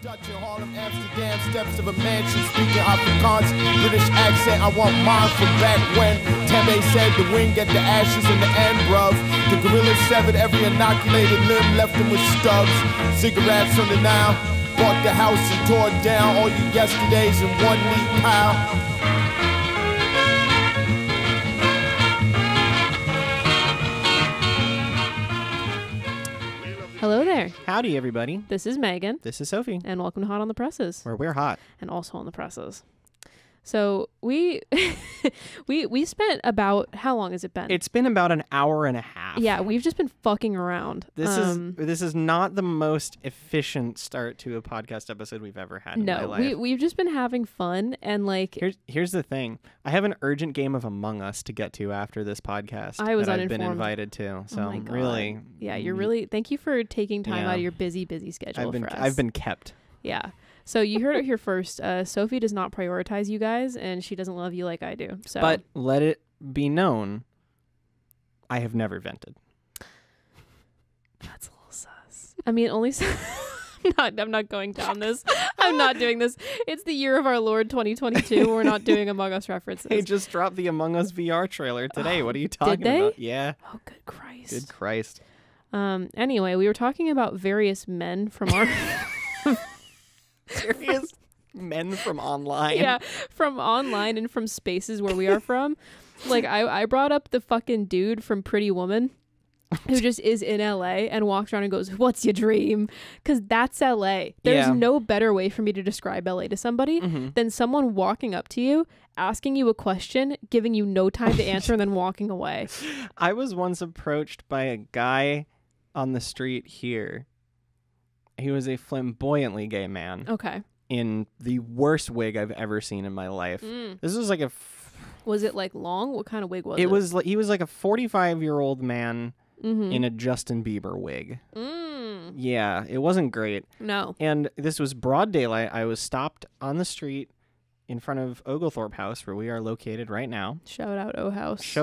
Dutch in Harlem, Amsterdam, steps of a mansion, speaking Afrikaans, British accent. I want mine from back when Tembe said the wind get the ashes in the end, bruv. The gorillas severed every inoculated limb, left them with stubs. Cigarettes on the now, bought the house and tore down all your yesterdays in one neat pile. Hello there. Howdy, everybody. This is Megan. This is Sophie. And welcome to Hot on the Presses. Where we're hot. And also on the presses. So we we spent about, how long has it been? It's been about an hour and a half. Yeah, we've just been fucking around. This is not the most efficient start to a podcast episode we've ever had in my life. No, we've just been having fun and like... Here's the thing. I have an urgent game of Among Us to get to after this podcast. I was that uninformed. I've been invited to. So oh my God. Really... Yeah, you're really... Thank you for taking time out of your busy schedule for us. I've been kept. Yeah. So you heard it here first. Sophie does not prioritize you guys, and she doesn't love you like I do. So, but let it be known, I have never vented. That's a little sus. I mean, only... I'm not going down this. I'm not doing this. It's the year of our Lord 2022. We're not doing Among Us references. They just dropped the Among Us VR trailer today. What are you talking did they? about? Yeah. Oh, good Christ. Good Christ. Anyway, we were talking about various men from our... Serious men from online. Yeah, from online and from spaces where we are from. Like, I brought up the fucking dude from Pretty Woman who just is in LA and walks around and goes, "What's your dream?" Because that's LA. There's no better way for me to describe LA to somebody than someone walking up to you, asking you a question, giving you no time to answer, and then walking away. I was once approached by a guy on the street here. He was a flamboyantly gay man. Okay. In the worst wig I've ever seen in my life. This was like a... Was it like long? What kind of wig was it? It was like, he was like a 45-year-old man in a Justin Bieber wig. Yeah, it wasn't great. No. And this was broad daylight. I was stopped on the street in front of Oglethorpe House, where we are located right now. Shout out O House.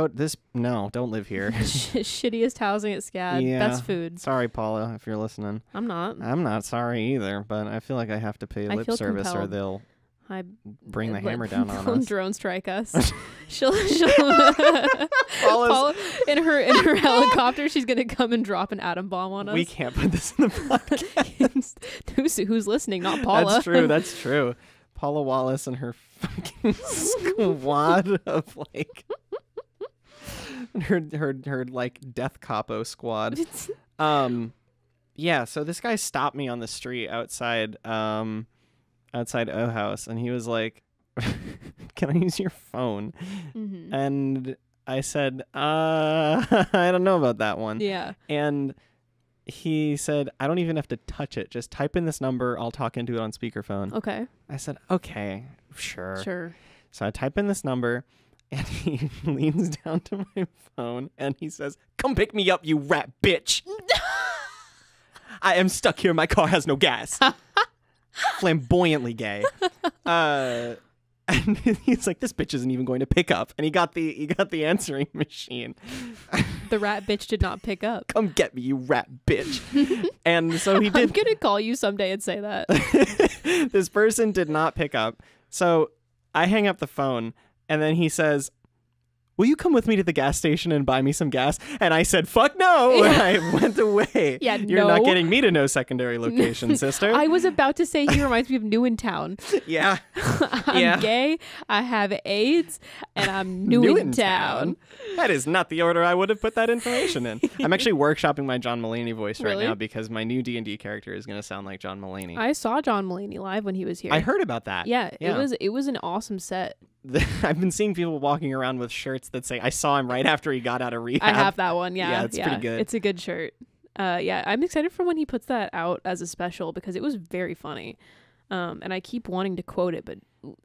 No, don't live here. Shittiest housing at SCAD. Yeah. Best food. Sorry, Paula, if you're listening. I'm not. I'm not sorry either, but I feel like I have to pay lip service compelled. or they'll bring the hammer down on us. Drone strike us. she'll Paula, in her helicopter, she's gonna come and drop an atom bomb on us. We can't put this in the podcast. Who's listening? Not Paula. That's true. Paula Wallace and her fucking squad of like her like death capo squad. Yeah, so this guy stopped me on the street outside O House, and he was like, "Can I use your phone?" And I said, I don't know about that one. Yeah. And he said, "I don't even have to touch it. Just type in this number. I'll talk into it on speakerphone." Okay. I said, "Okay, sure." So I type in this number, and he leans down to my phone, and he says, "Come pick me up, you rat bitch. I am stuck here. My car has no gas." Flamboyantly gay. And he's like, "This bitch isn't even going to pick up." And he got the answering machine. The rat bitch did not pick up. "Come get me, you rat bitch." And so he did. I'm gonna call you someday and say that. This person did not pick up. So I hang up the phone, and then he says, "Will you come with me to the gas station and buy me some gas?" And I said, "Fuck no." And I went away. Yeah, You're not getting me to no secondary location, sister. I was about to say he reminds me of Newtown. Yeah. I'm gay, I have AIDS, and I'm new in town. That is not the order I would have put that information in. I'm actually workshopping my John Mulaney voice right now because my new D&D character is going to sound like John Mulaney. I saw John Mulaney live when he was here. I heard about that. Yeah. It was an awesome set. I've been seeing people walking around with shirts that say, "I saw him right after he got out of rehab." I have that one. Yeah, it's pretty good. It's a good shirt. I'm excited for when he puts that out as a special because it was very funny. And I keep wanting to quote it, but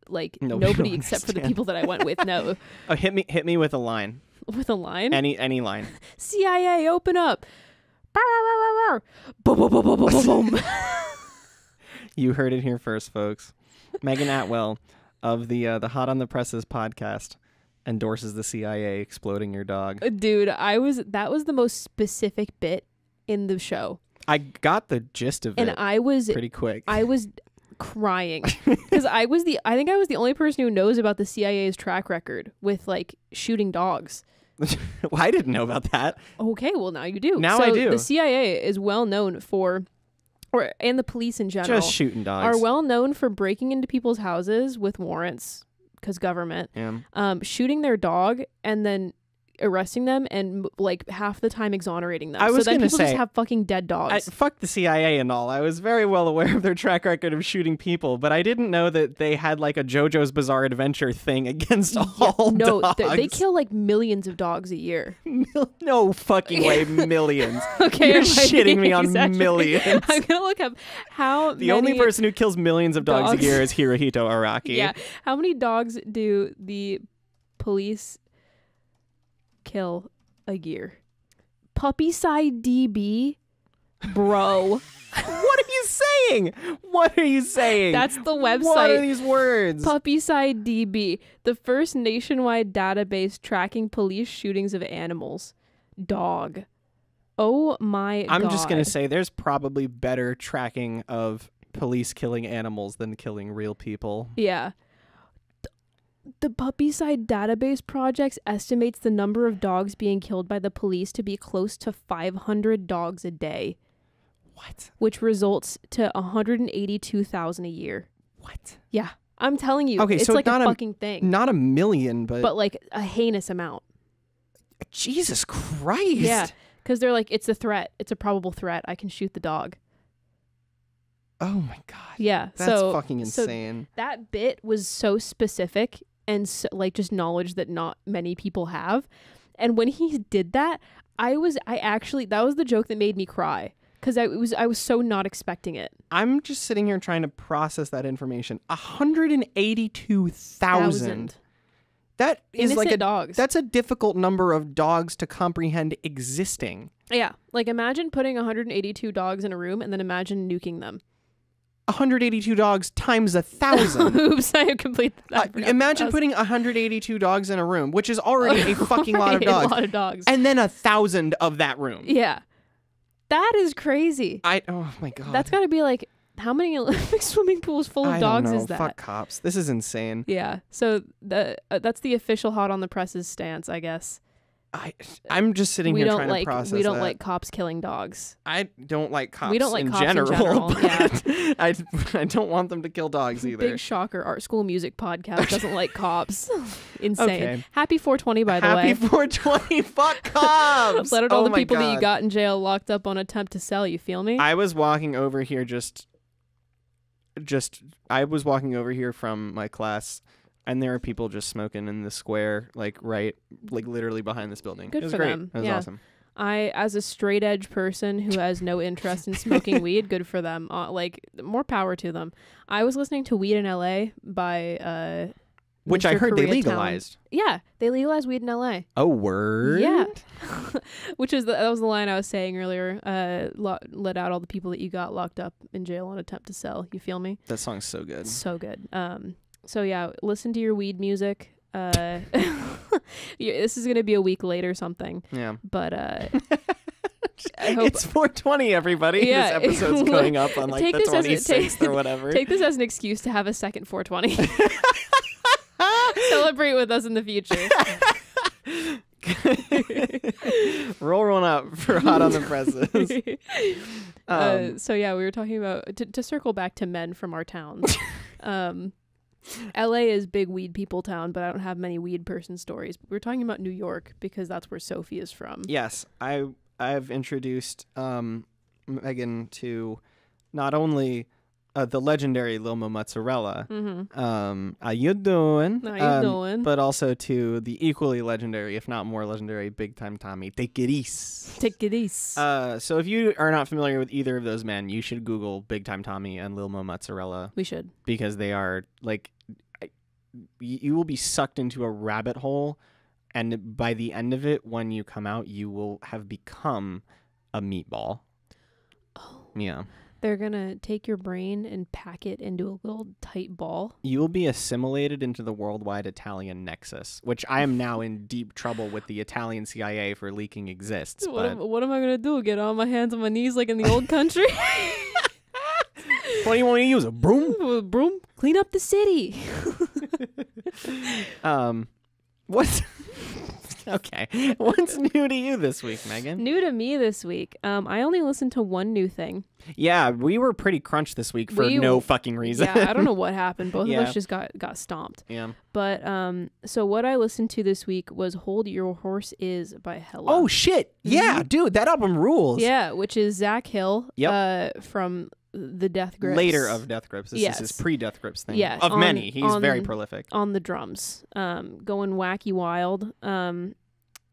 like nobody except for the people that I went with. No. Oh, hit me with a line. With a line? Any line. CIA, open up. Boom, boom, boom, boom, boom, boom. You heard it here first, folks. Megan Atwell of the Hot on the Presses podcast endorses the CIA exploding your dog. Dude, that was the most specific bit in the show. I got the gist of it. And I was pretty quick. I was crying because I think I was the only person who knows about the CIA's track record with like shooting dogs. Well, I didn't know about that. Okay, well now you do. Now I do. The CIA is well known for, and the police in general, Just shooting dogs. are well known for breaking into people's houses with warrants because government, shooting their dog and then arresting them and like half the time exonerating them. So then people just have fucking dead dogs. Fuck the CIA and all. I was very well aware of their track record of shooting people, but I didn't know that they had like a JoJo's Bizarre Adventure thing against all dogs. They kill like millions of dogs a year. No fucking way, millions. Okay, you're shitting me on millions. I'm gonna look up how the only person who kills millions of dogs a year is Hirohito Araki. Yeah, how many dogs do the police kill a year? Puppycide DB, bro. What are you saying? What are you saying? That's the website. What are these words? Puppycide DB, the first nationwide database tracking police shootings of animals. Dog. Oh my God. I'm just gonna say there's probably better tracking of police killing animals than killing real people. Yeah. The Puppycide Database Project estimates the number of dogs being killed by the police to be close to 500 dogs a day. What? Which results to 182,000 a year. What? Yeah. I'm telling you. Okay, it's so like not a fucking thing. Not a million, but like a heinous amount. Jesus Christ. Yeah. Because they're like, it's a threat. It's a probable threat. I can shoot the dog. Oh my God. Yeah. That's fucking insane. So that bit was so specific and so, like just knowledge that not many people have. And when he did that, that was the joke that made me cry because I was so not expecting it. I'm just sitting here trying to process that information. 182,000. That is innocent like dogs. That's a difficult number of dogs to comprehend existing. Yeah. Like imagine putting 182 dogs in a room and then imagine nuking them. 182 dogs times 1,000. Oops, I have completed that. Imagine putting 182 dogs in a room, which is already a fucking lot of dogs. A lot of dogs. And then 1,000 of that room. Yeah. That is crazy. Oh my God. That's got to be like, how many Olympic swimming pools full of dogs is that? Fuck cops. This is insane. Yeah. So that's the official hot on the presses stance, I guess. I'm just sitting here trying to process We don't like cops killing dogs. I don't like cops, we don't like in cops general. Yeah. I don't want them to kill dogs either. Big shocker. Art School Music Podcast doesn't like cops. Insane. Okay. Happy 420, by the way. Happy 420. Fuck cops. Let out all the people that you got in jail locked up on attempt to sell. You feel me? I was walking over here I was walking over here from my class. And there are people just smoking in the square, like literally behind this building. Good it was for great. them. It was awesome. I, as a straight edge person who has no interest in smoking weed, good for them. Like more power to them. I was listening to Weed in LA by which Mr. I heard they Koreatown. legalized. Yeah, they legalized weed in LA. Oh, word. Yeah. Which is that was the line I was saying earlier. Let out all the people that you got locked up in jail on attempt to sell. You feel me? That song's so good. So good. So yeah, listen to your weed music. This is gonna be a week late or something. Yeah. But I hope it's 420, everybody. Yeah. This episode's going up on like the 26th or whatever. Take this as an excuse to have a second 420. Celebrate with us in the future. Roll one up for Hot on the Presses. So yeah, we were talking about to circle back to men from our towns. LA is big weed people town, but I don't have many weed person stories. But we're talking about New York because that's where Sophie is from. Yes, I've introduced Megan to not only the legendary Lilmo Mozzarella. Mm-hmm. How you doing? How you doing? But also to the equally legendary, if not more legendary, Big Time Tommy. Take it easy. Take it easy. So if you are not familiar with either of those men, you should Google Big Time Tommy and Lilmo Mozzarella. We should. Because they are like, you will be sucked into a rabbit hole, and by the end of it, when you come out, you will have become a meatball. Oh. Yeah. They're going to take your brain and pack it into a little tight ball. You will be assimilated into the worldwide Italian nexus, which I am now in deep trouble with the Italian CIA for leaking exists. What am I going to do? Get on my hands and my knees like in the old country? What do you want me to use? A broom? Broom, clean up the city. What's okay? What's new to you this week, Megan? New to me this week. I only listened to one new thing. Yeah, we were pretty crunched this week for no fucking reason. Yeah, I don't know what happened. Both of us just got stomped. Yeah. But so what I listened to this week was "Hold Your Horse Is" by Hella. Oh shit! Yeah, dude, that album rules. Yeah, which is Zach Hill. From the Death Grips. Later of Death Grips. This is his pre-Death Grips thing. Yes, of many. He's very prolific. On the drums. Going wacky wild.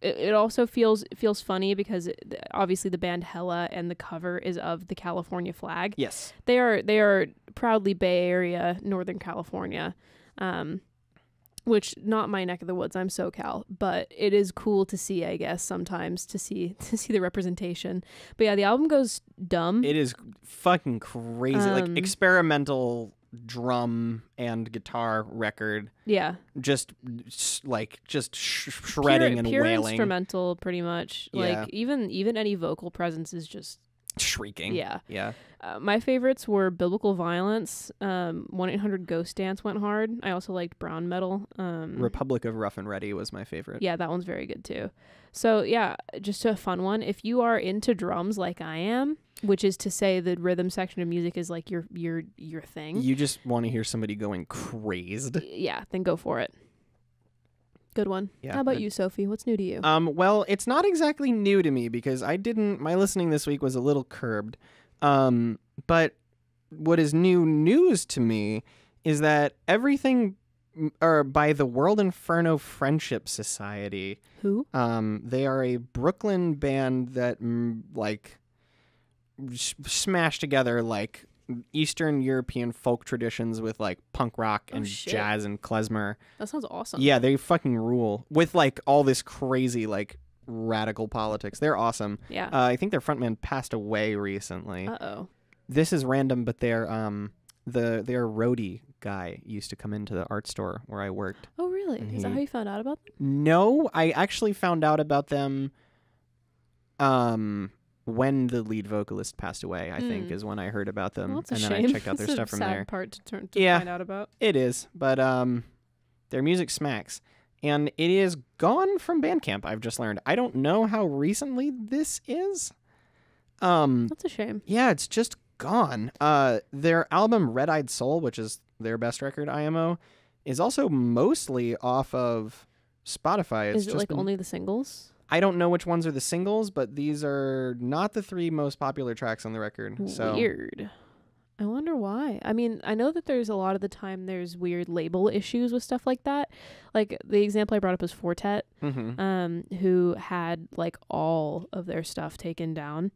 It also feels funny because obviously the band Hella and the cover is of the California flag. Yes. They are proudly Bay Area, Northern California. Which not my neck of the woods. I'm SoCal, but it is cool to see, I guess, sometimes to see the representation. But yeah, the album goes dumb. It is fucking crazy, like experimental drum and guitar record. Yeah, just shredding and pure wailing. Instrumental, pretty much. Yeah. Like even any vocal presence is just shrieking. Yeah. Yeah. My favorites were Biblical Violence. 1-800-Ghost Dance went hard. I also liked Brown Metal. Republic of Rough and Ready was my favorite. Yeah, that one's very good too. So yeah, just a fun one. If you are into drums like I am, which is to say the rhythm section of music is like your thing. You just want to hear somebody going crazed. Yeah, then go for it. Good one. Yeah. How about you, Sophie? What's new to you? Well, it's not exactly new to me because my listening this week was a little curbed. But what is new news to me is that everything by the World Inferno Friendship Society. Who? They are a Brooklyn band that smashed together like Eastern European folk traditions with like punk rock and jazz and klezmer. That sounds awesome. Yeah, they fucking rule with like all this crazy like radical politics. They're awesome. Yeah. I think their frontman passed away recently. Uh-oh. This is random, but their roadie guy used to come into the art store where I worked. Oh, really? Is that how you found out about them? No, I actually found out about them when the lead vocalist passed away, I think, is when I heard about them. Well, that's a and shame. then I checked out their That's stuff a from sad there. part to find out about. It is, but their music smacks. And it is gone from Bandcamp, I've just learned. I don't know how recently this is. That's a shame. Yeah, it's just gone. Their album Red Eyed Soul, which is their best record, IMO, is also mostly off of Spotify. It's is it like only the singles? I don't know which ones are the singles, but these are not the 3 most popular tracks on the record. So weird. I wonder why. I mean, I know that there's a lot of the time there's weird label issues with stuff like that. Like the example I brought up was Fortet, who had like all of their stuff taken down.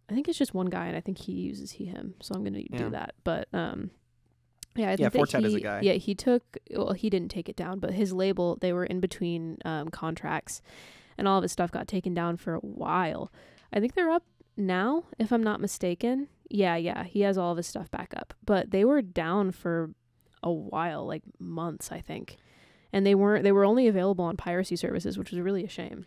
I think it's just one guy, and I think he uses him, so I'm gonna do that. But yeah, I think Fortet is a guy. Yeah, he didn't take it down, but his label, they were in between contracts, and all of his stuff got taken down for a while. I think they're up now, if I'm not mistaken. Yeah, he has all of his stuff back up. But they were down for a while, like months, I think. And they were only available on piracy services, which was really a shame.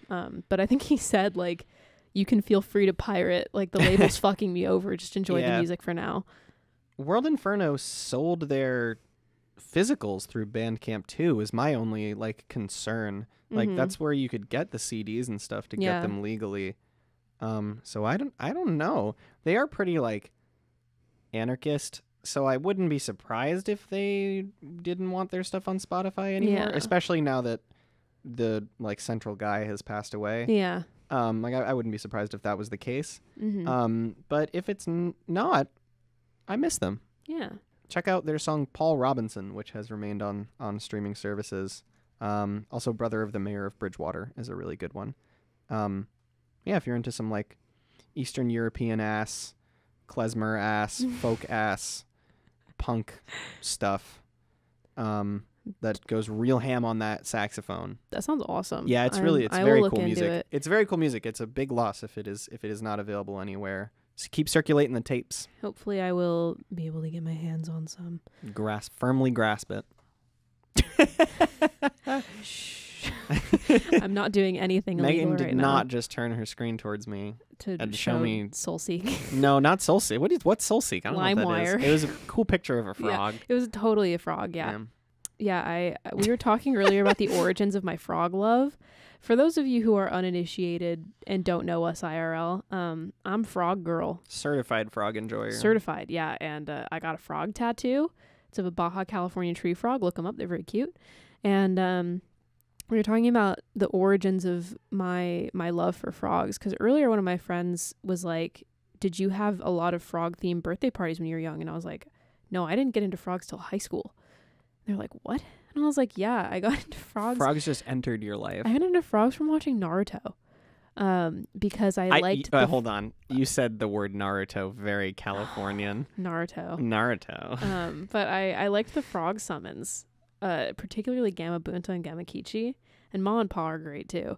But I think he said, like, you can feel free to pirate. Like, the label's fucking me over. Just enjoy the music for now. World Inferno sold their physicals through Bandcamp too, is my only, like, concern. Like, that's where you could get the CDs and stuff to get them legally. So I don't know. They are pretty like anarchist, so I wouldn't be surprised if they didn't want their stuff on Spotify anymore, especially now that the like central guy has passed away. Yeah. Like I wouldn't be surprised if that was the case. But if it's not, I miss them. Yeah. Check out their song Paul Robinson, which has remained on streaming services. Also Brother of the Mayor of Bridgewater is a really good one. Yeah, if you're into some like Eastern European ass, klezmer ass, folk ass, punk stuff, that goes real ham on that saxophone. That sounds awesome. Yeah, it's very cool music. It's very cool music. It's a big loss if it is not available anywhere. So keep circulating the tapes. Hopefully, I will be able to get my hands on some. Firmly grasp it. I'm not doing anything illegal Megan right did now. not just turn her screen towards me to and show me Soul Seek. No, not Soulseek. What's Soulseek? I don't know what that LimeWire. is. It was a cool picture of a frog. Yeah, it was totally a frog. Yeah. We were talking earlier about the origins of my frog love. For those of you who are uninitiated and don't know us IRL, I'm Frog Girl. Certified frog enjoyer. Certified, yeah. And I got a frog tattoo. It's of a Baja California tree frog. Look them up. They're very cute. And we were talking about the origins of my love for frogs. Because earlier one of my friends was like, did you have a lot of frog-themed birthday parties when you were young? And I was like, no, I didn't get into frogs till high school. They're like, what? And I was like, yeah, I got into frogs. Frogs just entered your life. I got into frogs from watching Naruto. Because I liked... hold on. You said the word Naruto, very Californian. Naruto. But I liked the frog summons, particularly Gamabunta and Gamakichi. And Ma and Pa are great too.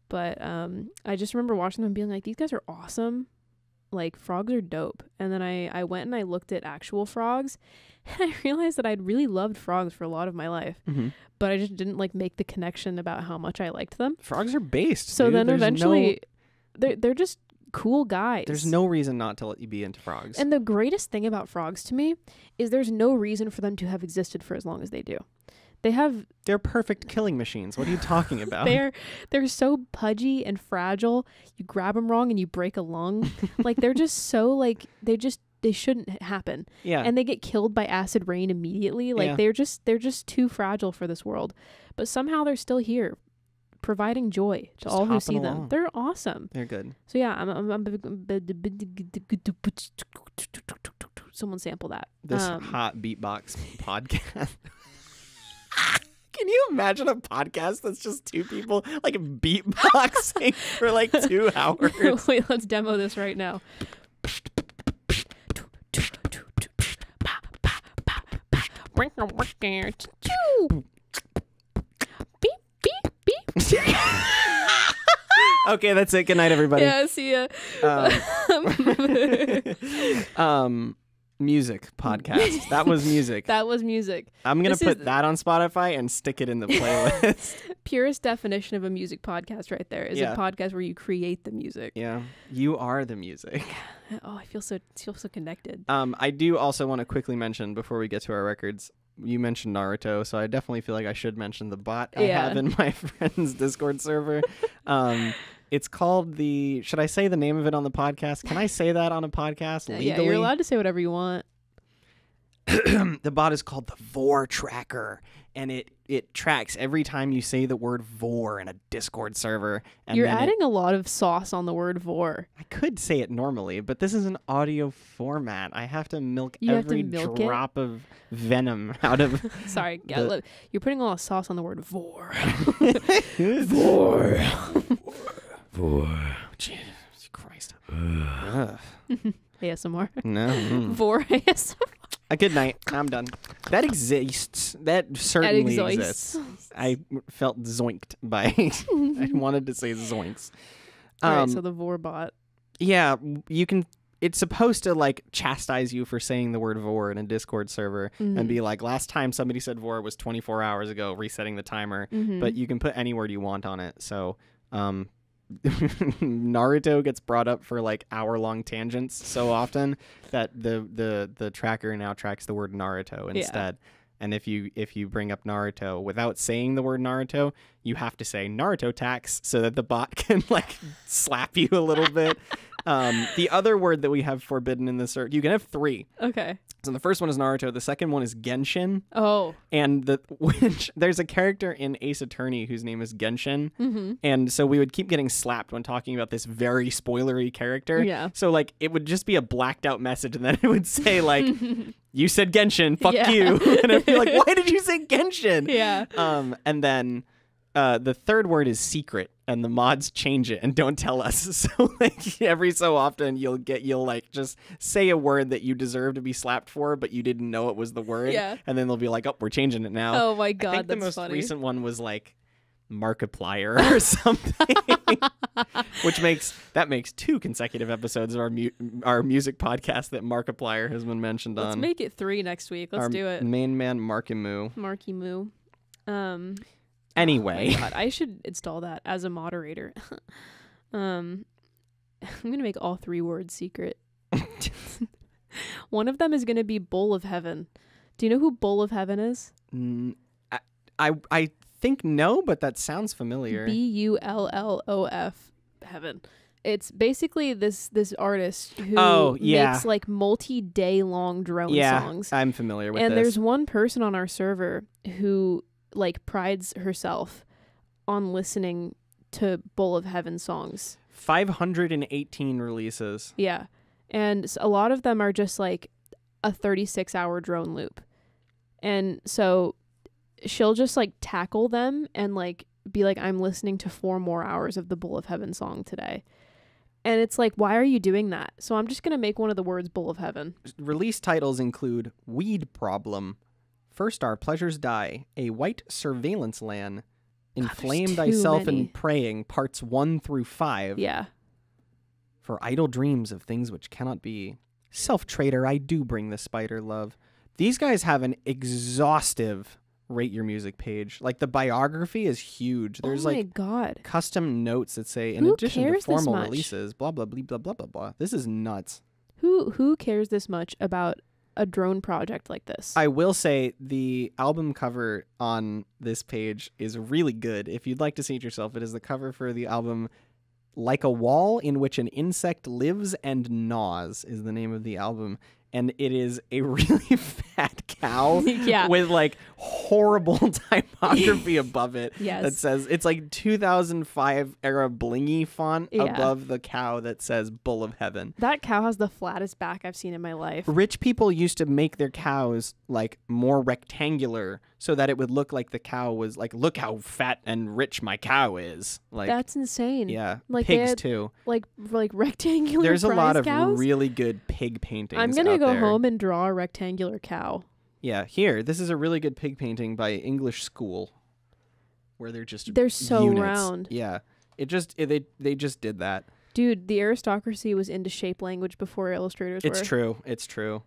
But I just remember watching them and being like, these guys are awesome. Like, frogs are dope. And then I went and I looked at actual frogs. And I realized that I'd really loved frogs for a lot of my life. Mm-hmm. But I just didn't like make the connection about how much I liked them. Frogs are based. So dude. then There's eventually they're just cool guys. There's no reason not to let you be into frogs. And the greatest thing about frogs to me is there's no reason for them to have existed for as long as they do. They're perfect killing machines. What are you talking about? They're so pudgy and fragile. You grab them wrong and you break a lung. Like, they're just so like they shouldn't happen. Yeah. And they get killed by acid rain immediately. Like, they're just too fragile for this world. But somehow they're still here, providing joy to all who see them. They're awesome. They're good. So yeah, someone sample that. This hot beatbox podcast. Can you imagine a podcast that's just two people like beatboxing for like 2 hours? Wait, let's demo this right now. Okay, that's it. Good night, everybody. Yeah, see ya. Music podcast. That was music. That was music. I'm going to put that on Spotify and stick it in the playlist. Purest definition of a music podcast right there is a podcast where you create the music. Yeah. You are the music. Oh, I feel so connected. I do also want to quickly mention before we get to our records, you mentioned Naruto, so I definitely feel like I should mention the bot I have in my friend's Discord server. It's called should I say the name of it on the podcast? Can I say that on a podcast legally? Yeah, you're allowed to say whatever you want. The bot is called the Vore Tracker, and it tracks every time you say the word vore in a Discord server. And you're adding a lot of sauce on the word vore. I could say it normally, but this is an audio format. I have to milk every drop of venom out of... Sorry, you're putting a lot of sauce on the word vore. Vore. Vore. Jesus Christ. ASMR. No. Vore ASMR. A good night. I'm done. That exists. That certainly exists. I felt zoinked by... I wanted to say zoinks. All right, so the Vore bot. Yeah, you can... It's supposed to like chastise you for saying the word vore in a Discord server and be like, last time somebody said vore was 24 hours ago, resetting the timer. But you can put any word you want on it. So Naruto gets brought up for like hour-long tangents so often that the tracker now tracks the word Naruto instead. And if you bring up Naruto without saying the word Naruto, you have to say Naruto tax so that the bot can like slap you a little bit. The other word that we have forbidden in this search, you can have 3. Okay. So the first one is Naruto. The second one is Genshin. Oh. And there's a character in Ace Attorney whose name is Genshin. Mm-hmm. And so we would keep getting slapped when talking about this very spoilery character. Yeah. So like it would just be a blacked out message and then it would say like, you said Genshin, fuck you. And I'd be like, why did you say Genshin? Yeah. And then the third word is secret, and the mods change it and don't tell us. So like every so often you'll like just say a word that you deserve to be slapped for, but you didn't know it was the word. Yeah. And then they'll be like, oh, we're changing it now. Oh my God, I think that's the most funny. recent one was like Markiplier or something, which makes 2 consecutive episodes of our music podcast that Markiplier has been mentioned on. Let's make it 3 next week. Let's do it. Main man Markimoo. Marky Moo. Anyway. Oh my God, I should install that as a moderator. I'm going to make all 3 words secret. One of them is going to be Bowl of Heaven. Do you know who Bowl of Heaven is? I think no, but that sounds familiar. Bullof Heaven. It's basically this artist who makes like multi-day long drone songs. I'm familiar with this. And there's one person on our server who like prides herself on listening to Bowl of Heaven songs. 518 releases. Yeah. And a lot of them are just like a 36-hour drone loop. And so she'll just like tackle them and like be like, I'm listening to 4 more hours of the Bowl of Heaven song today. And it's like, why are you doing that? So I'm just going to make one of the words Bowl of Heaven. Release titles include Weed Problem, First Our Pleasures Die, A White Surveillance Lan, Inflame Thyself in Praying, Parts 1 through 5. Yeah. For Idle Dreams of Things Which Cannot Be. Self-Trader, I Do Bring the Spider Love. These guys have an exhaustive Rate Your Music page. Like, the biography is huge. There's God. custom notes that say, in addition to formal releases, blah, blah, blah, blah, blah, blah, blah. This is nuts. Who cares this much about a drone project like this? I will say the album cover on this page is really good. If you'd like to see it yourself, it is the cover for the album Like a Wall in Which an Insect Lives and Gnaws is the name of the album. And it is a really fat cow with like horrible typography above it that says, it's like 2005 era blingy font above the cow that says Bull of Heaven. That cow has the flattest back I've seen in my life. Rich people used to make their cows like more rectangular so that it would look like the cow was like, look how fat and rich my cow is. Like, that's insane. Yeah. Like pigs too. Like rectangular There's a lot of cows? really good pig paintings. I'm going to go home and draw a rectangular cow. Yeah, here. This is a really good pig painting by English School where they're so units. Round. Yeah. They just did that. Dude, the aristocracy was into shape language before illustrators were. It's true.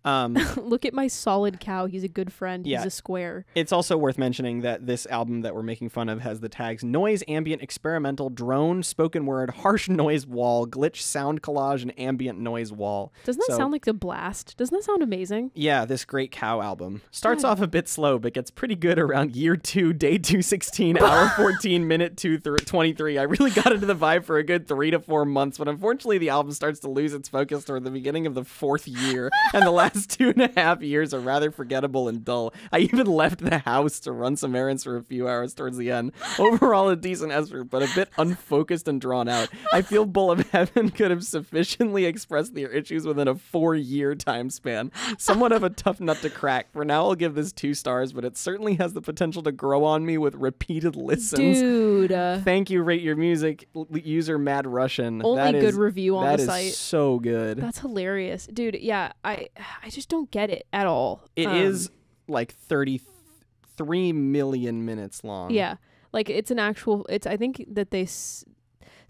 Look at my solid cow. He's a good friend. He's a square. It's also worth mentioning that this album that we're making fun of has the tags noise, ambient, experimental, drone, spoken word, harsh noise wall, glitch, sound collage, and ambient noise wall. Doesn't that sound like a blast? Doesn't that sound amazing? Yeah, this great cow album. Starts off a bit slow, but gets pretty good around year 2, day 216, hour 14, minute 223. I really got into the vibe for a good 3 to 4 months, but unfortunately the album starts to lose its focus toward the beginning of the 4th year, and the last 2.5 years are rather forgettable and dull. I even left the house to run some errands for a few hours towards the end. Overall, a decent effort, but a bit unfocused and drawn out. I feel Bull of Heaven could have sufficiently expressed their issues within a 4-year time span. Somewhat of a tough nut to crack. For now, I'll give this 2 stars, but it certainly has the potential to grow on me with repeated listens. Dude. Thank you, Rate Your Music user Mad Russian. Only good review on the site. That is so good. That's hilarious. Dude, yeah, I just don't get it at all. It is like 33 million minutes long. Yeah. Like I think that they see,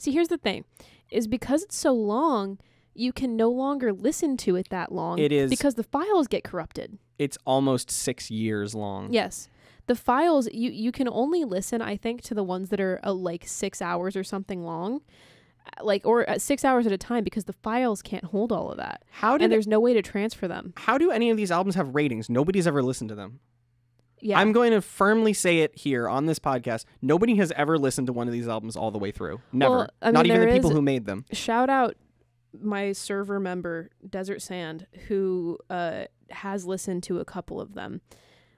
here's the thing, is because it's so long, you can no longer listen to it that long. It is. Because the files get corrupted. It's almost 6 years long. Yes. The files, you can only listen, I think, to the ones that are like 6 hours or something long. Like, or 6 hours at a time, because the files can't hold all of that. And there's no way to transfer them. How do any of these albums have ratings? Nobody's ever listened to them. Yeah. I'm going to firmly say it here on this podcast. Nobody has ever listened to one of these albums all the way through. Never. Well, I mean, not even the people who made them. Shout out my server member, Desert Sand, who has listened to a couple of them.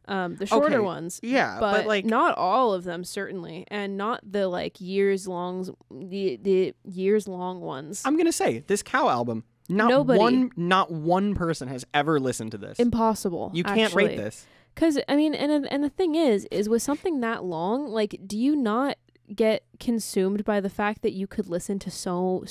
The shorter ones. Yeah, but like not all of them, certainly, and not the like years long ones. I'm gonna say this cow album. Not one person has ever listened to this. Impossible. You can't rate this. Because I mean, and the thing is with something that long, like, do you not get consumed by the fact that you could listen to so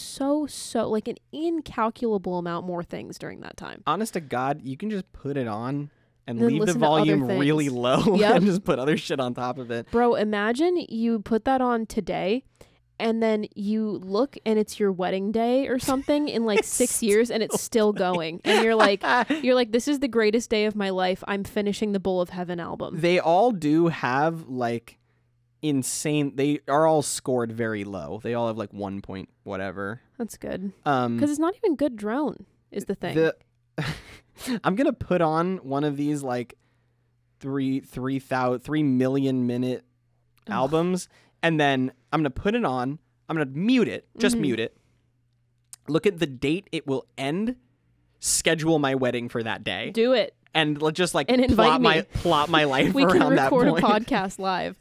like an incalculable amount more things during that time? Honest to God, you can just put it on and then leave the volume really low and just put other shit on top of it. Bro, imagine you put that on today and then you look and it's your wedding day or something in like 6 years and it's still going. And you're like, this is the greatest day of my life. I'm finishing the Bull of Heaven album. They all do have like insane. They are all scored very low. They all have like 1 point whatever. That's good. Because it's not even good drone is the thing. I'm gonna put on one of these like 3 million minute albums, and then I'm gonna put it on. I'm gonna mute it. Just mute it. Look at the date it will end. Schedule my wedding for that day. Do it. And just like and plot my life we around that point. We can record a podcast live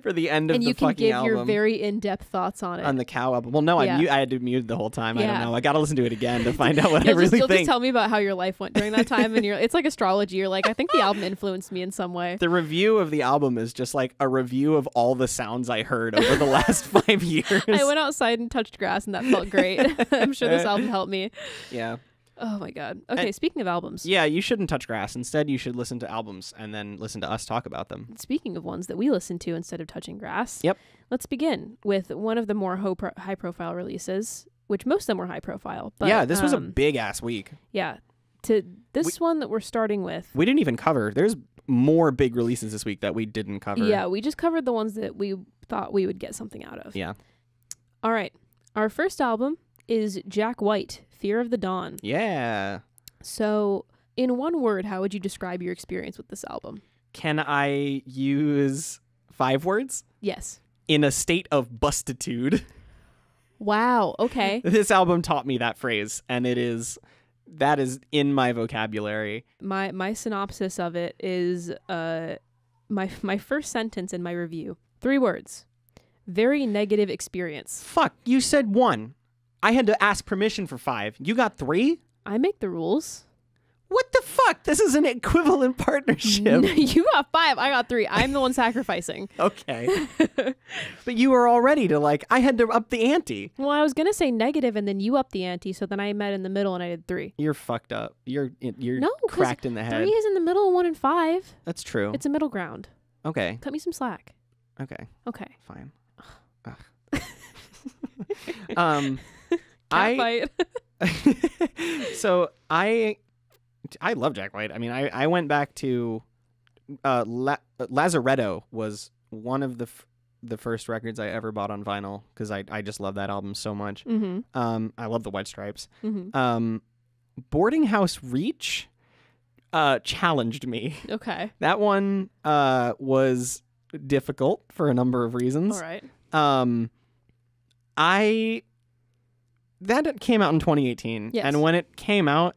for the end of and the fucking album. And you can give your very in-depth thoughts on it. On the cow album. Well, no, I had to mute the whole time. Yeah. I don't know. I got to listen to it again to find out what I really you'll think. Just tell me about how your life went during that time, and it's like astrology. You're like, I think the album influenced me in some way. The review of the album is just like a review of all the sounds I heard over the last 5 years. I went outside and touched grass, and that felt great. I'm sure this album helped me. Yeah. Oh my god. Okay, speaking of albums. Yeah, you shouldn't touch grass. Instead, you should listen to albums and then listen to us talk about them. Speaking of ones that we listen to instead of touching grass. Yep. Let's begin with one of the more high-profile releases, which most of them were high-profile. But, yeah, this was a big-ass week. Yeah. To this one that we're starting with. We didn't even cover. There's more big releases this week that we didn't cover. Yeah, we just covered the ones that we thought we would get something out of. Yeah. All right. Our first album is Jack White, Fear of the Dawn. Yeah. So, in one word, how would you describe your experience with this album? Can I use 5 words? Yes. In a state of bustitude. Wow. Okay. This album taught me that phrase, and that is in my vocabulary. My synopsis of it is my first sentence in my review. 3 words. Very negative experience. Fuck, you said 1. I had to ask permission for 5. You got 3? I make the rules. What the fuck? This is an equivalent partnership. You got 5. I got 3. I'm the one sacrificing. Okay. But you were all ready to I had to up the ante. Well, I was going to say negative and then you upped the ante. So then I met in the middle and I did 3. You're fucked up. You're no, cracked in the head. 3 is in the middle and 1 and 5. That's true. It's a middle ground. Okay. Cut me some slack. Okay. Okay. Fine. Cat fight. So I love Jack White. I mean, I went back to Lazaretto was one of the first records I ever bought on vinyl because I just love that album so much. Mm-hmm. I love the White Stripes. Mm-hmm. Boarding House Reach challenged me. Okay. That one was difficult for a number of reasons. All right. That came out in 2018. Yes. And when it came out,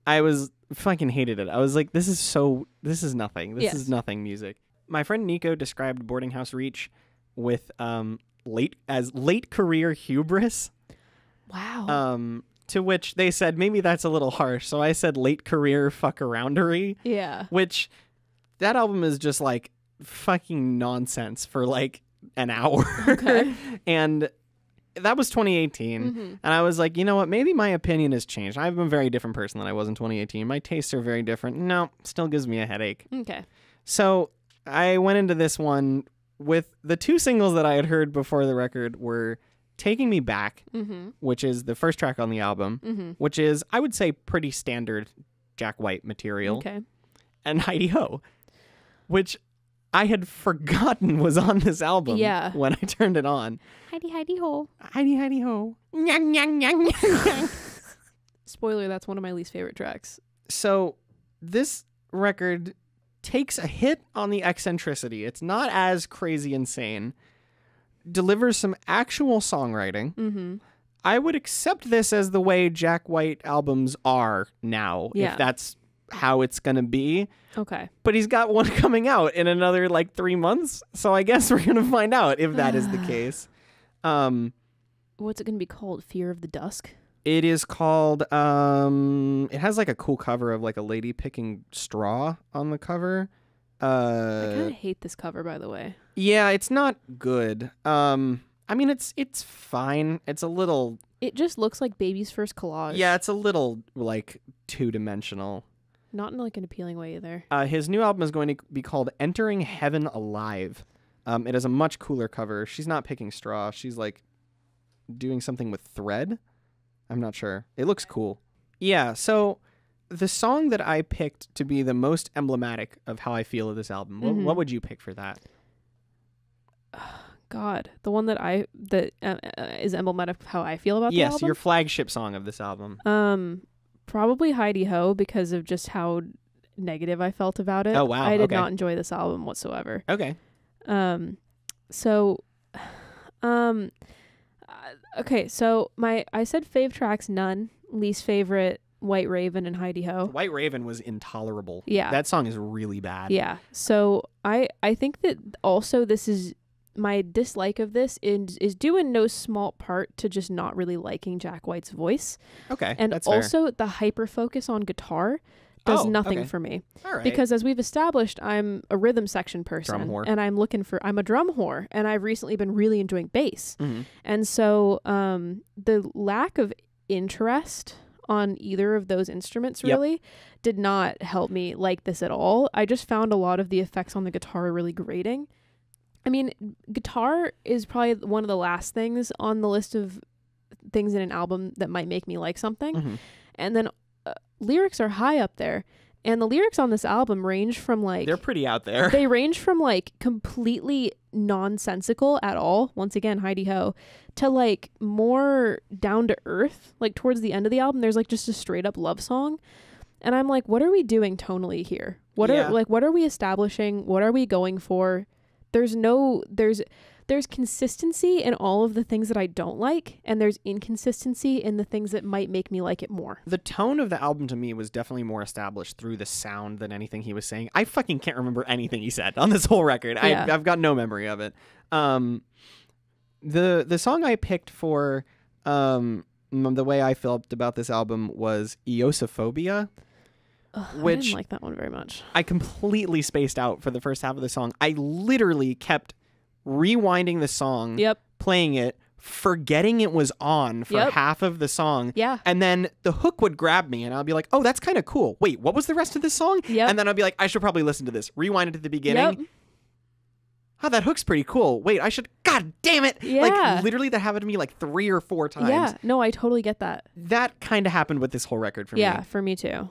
I was fucking hated it. I was like, this is nothing. This is nothing music. My friend Nico described Boarding House Reach with late career hubris. Wow. To which they said, maybe that's a little harsh. So I said late career fuck-aroundery. Yeah. Which that album is just like fucking nonsense for like an hour. Okay. And that was 2018. And I was like, you know what? Maybe my opinion has changed. I'm a very different person than I was in 2018. My tastes are very different. No, still gives me a headache. Okay. So I went into this one with the 2 singles that I had heard before the record were Taking Me Back, which is the first track on the album, which is, I would say, pretty standard Jack White material. Okay. And Heidi Ho, which I had forgotten was on this album when I turned it on. Heidi Ho. Heidi Ho. Nyang, nyang, nyang, nyang. Spoiler, that's one of my least favorite tracks. So this record takes a hit on the eccentricity. It's not as crazy insane. Delivers some actual songwriting. I would accept this as the way Jack White albums are now, if that's how it's going to be. Okay. But he's got one coming out in another 3 months, so I guess we're going to find out if that is the case. What's it going to be called? Fear of the Dusk? It is called, it has a cool cover of a lady picking straw on the cover. I kind of hate this cover, by the way. Yeah, it's not good. I mean, it's fine. It's a little... It just looks like baby's first collage. Yeah, it's a little, two-dimensional. Not in, an appealing way, either. His new album is going to be called Entering Heaven Alive. It has a much cooler cover. She's not picking straw. She's, doing something with thread. I'm not sure. It looks cool. Yeah, so the song that I picked to be the most emblematic of how I feel of this album, what would you pick for that? God, the one that is emblematic of how I feel about the album. Yes, your flagship song of this album. Probably Heidi Ho, because of just how negative I felt about it. Oh wow, I did not enjoy this album whatsoever. Okay. So, okay, so I said fave tracks, none. Least favorite, White Raven and Heidi Ho. White Raven was intolerable. Yeah. That song is really bad. Yeah. So I think that also this is my dislike of this is due in no small part to just not really liking Jack White's voice. Okay. And that's also the hyper focus on guitar does nothing for me. All right. Because as we've established, I'm a rhythm section person. Drum whore. And I'm a drum whore. And I've recently been really enjoying bass. Mm-hmm. And so the lack of interest on either of those instruments really did not help me like this at all. I just found a lot of the effects on the guitar really grating. I mean, guitar is probably one of the last things on the list of things in an album that might make me like something. Mm-hmm. And then lyrics are high up there. And the lyrics on this album range from like... They're pretty out there. They range from like completely nonsensical at all, once again, Heidi Ho, to like more down to earth. Like towards the end of the album, there's like just a straight up love song. And I'm like, what are we doing tonally here? What are we establishing? What are we going for? There's consistency in all of the things that I don't like, and there's inconsistency in the things that might make me like it more. The tone of the album to me was definitely more established through the sound than anything he was saying. I fucking can't remember anything he said on this whole record. Yeah. I've got no memory of it. The song I picked for the way I felt about this album was Eosophobia. Which I didn't like that one very much. I completely spaced out for the first half of the song. I literally kept rewinding the song, playing it, forgetting it was on for half of the song. Yeah. And then the hook would grab me and I'll be like, oh, that's kind of cool. Wait, what was the rest of this song? Yep. And then I'll be like, I should probably listen to this. Rewind it to the beginning. Oh, that hook's pretty cool. Wait, I should... God damn it! Yeah. Like, literally that happened to me like 3 or 4 times. Yeah. No, I totally get that. That kind of happened with this whole record for me. Yeah, for me too.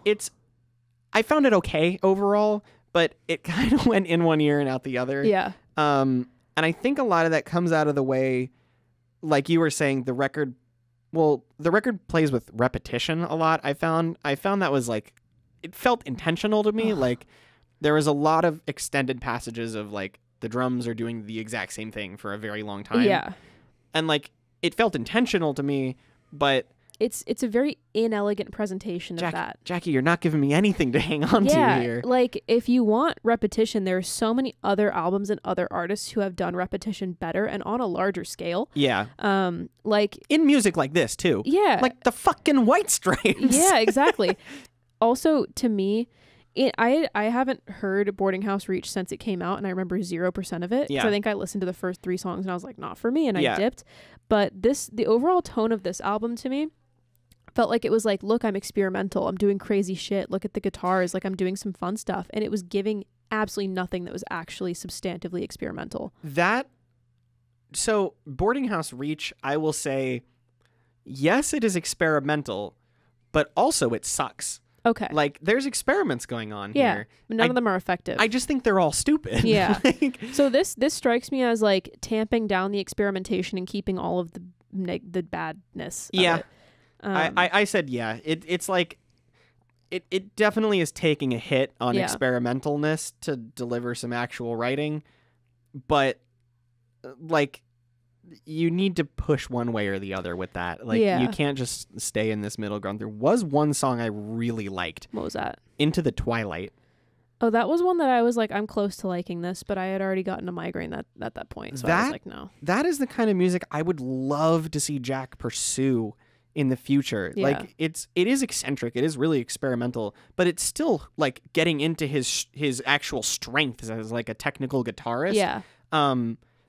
I found it okay overall, but it kind of went in one ear and out the other. Yeah. And I think a lot of that comes out of the way, like you were saying, the record plays with repetition a lot. I found that was like, it felt intentional to me. Like there was a lot of extended passages of like the drums are doing the exact same thing for a very long time. Yeah. And like, it felt intentional to me, but it's a very inelegant presentation of that. Jackie, you're not giving me anything to hang on to here. Like if you want repetition, there are so many other albums and other artists who have done repetition better and on a larger scale. Yeah. Like in music like this too. Yeah. Like the fucking White Stripes. Yeah, exactly. Also, to me, I haven't heard Boarding House Reach since it came out, and I remember 0% of it. Yeah. So I think I listened to the first 3 songs and I was like, not for me, and I dipped. But the overall tone of this album to me felt like it was like, look, I'm experimental. I'm doing crazy shit. Look at the guitars. Like I'm doing some fun stuff. And it was giving absolutely nothing that was actually substantively experimental. So Boarding House Reach, I will say, yes, it is experimental, but also it sucks. Okay. Like there's experiments going on here. But none of them are effective. I just think they're all stupid. Yeah. So this strikes me as like tamping down the experimentation and keeping all of the badness of it. I said, yeah, it's like, it definitely is taking a hit on experimentalness to deliver some actual writing, but like you need to push one way or the other with that. Like you can't just stay in this middle ground. There was one song I really liked. What was that? Into the Twilight. Oh, that was one that I was like, I'm close to liking this, but I had already gotten a migraine at that point. So I was like, no. That is the kind of music I would love to see Jack pursue in the future. Yeah. Like it is eccentric, it is really experimental, but it's still like getting into his actual strength as like a technical guitarist. Yeah.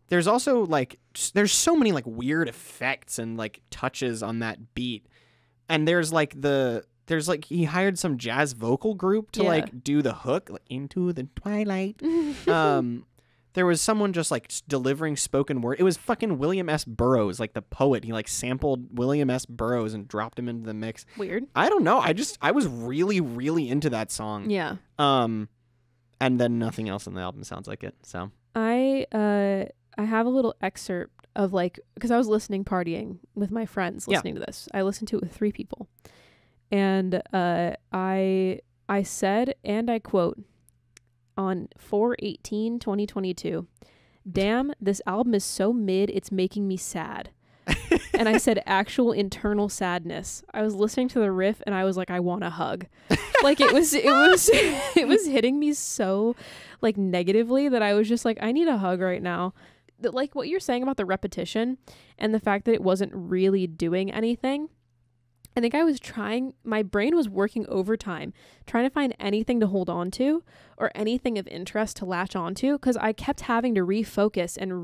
There's also like there's so many like weird effects and like touches on that beat. And there's like he hired some jazz vocal group to like do the hook, like Into the Twilight. There was someone just like delivering spoken word. It was fucking William S. Burroughs, like the poet. He like sampled William S. Burroughs and dropped him into the mix. Weird. I don't know. I was really, really into that song. Yeah. And then nothing else on the album sounds like it. So have a little excerpt of like, because I was partying with my friends listening to this. I listened to it with 3 people. And I said, and I quote, on 4/18/2022, "Damn, this album is so mid, it's making me sad." And I said actual internal sadness. I was listening to the riff and I was like, I want a hug. Like it was hitting me so like negatively that I was just like, I need a hug right now. That, like what you're saying about the repetition and the fact that it wasn't really doing anything. I think my brain was working overtime, trying to find anything to hold on to or anything of interest to latch onto, because I kept having to refocus and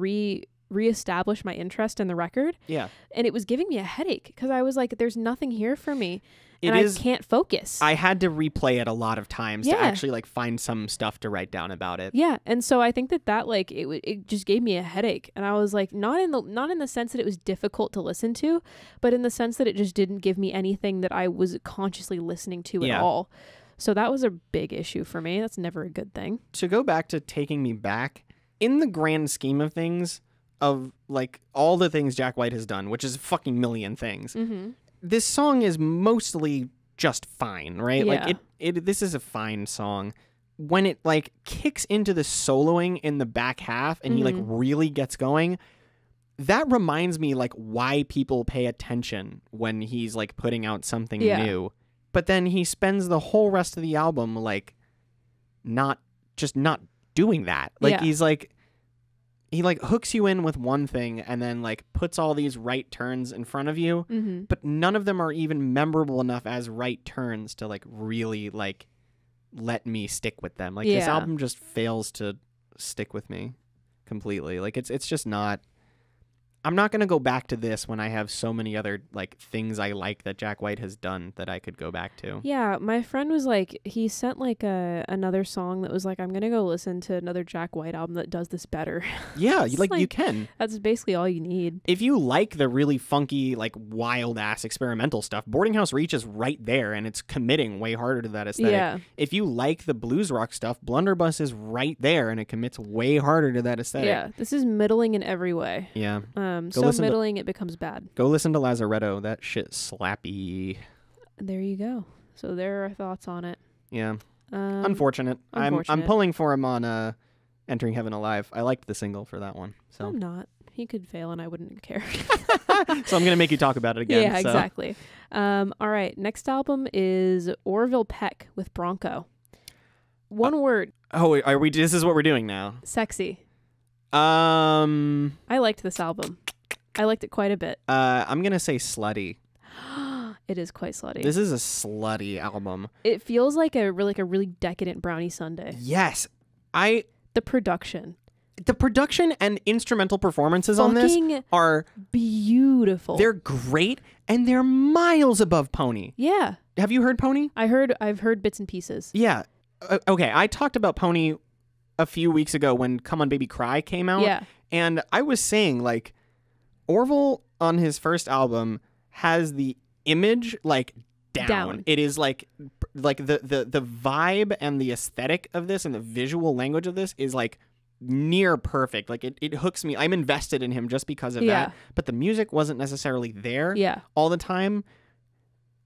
reestablish my interest in the record. Yeah. And it was giving me a headache because I was like, there's nothing here for me. And I can't focus. I had to replay it a lot of times to actually like find some stuff to write down about it. Yeah. And so I think that like it just gave me a headache. And I was like, not in the sense that it was difficult to listen to, but in the sense that it just didn't give me anything that I was consciously listening to at all. So that was a big issue for me. That's never a good thing. To go back to Taking Me Back, in the grand scheme of things, of like all the things Jack White has done, which is a fucking million things, this song is mostly just fine, right? Yeah. Like this is a fine song. When it like kicks into the soloing in the back half and he like really gets going, that reminds me like why people pay attention when he's like putting out something new. But then he spends the whole rest of the album like not doing that. Like he's like, he like hooks you in with one thing and then like puts all these right turns in front of you, but none of them are even memorable enough as right turns to like really like let me stick with them. Like this album just fails to stick with me completely. Like it's just not. I'm not going to go back to this when I have so many other like things I like that Jack White has done that I could go back to. Yeah, my friend was like, he sent like another song that was like, I'm going to go listen to another Jack White album that does this better. Yeah, like you can. That's basically all you need. If you like the really funky, like wild ass experimental stuff, Boarding House Reach is right there and it's committing way harder to that aesthetic. Yeah. If you like the blues rock stuff, Blunderbuss is right there and it commits way harder to that aesthetic. Yeah, this is middling in every way. Yeah. So middling it becomes bad. Go listen to Lazaretto. That shit slappy. There you go. So there are our thoughts on it. Yeah. Unfortunate. I'm pulling for him on Entering Heaven Alive. I liked the single for that one. So I'm not. He could fail and I wouldn't care. So I'm going to make you talk about it again. Yeah, exactly. All right. Next album is Orville Peck with Bronco. One word. Oh, are we? This is what we're doing now. Sexy. I liked this album. I liked it quite a bit. I'm going to say slutty. It is quite slutty. This is a slutty album. It feels like a really decadent Brownie Sunday. Yes. The production and instrumental performances on this are beautiful. They're great and they're miles above Pony. Yeah. Have you heard Pony? I've heard bits and pieces. Yeah. Okay, I talked about Pony a few weeks ago when Come On Baby Cry came out. Yeah. And I was saying like Orville on his first album has the image like down. It is like the vibe and the aesthetic of this and the visual language of this is like near perfect. Like it hooks me. I'm invested in him just because of that. But the music wasn't necessarily there all the time.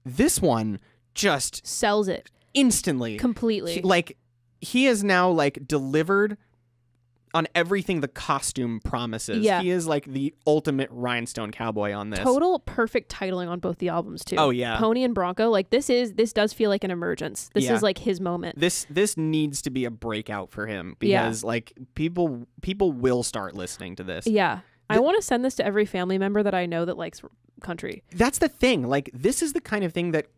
This one just sells it instantly. Completely. He has now like delivered on everything the costume promises. Yeah. He is like the ultimate rhinestone cowboy on this. Total perfect titling on both the albums too. Oh yeah. Pony and Bronco. Like this does feel like an emergence. This is like his moment. This needs to be a breakout for him because like people will start listening to this. Yeah. I want to send this to every family member that I know that likes country. That's the thing. Like this is the kind of thing that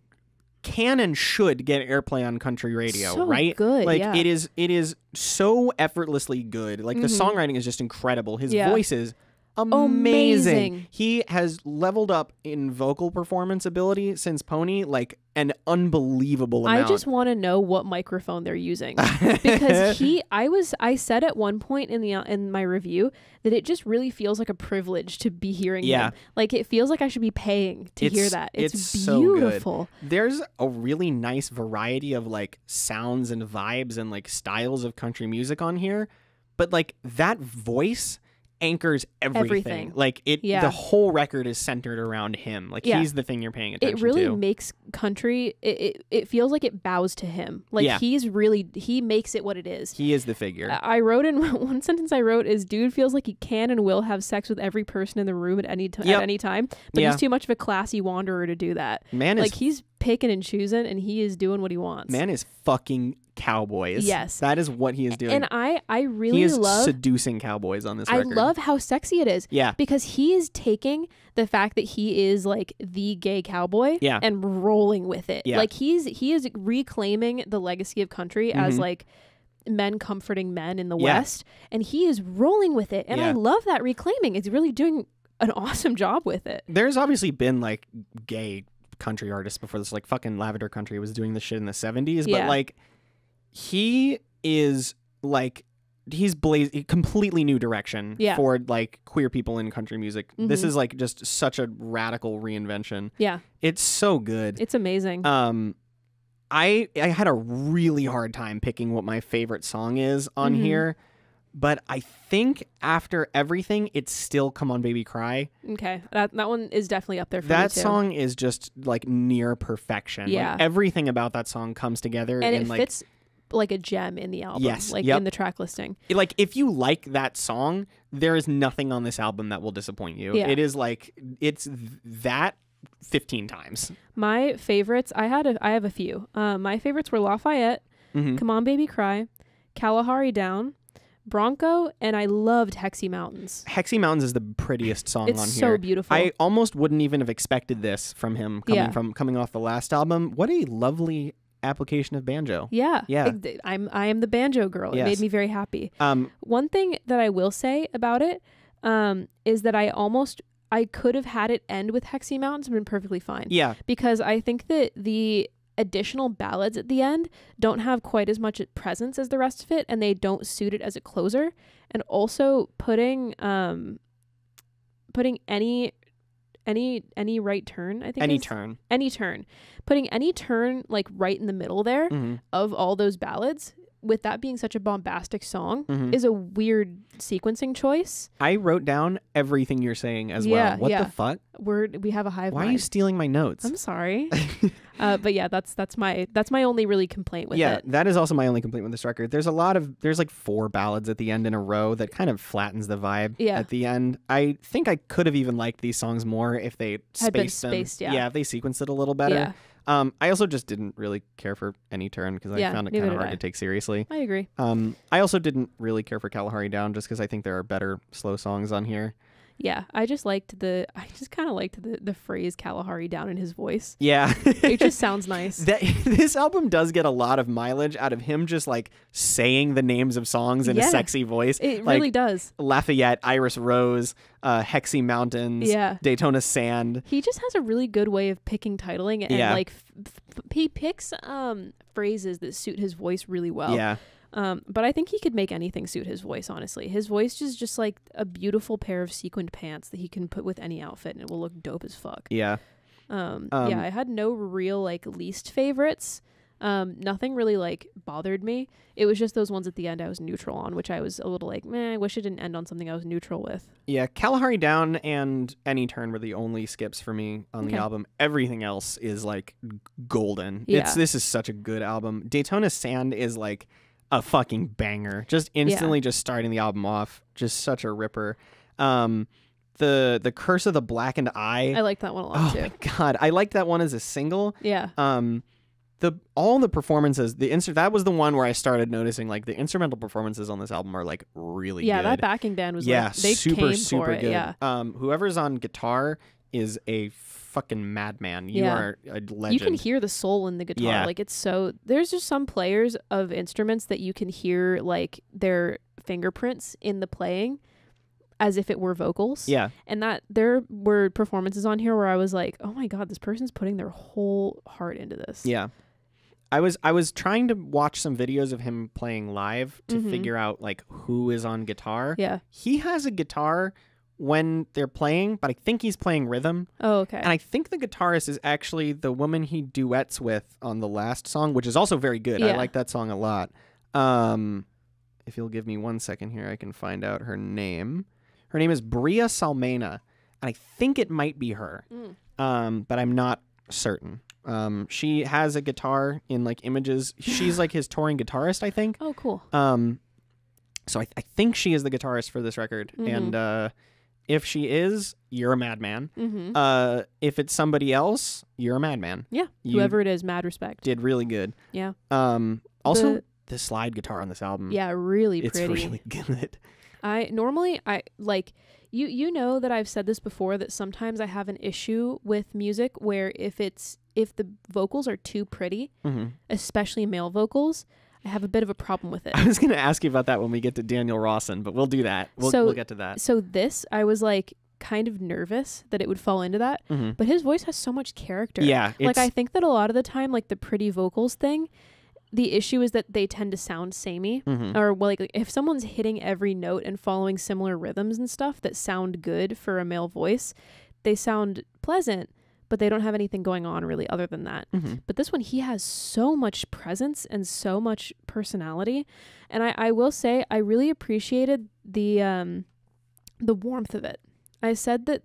can and should get airplay on country radio, so right? Good, like it is so effortlessly good. Like the songwriting is just incredible. His voice is amazing. He has leveled up in vocal performance ability since Pony, like an unbelievable amount. I just want to know what microphone they're using because I said at one point in my review that it just really feels like a privilege to be hearing him. Like it feels like I should be paying to hear that. It's beautiful. So good. There's a really nice variety of like sounds and vibes and like styles of country music on here, but like that voice anchors everything. Like the whole record is centered around him. Like he's the thing you're paying attention to. It really makes country. It feels like it bows to him. Like he makes it what it is. He is the figure. I wrote in one sentence. I wrote is dude feels like he can and will have sex with every person in the room at any time. But he's too much of a classy wanderer to do that. Man, like he's picking and choosing, and he is doing what he wants. Man is fucking cowboys. Yes, that is what he is doing. And I really love seducing cowboys on this record. I love how sexy it is. Yeah, because he is taking the fact that he is like the gay cowboy. Yeah. And rolling with it. Yeah. Like he is reclaiming the legacy of country as like men comforting men in the West, and he is rolling with it. And I love that reclaiming. It's really doing an awesome job with it. There's obviously been like gay country artists before this, like fucking Lavender Country was doing this shit in the 70s, but like he is like he's blazed a completely new direction for like queer people in country music. This is like just such a radical reinvention. Yeah, it's so good. It's amazing. I had a really hard time picking what my favorite song is on here, but I think after everything, it's still "Come On Baby Cry." Okay, that one is definitely up there for me That too. song is just like near perfection. Yeah, like, everything about that song comes together, and it like, fits like a gem in the album. Yes, like in the track listing. Like if you like that song, there is nothing on this album that will disappoint you. Yeah. It is like it's that 15 times. My favorites, I have a few. My favorites were Lafayette, Come On Baby Cry, Kalahari Down, Bronco, and I loved Hexy Mountains. Hexy Mountains is the prettiest song on here. It's so beautiful. I almost wouldn't even have expected this from him coming off the last album. What a lovely application of banjo. Yeah. I am the banjo girl. It Yes. made me very happy. One thing that I will say about it is that I could have had it end with Hexy Mountains and been perfectly fine. Yeah. Because I think that the additional ballads at the end don't have quite as much presence as the rest of it, and they don't suit it as a closer. And also putting any right turn, I think any turn, putting any turn like right in the middle there of all those ballads, with that being such a bombastic song, is a weird sequencing choice. I wrote down everything you're saying as well. What the fuck? We have a hive Why mind. are you stealing my notes? I'm sorry. But yeah, that's my only really complaint with it. Yeah, that is also my only complaint with this record. There's like 4 ballads at the end in a row that kind of flattens the vibe at the end. I think I could have even liked these songs more if they spaced them. Yeah, if they sequenced it a little better. Yeah. I also just didn't really care for Any Turn because I found it kind of hard to take seriously. I agree. I also didn't really care for Kalahari Down just because I think there are better slow songs on here. Yeah, I just kind of liked the phrase Kalahari Down in his voice. Yeah. It just sounds nice. This album does get a lot of mileage out of him just like saying the names of songs in a sexy voice. It like, really does. Lafayette, Iris Rose, Hexy Mountains, Daytona Sand. He just has a really good way of picking titling, and like he picks phrases that suit his voice really well. Yeah. But I think he could make anything suit his voice, honestly. His voice is just like a beautiful pair of sequined pants that he can put with any outfit and it will look dope as fuck. Yeah. I had no real like least favorites. Nothing really like bothered me. It was just those ones at the end I was neutral on, which I was a little like, I wish it didn't end on something I was neutral with. Yeah, Kalahari Down and Any Turn were the only skips for me on the album. Everything else is like golden. Yeah. This is such a good album. Daytona Sand is like a fucking banger. Just instantly just starting the album off. Just such a ripper. The Curse of the Blackened Eye. I like that one a lot too. Oh my god. I liked that one as a single. Yeah. All the performances, that was the one where I started noticing like the instrumental performances on this album are like really good. Yeah, that backing band was like they super came for it. good. Yeah. Whoever's on guitar is a fucking madman. You are a legend. You can hear the soul in the guitar. Yeah. Like it's so there's just some players of instruments that you can hear like their fingerprints in the playing as if it were vocals. Yeah. And that there were performances on here where I was like, oh my god, this person's putting their whole heart into this. Yeah. I was trying to watch some videos of him playing live to figure out like who is on guitar. Yeah. He has a guitar when they're playing, but I think he's playing rhythm. Oh, okay. And I think the guitarist is actually the woman he duets with on the last song, which is also very good. Yeah. I like that song a lot. If you'll give me 1 second here, I can find out her name Her name is Bria Salmena, and I think it might be her, but I'm not certain. She has a guitar in like images. She's like his touring guitarist, I think. Oh, cool. So I think she is the guitarist for this record, and if she is, you're a madman. If it's somebody else, you're a madman. Yeah, whoever it is, mad respect. Did really good. Yeah. Also, the slide guitar on this album. Yeah, really it's pretty. It's really good. I like you know that I've said this before, that sometimes I have an issue with music where if the vocals are too pretty, especially male vocals, I have a bit of a problem with it. I was going to ask you about that when we get to Daniel Rossen, but we'll do that. We'll get to that. So this, I was like kind of nervous that it would fall into that, but his voice has so much character. Yeah. Like I think that a lot of the time, like the pretty vocals thing, the issue is that they tend to sound samey, or like if someone's hitting every note and following similar rhythms and stuff that sound good for a male voice, they sound pleasant, but they don't have anything going on really other than that. But this one, he has so much presence and so much personality. And I will say, I really appreciated the warmth of it. I said that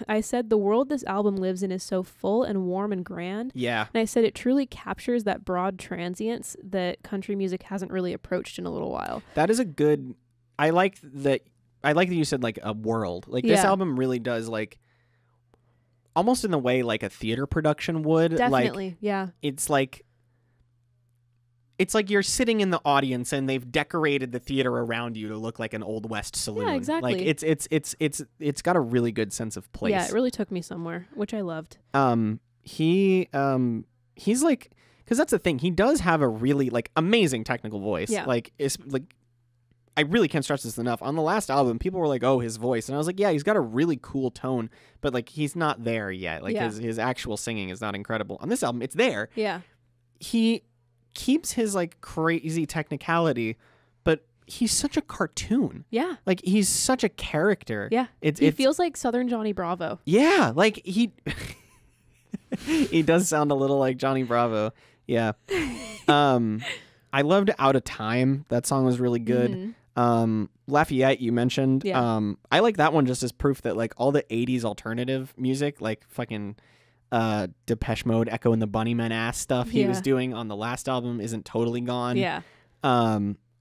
I said the world this album lives in is so full and warm and grand. Yeah. And I said it truly captures that broad transience that country music hasn't really approached in a little while. That is a good... I like that you said like a world. Like this album really does like... almost in the way like a theater production would. Definitely, like, yeah. It's like you're sitting in the audience and they've decorated the theater around you to look like an Old West saloon. Yeah, exactly. Like it's got a really good sense of place. Yeah, it really took me somewhere, which I loved. He's like, because that's the thing, he does have a really like amazing technical voice. Yeah. Like it's like, I really can't stress this enough. On the last album, people were like, "Oh, his voice," and I was like, "Yeah, he's got a really cool tone, but like he's not there yet. Like his actual singing is not incredible." On this album, it's there. Yeah, he keeps his like crazy technicality, but he's such a cartoon. Yeah, like he's such a character. Yeah, he feels like Southern Johnny Bravo. Yeah, like he does sound a little like Johnny Bravo. Yeah. I loved Out of Time. That song was really good. Lafayette, you mentioned. Yeah. I like that one just as proof that like all the 80s alternative music, like fucking Depeche Mode, Echo and the Bunnymen ass stuff he was doing on the last album isn't totally gone. Yeah.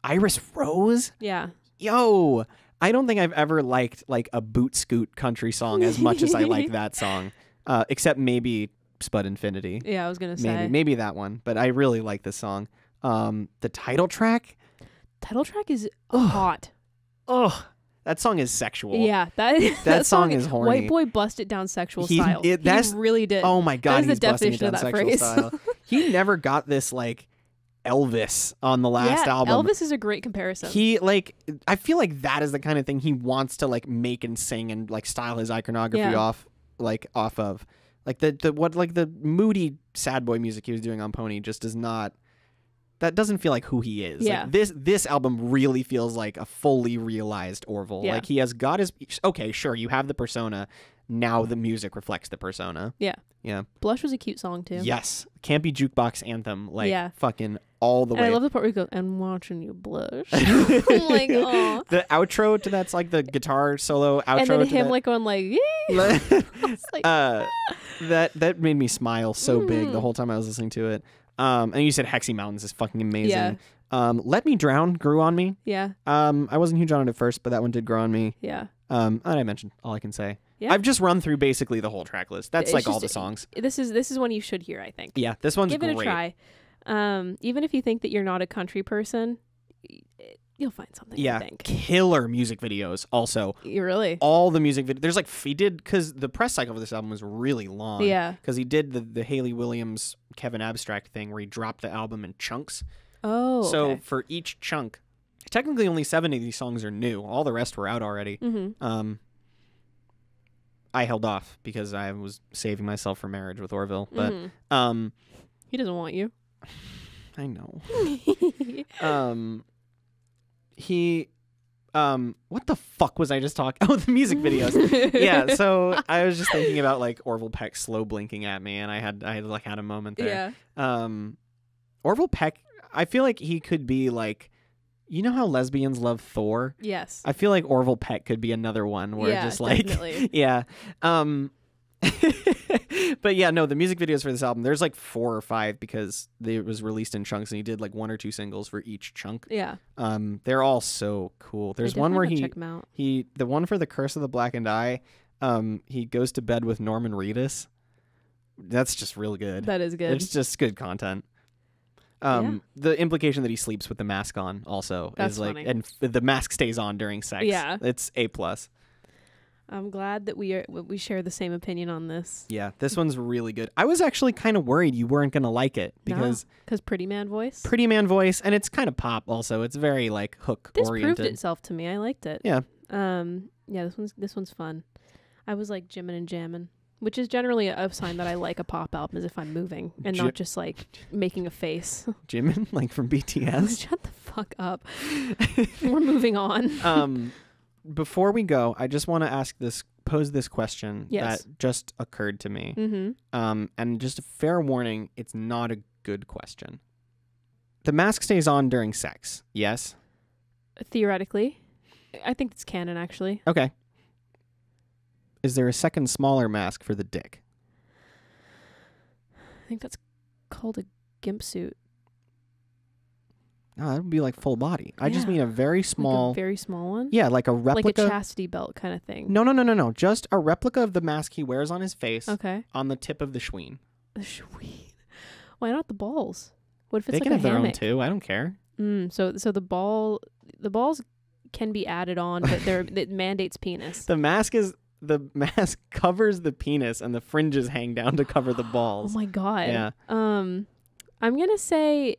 Iris Rose. Yeah. Yo, I don't think I've ever liked like a boot scoot country song as much as I like that song. Except maybe Spud Infinity. Yeah, I was gonna say maybe that one, but I really like this song. The title track is hot. Oh, that song is sexual. Yeah, that song is horny. White boy busted down sexual style. He really did. Oh my god, he's busting it down sexual style. He never got this like Elvis on the last album. Elvis is a great comparison. He like, I feel like that is the kind of thing he wants to like make and sing and like style his iconography off of. Like the moody sad boy music he was doing on Pony just does not. That doesn't feel like who he is. Yeah. Like this album really feels like a fully realized Orville. Yeah. Like he has got his... Okay, sure, you have the persona. Now the music reflects the persona. Yeah. Yeah. Blush was a cute song, too. Yes. Campy jukebox anthem. Like, fucking all the way. I love the part where you go, "And watching you blush." I'm like, oh. The outro to that's like the guitar solo outro. And then him like going like... like that made me smile so big the whole time I was listening to it. And you said Hexy Mountains is fucking amazing. Yeah. Let Me Drown grew on me. Yeah. I wasn't huge on it at first, but that one did grow on me. Yeah. And I mentioned all I can say. Yeah. I've just run through basically the whole track list. That's all the songs. This is one you should hear, I think. Yeah, this one's great. Give it a try. Even if you think that you're not a country person, you'll find something. Yeah, I think. Killer music videos. Also, really all the music videos. There's like he did because the press cycle for this album was really long. Yeah, because he did the Haley Williams Kevin Abstract thing where he dropped the album in chunks. Oh, so for each chunk, technically only 7 of these songs are new. All the rest were out already. Mm-hmm. I held off because I was saving myself for marriage with Orville, but he doesn't want you. I know. What the fuck was I just talking? Oh, the music videos. Yeah, so I was just thinking about like Orville Peck slow blinking at me, and I had a moment there. Yeah. Orville Peck, I feel like he could be like You know how lesbians love Thor? Yes. I feel like Orville Peck could be another one where Yeah, just like definitely. yeah. But yeah, no, the music videos for this album, there's like 4 or 5 because it was released in chunks and he did like 1 or 2 singles for each chunk. Yeah. They're all so cool. There's I one where definitely wanna check 'em out. the one for the Curse of the Blackened Eye, he goes to bed with Norman Reedus. That's just real good. That is good. It's just good content. The implication that he sleeps with the mask on also That's is like, funny. and the mask stays on during sex. Yeah. It's A+. I'm glad that we share the same opinion on this. Yeah, this one's really good. I was actually kind of worried you weren't going to like it because Pretty Man voice. Pretty Man voice, and it's kind of pop also. It's very like hook This oriented. proved itself to me. I liked it. Yeah. Yeah, this one's fun. I was like jimming and jamming, which is generally a sign that I like a pop album is if I'm moving and not just like making a face. Jimin, like from BTS. Shut the fuck up. We're moving on. Before we go, I just want to pose this question Yes. that just occurred to me. Mm-hmm. And just a fair warning, it's not a good question. The mask stays on during sex, yes? Theoretically. I think it's canon, actually. Okay. Is there a second smaller mask for the dick? I think that's called a gimp suit. Oh, that would be like full body. I just Yeah. mean a very small... Like a very small one? yeah, like a replica... Like a chastity belt kind of thing. No. Just a replica of the mask he wears on his face Okay. on the tip of the schween. The schween. Why not the balls? What if it's They like can a have their own hammock? too. I don't care. So the balls can be added on, but it mandates penis. The mask covers the penis and the fringes hang down to cover the Oh balls. my god. Yeah. I'm gonna say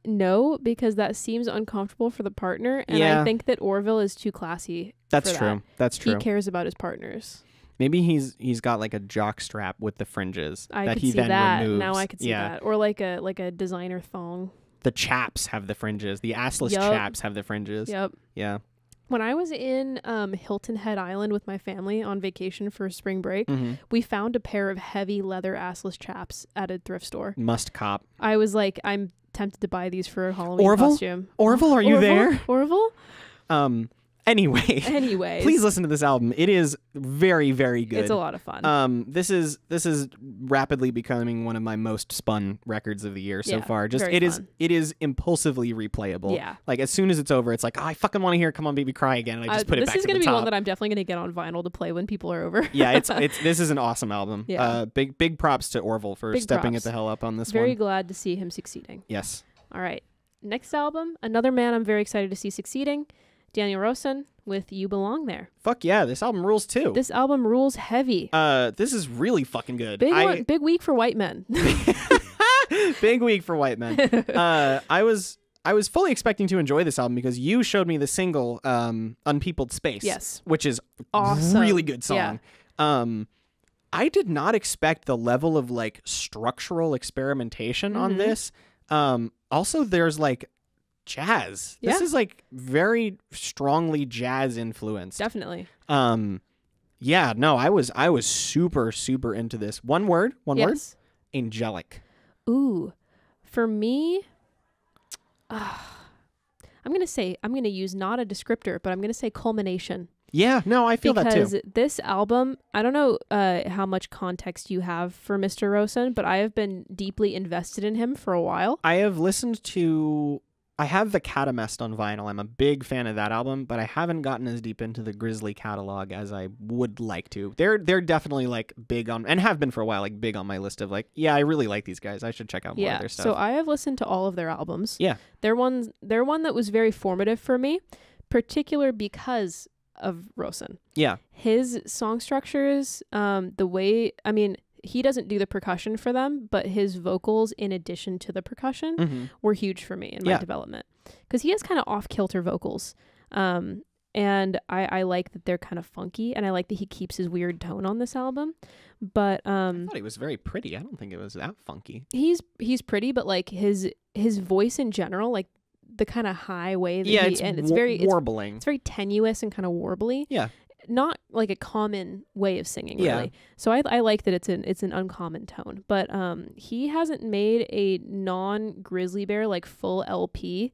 no because that seems uncomfortable for the partner, and Yeah. I think that Orville is too classy. That's for true. that. That's true. He cares about his partners. Maybe he's got like a jock strap with the fringes I that could he see then that. removes. Now I could see yeah. that, or like a designer thong. The chaps have the fringes. The assless Yup. chaps have the fringes. Yep. Yeah. When I was in Hilton Head Island with my family on vacation for spring break, Mm-hmm. we found a pair of heavy leather assless chaps at a thrift store. Must cop. I was like, I'm tempted to buy these for a Halloween Orville? costume. Orville, are you there? Orville? Anyway. Anyways. Please listen to this album. It is very, very good. It's a lot of fun. This is rapidly becoming one of my most spun records of the year so Yeah, far. Just very fun. it is impulsively replayable. Yeah. Like as soon as it's over, it's like, oh, I fucking want to hear "Come On Baby Cry" again, and I just put it back to the top. This is gonna be one that I'm definitely gonna get on vinyl to play when people are over. Yeah, this is an awesome album. Yeah. Big props to Orville for Big stepping props. it the hell up on this Very one. glad to see him succeeding. Yes. All right. Next album, another man I'm very excited to see succeeding, Daniel Rossen with "You Belong There." Fuck yeah, this album rules too. This album rules heavy. This is really fucking good. Big week for white men. Big week for white men. I was fully expecting to enjoy this album because you showed me the single "Unpeopled Space," Yes. which is Awesome. really good song. Yeah. I did not expect the level of like structural experimentation on this. Also, there's like jazz. This Yeah. is like very strongly jazz influenced. Definitely. Yeah, no, I was super into this. One word, Yes. angelic. Ooh, for me, I'm gonna use not a descriptor, but I'm gonna say culmination. Yeah, no, I feel that Because too. this album, I don't know how much context you have for Mr. Rossen, but I have been deeply invested in him for a while. I have I have the Catamest on vinyl. I'm a big fan of that album, but I haven't gotten as deep into the Grizzly catalog as I would like to. They're definitely like big on, and have been for a while, like big on my list of like, yeah, I really like these guys. I should check out more of their stuff. So I have listened to all of their albums. Yeah. They're one that was very formative for me, particular because of Rossen. Yeah. His song structures, the way, I mean, he doesn't do the percussion for them, but his vocals in addition to the percussion were huge for me in my development. Because he has kind of off-kilter vocals. And I like that they're kind of funky, and I like that he keeps his weird tone on this album. But I thought he was very pretty. I don't think it was that funky. he's pretty, but like his voice in general, like the kind of high way that it's very warbling. It's very tenuous and kind of warbly. Yeah. Not like a common way of singing, really. So I like that it's an uncommon tone. But he hasn't made a non-Grizzly Bear like full LP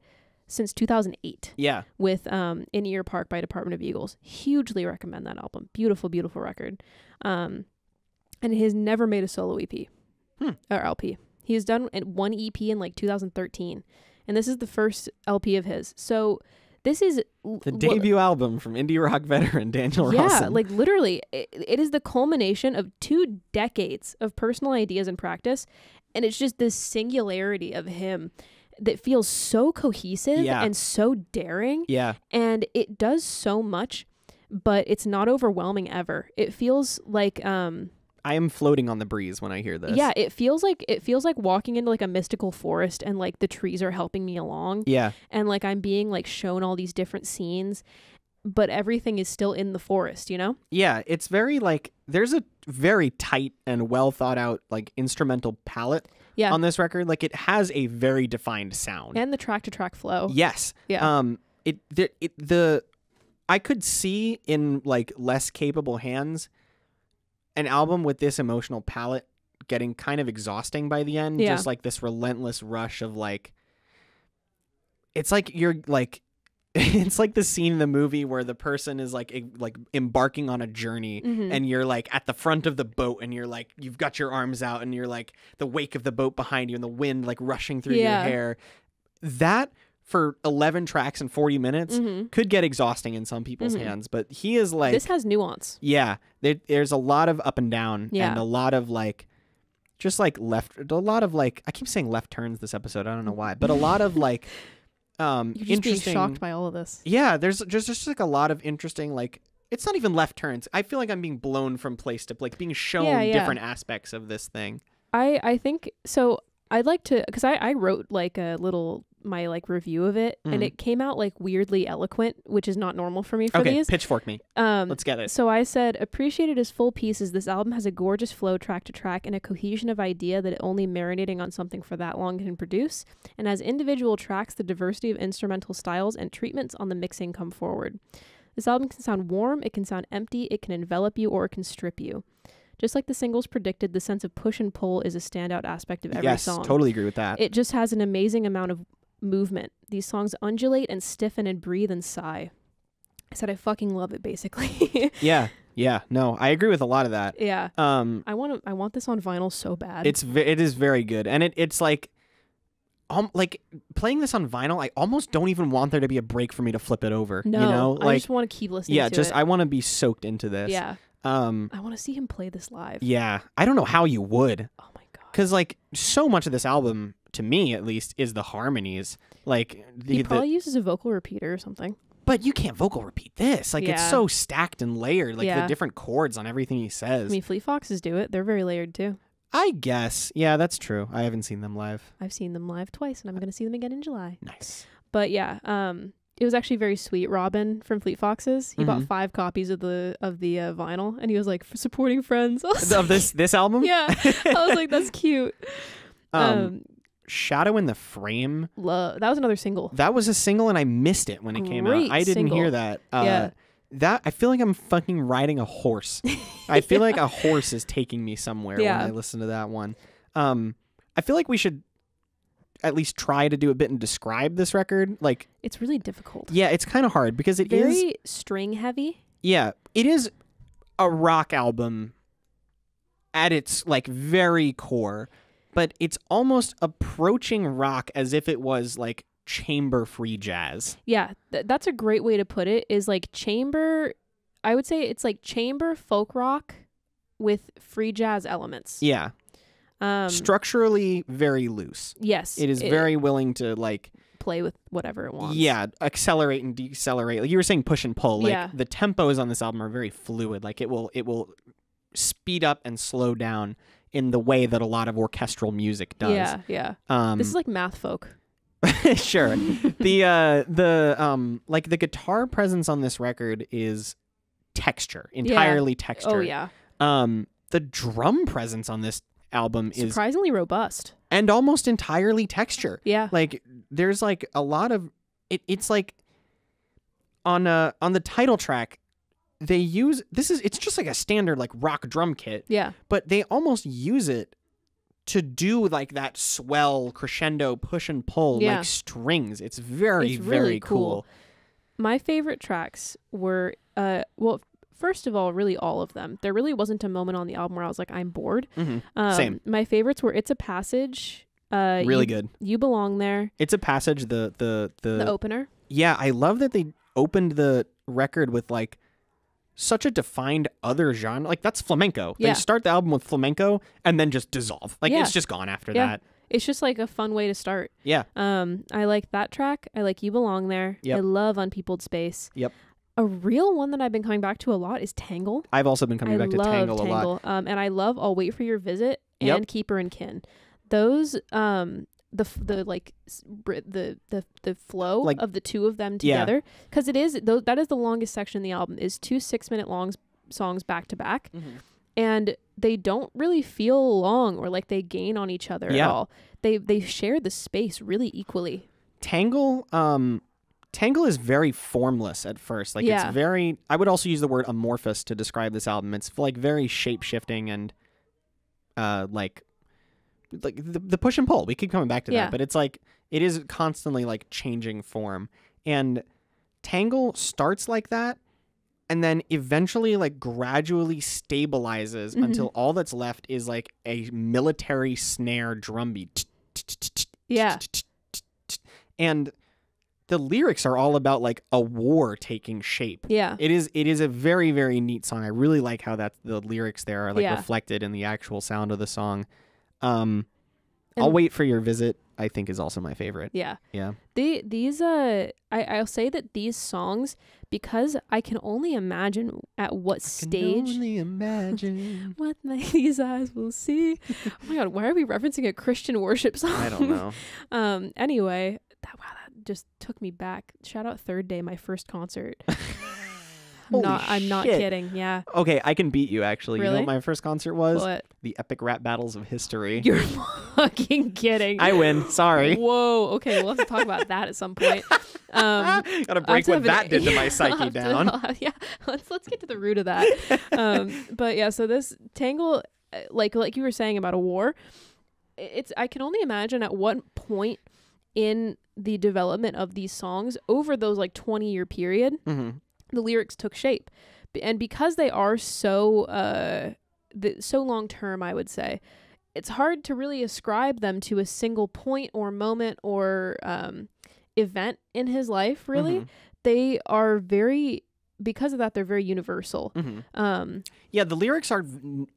since 2008. Yeah. With In Ear Park by Department of Eagles. Hugely recommend that album. Beautiful, beautiful record. And he has never made a solo EP or LP. He has done one EP in like 2013, and this is the first LP of his. So this is the debut album from indie rock veteran Daniel yeah, Rossen. like literally, it is the culmination of 2 decades of personal ideas and practice, and it's just this singularity of him that feels so cohesive and so daring. Yeah, and it does so much, but it's not overwhelming ever. It feels like I am floating on the breeze when I hear this. Yeah, it feels like walking into like a mystical forest, and like the trees are helping me along. Yeah. And like I'm being like shown all these different scenes, but everything is still in the forest, you know? Yeah, it's very like there's a very tight and well thought out like instrumental palette on this record. Like it has a very defined sound. And the track to track flow. Yes. Yeah. I could see in like less capable hands an album with this emotional palette getting kind of exhausting by the end. Just like this relentless rush of like, it's like you're like, it's like the scene in the movie where the person is like embarking on a journey and you're like at the front of the boat and you're like, you've got your arms out and you're like the wake of the boat behind you and the wind like rushing through your hair. That for 11 tracks and 40 minutes could get exhausting in some people's hands, but he is like... This has nuance. Yeah. There's a lot of up and down and a lot of like... Just like a lot of like... I keep saying left turns this episode. I don't know why. But a lot of like... You're just being shocked by all of this. Yeah. There's just like a lot of interesting like... It's not even left turns. I feel like I'm being blown from place to like being shown different aspects of this thing. I think... So I'd like to... Because I wrote like a little... my like review of it and it came out like weirdly eloquent, which is not normal for me for these. Pitchfork me. Let's get it. So I said, appreciated as full pieces, this album has a gorgeous flow track to track and a cohesion of idea that only marinating on something for that long can produce. And as individual tracks, the diversity of instrumental styles and treatments on the mixing come forward. This album can sound warm, it can sound empty, it can envelop you, or it can strip you. Just like the singles predicted, the sense of push and pull is a standout aspect of every song. Yes, totally agree with that. It just has an amazing amount of movement. These songs undulate and stiffen and breathe and sigh. I said I fucking love it, basically. Yeah. No, I agree with a lot of that. Yeah. I want this on vinyl so bad. It is very good, and it's like playing this on vinyl. I almost don't even want there to be a break for me to flip it over. No, you know? I just want to keep listening. Yeah, to it. I want to be soaked into this. Yeah. I want to see him play this live. Yeah, I don't know how you would. Oh my god. Because like so much of this album, to me at least, is the harmonies. Like he probably uses a vocal repeater or something. But you can't vocal repeat this. Like it's so stacked and layered. Like the different chords on everything he says. I mean, Fleet Foxes do it. They're very layered too. I guess. Yeah, that's true. I haven't seen them live. I've seen them live twice, and I'm going to see them again in July. Nice. But yeah, it was actually very sweet. Robin from Fleet Foxes, he bought 5 copies of the vinyl, and he was like, supporting friends. Of this album? Yeah. I was like, that's cute. Shadow in the Frame. That was another single. That was a single, and I missed it when it came out. I didn't hear that. That I feel like I'm fucking riding a horse. I feel like a horse is taking me somewhere when I listen to that one. I feel like we should at least try to do a bit and describe this record. Like it's really difficult. Yeah, it's kind of hard because it is very string heavy. Yeah, it is a rock album at its like very core, but it's almost approaching rock as if it was like chamber free jazz. Yeah, that's a great way to put it. Is like chamber, I would say it's like chamber folk rock with free jazz elements. Yeah. Structurally very loose. Yes. It is very willing to like play with whatever it wants. Yeah, accelerate and decelerate. Like you were saying, push and pull. Like the tempos on this album are very fluid. Like it will speed up and slow down in the way that a lot of orchestral music does. Yeah. This is like math folk. Sure. The like the guitar presence on this record is texture, entirely texture. Oh yeah. The drum presence on this album is surprisingly robust and almost entirely texture. Yeah. Like there's like a lot of it's like on the title track they use it's just like a standard like rock drum kit. Yeah. But they almost use it to do like that swell crescendo push and pull like strings. It's very, it's very really cool. My favorite tracks were, well, first of all, really all of them. There really wasn't a moment on the album where I was like, I'm bored. Same. My favorites were It's a Passage. Really good. You Belong There. It's a Passage, the opener. Yeah, I love that they opened the record with like such a defined other genre. Like that's flamenco. Yeah. They start the album with flamenco and then just dissolve. Like it's just gone after that. It's just like a fun way to start. Yeah. I like that track. I like You Belong There. Yep. I love Unpeopled Space. Yep. A real one that I've been coming back to a lot is Tangle. I've also been coming back to Tangle a lot. And I love I'll Wait for Your Visit and Keeper and Kin. Those the flow like, of the two of them together, because that is the longest section of the album, is 2 6-minute long songs back to back, and they don't really feel long or like they gain on each other at all. They share the space really equally. Tangle is very formless at first. Like it's very, I would also use the word amorphous to describe this album. It's like very shape shifting and like the push and pull. We keep coming back to that, but it's like it is constantly like changing form. And Tangle starts like that and then eventually like gradually stabilizes until all that's left is like a military snare drum beat. And the lyrics are all about like a war taking shape. Yeah. It is a very, very neat song. I really like how that the lyrics there are like reflected in the actual sound of the song. I'll Wait for Your Visit, I think, is also my favorite. Yeah. Yeah. I'll say that these songs, because I can only imagine at what stage. Can only imagine what these eyes will see. Oh my God, why are we referencing a Christian worship song? I don't know. Anyway, that just took me back. Shout out Third Day, my first concert. I'm not kidding. Yeah. Okay, I can beat you actually. Really? You know what my first concert was? What? The Epic Rap Battles of History. You're fucking kidding. I win. Sorry. Whoa. Okay, we'll have to talk about that at some point. Gotta break what that did to my psyche down. Let's get to the root of that. But yeah, so this Tangle, like you were saying about a war, I can only imagine at what point in the development of these songs over those like 20-year period, the lyrics took shape. And because they are so long term, I would say, it's hard to really ascribe them to a single point or moment or event in his life, really. They are because of that, they're very universal. Yeah, the lyrics are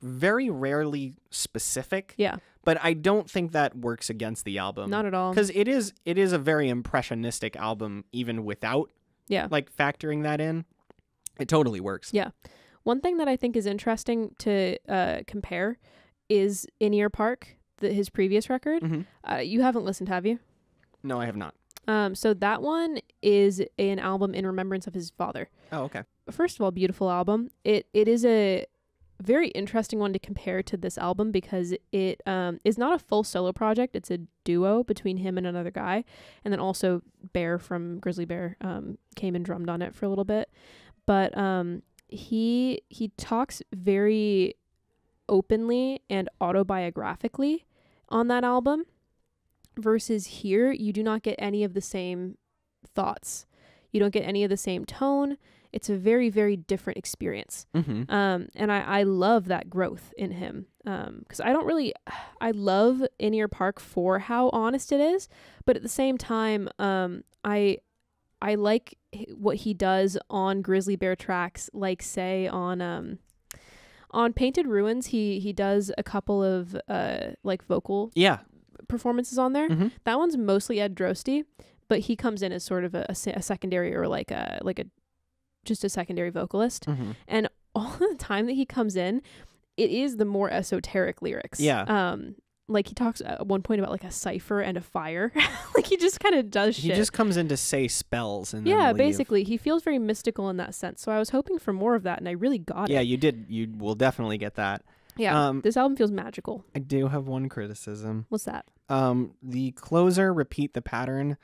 very rarely specific. Yeah. But I don't think that works against the album. Not at all. Because it is a very impressionistic album, even without like factoring that in. It totally works. Yeah. One thing that I think is interesting to compare is In Ear Park, his previous record. You haven't listened, have you? No, I have not. So that one is an album in remembrance of his father. Oh, okay. First of all, beautiful album. It is a very interesting one to compare to this album because it is not a full solo project. It's a duo between him and another guy. And then also Bear from Grizzly Bear came and drummed on it for a little bit. But he talks very openly and autobiographically on that album, versus here you do not get any of the same thoughts. You don't get any of the same tone. It's a very, very different experience. And I love that growth in him. Because I love In Ear Park for how honest it is, but at the same time, I like what he does on Grizzly Bear tracks, like say on Painted Ruins, he does a couple of like vocal performances on there. That one's mostly Ed Drosty, but he comes in as sort of a secondary or like a just a secondary vocalist. And all the time that he comes in, it is the more esoteric lyrics. Like he talks at one point about like a cipher and a fire. Like he just kind of does shit. He just comes in to say spells and then leave. Basically he feels very mystical in that sense. So I was hoping for more of that and I really got it. Yeah, you did. You will definitely get that. Yeah, this album feels magical. I do have one criticism. What's that? The closer, Repeat the Pattern.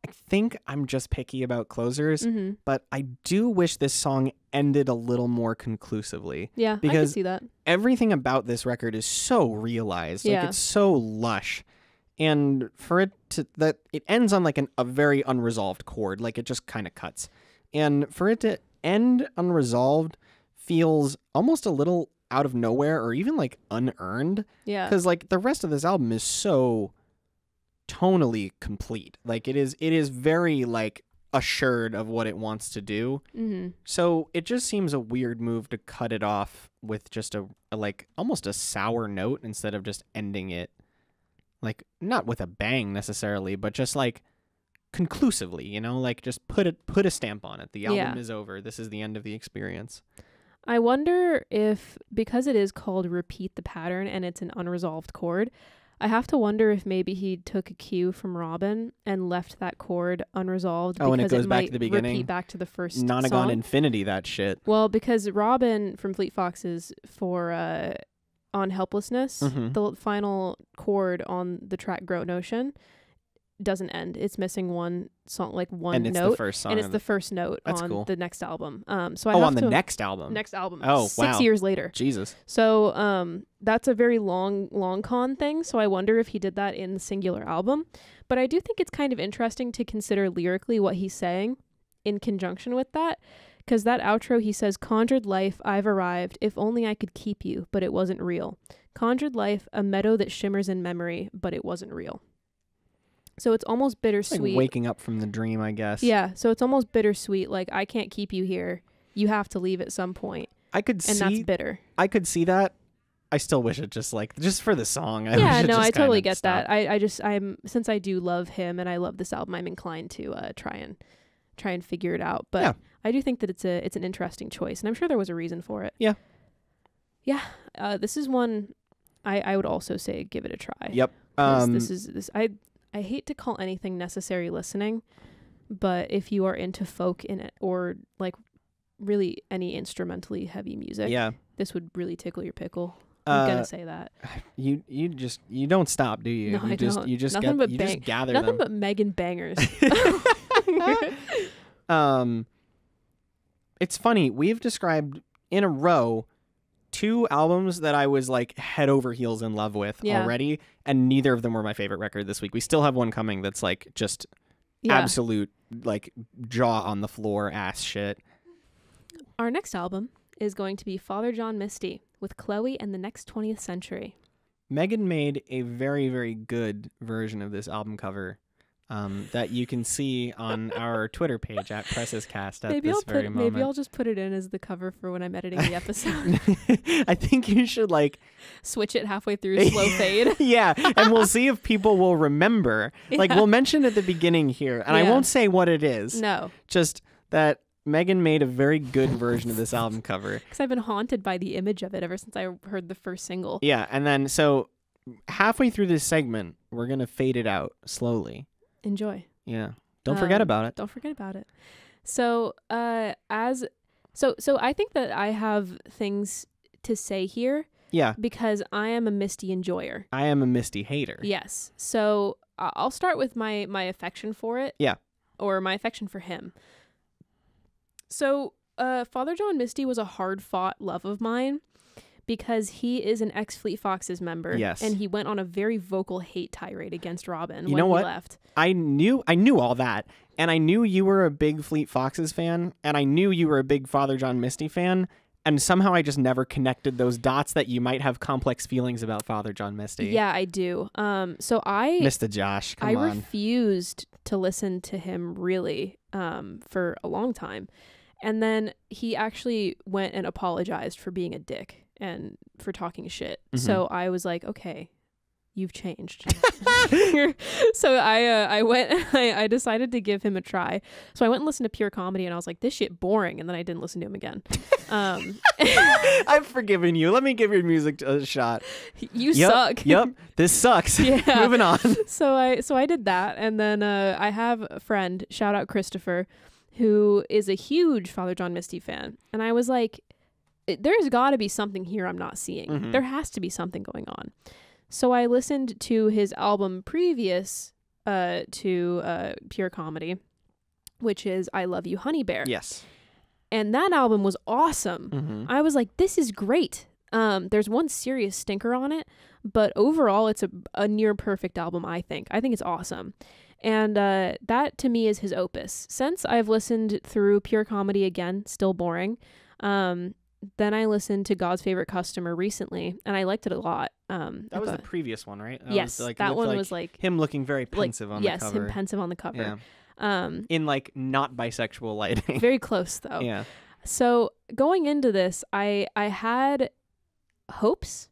I think I'm just picky about closers, Mm-hmm. but I do wish this song ended a little more conclusively. Yeah, I Because can see that. everything about this record is so realized. Yeah. Like, it's so lush. And for it to, that it ends on like a very unresolved chord, like it just kind of cuts. And for it to end unresolved feels almost a little out of nowhere or even like unearned. Yeah. Because like the rest of this album is so tonally complete. Like it is very like assured of what it wants to do. Mm-hmm. So it just seems a weird move to cut it off with just a like almost a sour note instead of just ending it like not with a bang necessarily, but just like conclusively, you know, like just put a stamp on it. The album is over. This is the end of the experience. I wonder if, because it is called Repeat the Pattern and it's an unresolved chord, I have to wonder if maybe he took a cue from Robin and left that chord unresolved. Oh, because and it goes back might to the beginning. Repeat back to the first Nonagon song. Infinity, that shit. Well, because Robin from Fleet Foxes for on Helplessness, Mhm. the final chord on the track Groat Notion doesn't end. It's missing one song, like one And it's note. the first song. And it's the first note That's on cool. the next album. So I Oh, have on the to, next album. next album. Oh, 6 wow. years later. Jesus. So that's a very long con thing. So I wonder if he did that in the singular album. But I do think it's kind of interesting to consider lyrically what he's saying in conjunction with that. Because that outro, he says, "Conjured life, I've arrived. If only I could keep you, but it wasn't real. Conjured life, a meadow that shimmers in memory, but it wasn't real." So it's almost Like bittersweet. waking up from the dream, I guess. Yeah, so it's almost bittersweet. Like, I can't keep you here. You have to leave at some point. I could And that's see bitter. I could see that. I still wish it just for the song. I Yeah, wish it no, just I totally kinda get stopped. that. I'm since I do love him and I love this album, I'm inclined to try and figure it out. But Yeah. I do think that it's an interesting choice, and I'm sure there was a reason for it. Yeah. Yeah. This is one I would also say give it a try. Yep. 'Cause this I hate to call anything necessary listening, but if you are into folk in it or like really any instrumentally heavy music, yeah. this would really tickle your pickle. I'm gonna say that. You don't stop, do you? No, I don't. You just Nothing but just gather Nothing them. but Megan bangers. It's funny. We've described in a row 2 albums that I was like head over heels in love with already, and neither of them were my favorite record this week. We still have one coming that's like just absolute like jaw on the floor ass shit. Our next album is going to be Father John Misty with Chloe and the Next 20th Century. Megan made a very, very good version of this album cover that you can see on our Twitter page at PressesCast at this very moment. Maybe I'll just put it in as the cover for when I'm editing the episode. I think you should like switch it halfway through, slow fade. Yeah, and we'll see if people will remember. Like, Yeah. we'll mention at the beginning here, and I Yeah. won't say what it is. No, Just that Megan made a very good version of this album cover. because I've been haunted by the image of it ever since I heard the first single. Yeah, and then so halfway through this segment, we're going to fade it out slowly. Enjoy. Yeah. Don't forget about it. Don't forget about it. So, so I think that I have things to say here Yeah. because I am a Misty enjoyer. I am a Misty hater. Yes. So I'll start with my affection for it. Yeah. Or my affection for him. So Father John Misty was a hard-fought love of mine because he is an ex-Fleet Foxes member. Yes. And he went on a very vocal hate tirade against Robin You when know he what? left. I knew all that, and I knew you were a big Fleet Foxes fan, and I knew you were a big Father John Misty fan, and somehow I just never connected those dots that you might have complex feelings about Father John Misty. Yeah, I do. So I Mr. Josh, come on. refused to listen to him really for a long time. And then he actually went and apologized for being a dick and for talking shit. Mhm. So I was like, okay, you've changed. So I went, I decided to give him a try. So I went and listened to Pure Comedy and I was like, this shit boring. And then I didn't listen to him again. I've forgiven you. Let me give your music a shot. You Yep, suck. Yep. This sucks. Yeah. Moving on. So I did that, and then I have a friend, shout out Christopher, who is a huge Father John Misty fan, and I was like, there's got to be something here I'm not seeing. Mhm. There has to be something going on. So I listened to his album previous to Pure Comedy, which is I Love You, Honey Bear. Yes. And that album was awesome. Mm-hmm. I was like, this is great. There's one serious stinker on it, but overall it's a near perfect album, I think. I think it's awesome. And that to me is his opus. Since I've listened through Pure Comedy again, still boring. Then I listened to God's Favorite Customer recently, and I liked it a lot. That was the previous one, right? Yes, that one was like him looking very pensive on the cover. Yes, him pensive on the cover. Yeah. In like not bisexual lighting. Very close though. Yeah. So going into this, I had hopes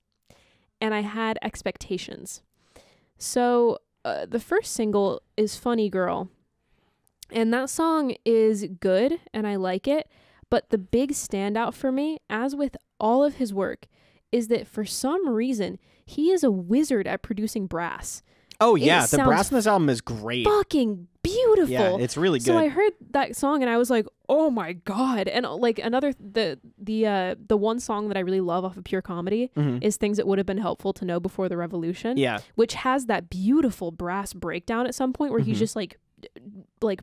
and I had expectations. So the first single is Funny Girl, and that song is good and I like it, but the big standout for me, as with all of his work, is that for some reason he is a wizard at producing brass. Oh yeah, the brass in this album is great. Fucking beautiful. Yeah, it's really good. So I heard that song and I was like, "Oh my god!" And like another the one song that I really love off of Pure Comedy is "Things That Would Have Been Helpful to Know Before the Revolution." Yeah, which has that beautiful brass breakdown at some point where he's just like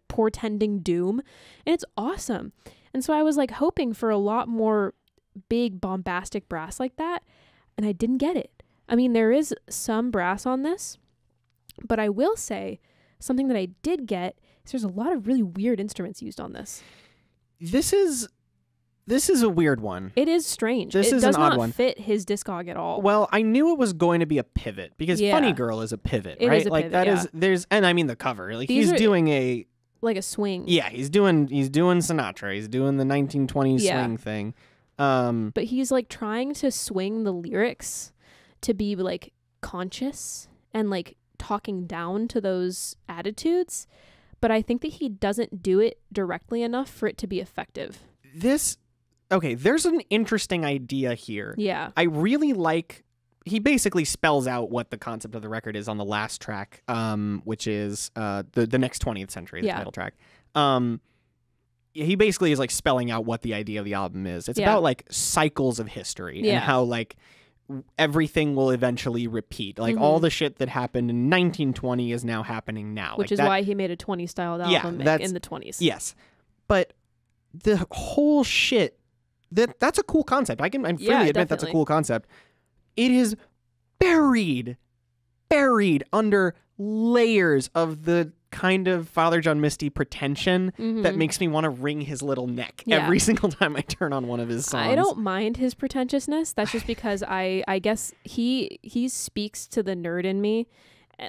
portending doom, and it's awesome. And so I was like hoping for a lot more big bombastic brass like that, and I didn't get it. I mean, there is some brass on this. But I will say something that I did get is there's a lot of really weird instruments used on this. This is a weird one. It is strange. This is does an odd not one. fit his discog at all. Well, I knew it was going to be a pivot because Funny Girl is a pivot, it right? Is a like pivot, that yeah. is there's and I mean the cover. Like These he's are doing a like a swing. Yeah, he's doing Sinatra. He's doing the 1920s swing thing. But he's like trying to swing the lyrics to be like conscious and like talking down to those attitudes, but I think that he doesn't do it directly enough for it to be effective. There's an interesting idea here. Yeah. I really like, he basically spells out what the concept of the record is on the last track, which is the next 20th century, the title track. He basically is like spelling out what the idea of the album is. It's about like cycles of history and how like everything will eventually repeat. Like all the shit that happened in 1920 is now happening now. Which like is why he made a 20 styled album in the 20s. Yes. But the whole shit, that's a cool concept. I freely admit that's a cool concept. It is buried under layers of the kind of Father John Misty pretension that makes me want to wring his little neck every single time I turn on one of his songs. I don't mind his pretentiousness. That's just because I guess he speaks to the nerd in me,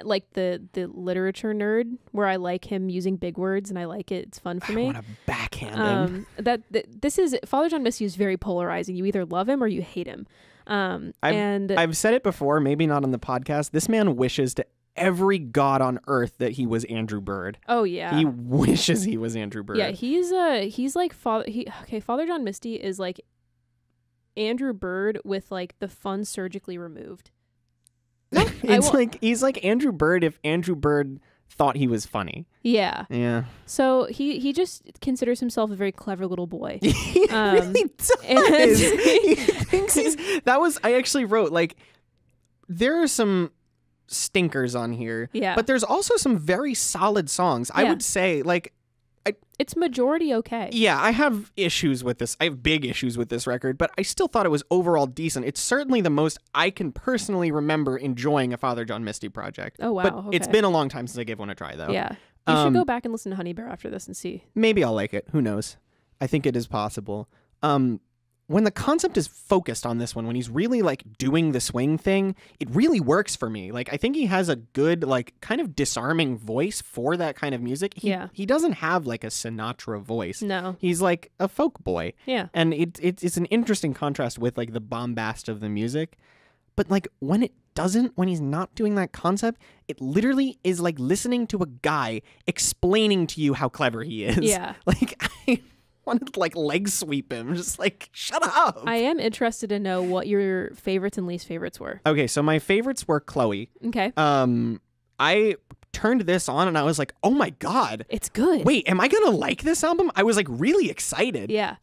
like the literature nerd, where I like him using big words and I like it. It's fun for me. I want to backhand him. This is Father John Misty is very polarizing. You either love him or you hate him. I've said it before, maybe not on the podcast. This man wishes to every god on earth that he was Andrew Bird. Oh yeah, he wishes he was Andrew Bird. Yeah, he's like Father John Misty is like Andrew Bird with like the fun surgically removed. He's like Andrew Bird if Andrew Bird thought he was funny. Yeah. So he just considers himself a very clever little boy. He really does. He thinks I actually wrote like there are some stinkers on here, but there's also some very solid songs. I would say like it's majority okay. Yeah, I have issues with this. I have big issues with this record, but I still thought it was overall decent. It's certainly the most I can personally remember enjoying a Father John Misty project. Oh wow. But it's been a long time since I gave one a try though. Yeah. You should go back and listen to Honey Bear after this and see. Maybe I'll like it. Who knows? I think it is possible. When the concept is focused on this one, when he's really like doing the swing thing, it really works for me. Like I think he has a good like kind of disarming voice for that kind of music. He doesn't have like a Sinatra voice. No. He's like a folk boy. Yeah. And it's an interesting contrast with like the bombast of the music. But like when he's not doing that concept, it literally is like listening to a guy explaining to you how clever he is. Yeah. Like I wanted to like leg sweep him, just like shut up. I am interested to know what your favorites and least favorites were. Okay, so my favorites were Chloe. Okay. I turned this on and I was like, oh my god, it's good. Wait, am I gonna like this album? I was like really excited. Yeah.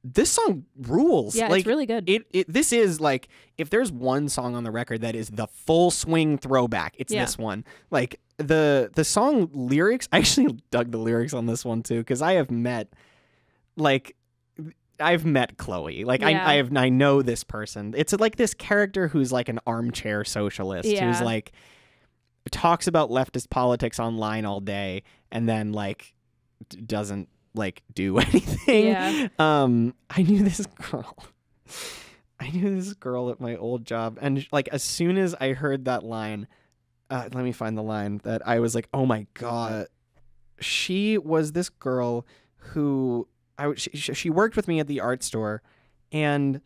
this song rules. Yeah, like, it's really good. This is like, if there's one song on the record that is the full swing throwback, it's this one. Like the song lyrics, I actually dug the lyrics on this one too, because I've met Chloe. Like I know this person. It's like this character who's like an armchair socialist who's like talks about leftist politics online all day and then like doesn't like do anything. Yeah. I knew this girl at my old job, and like as soon as I heard that line, let me find the line that I was like, oh my god. She was this girl who she worked with me at the art store, and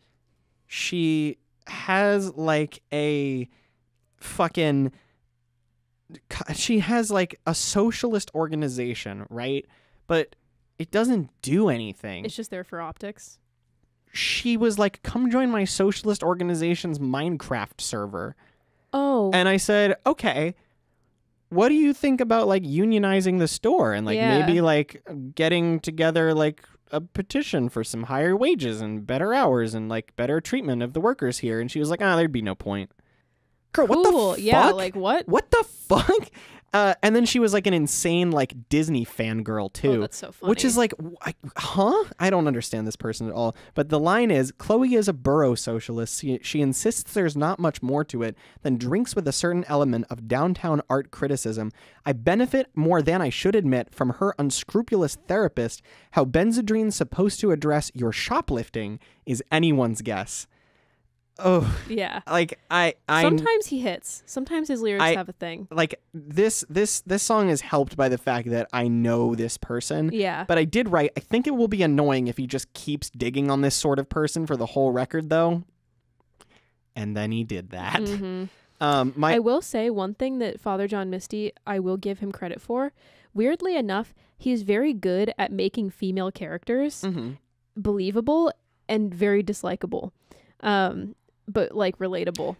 she has like a socialist organization, right? But it doesn't do anything. It's just there for optics. She was like, come join my socialist organization's Minecraft server. Oh. And I said, okay, what do you think about like unionizing the store and like maybe like getting together like a petition for some higher wages and better hours and like better treatment of the workers here? And she was like, there'd be no point. Girl, cool. What the fuck? Yeah, like what? What the fuck? And then she was like an insane like Disney fangirl too. Oh, that's so funny. Which is like, huh? I don't understand this person at all. But the line is, Chloe is a borough socialist. She insists there's not much more to it than drinks with a certain element of downtown art criticism. I benefit more than I should admit from her unscrupulous therapist. How Benzedrine's supposed to address your shoplifting is anyone's guess. Oh yeah, like I sometimes he hits. Sometimes his lyrics have a thing. Like this song is helped by the fact that I know this person. Yeah, but I did write, I think it will be annoying if he just keeps digging on this sort of person for the whole record, though. And then he did that. Mm-hmm. I will say one thing that Father John Misty, I will give him credit for. Weirdly enough, he's very good at making female characters believable and very dislikable. But like relatable.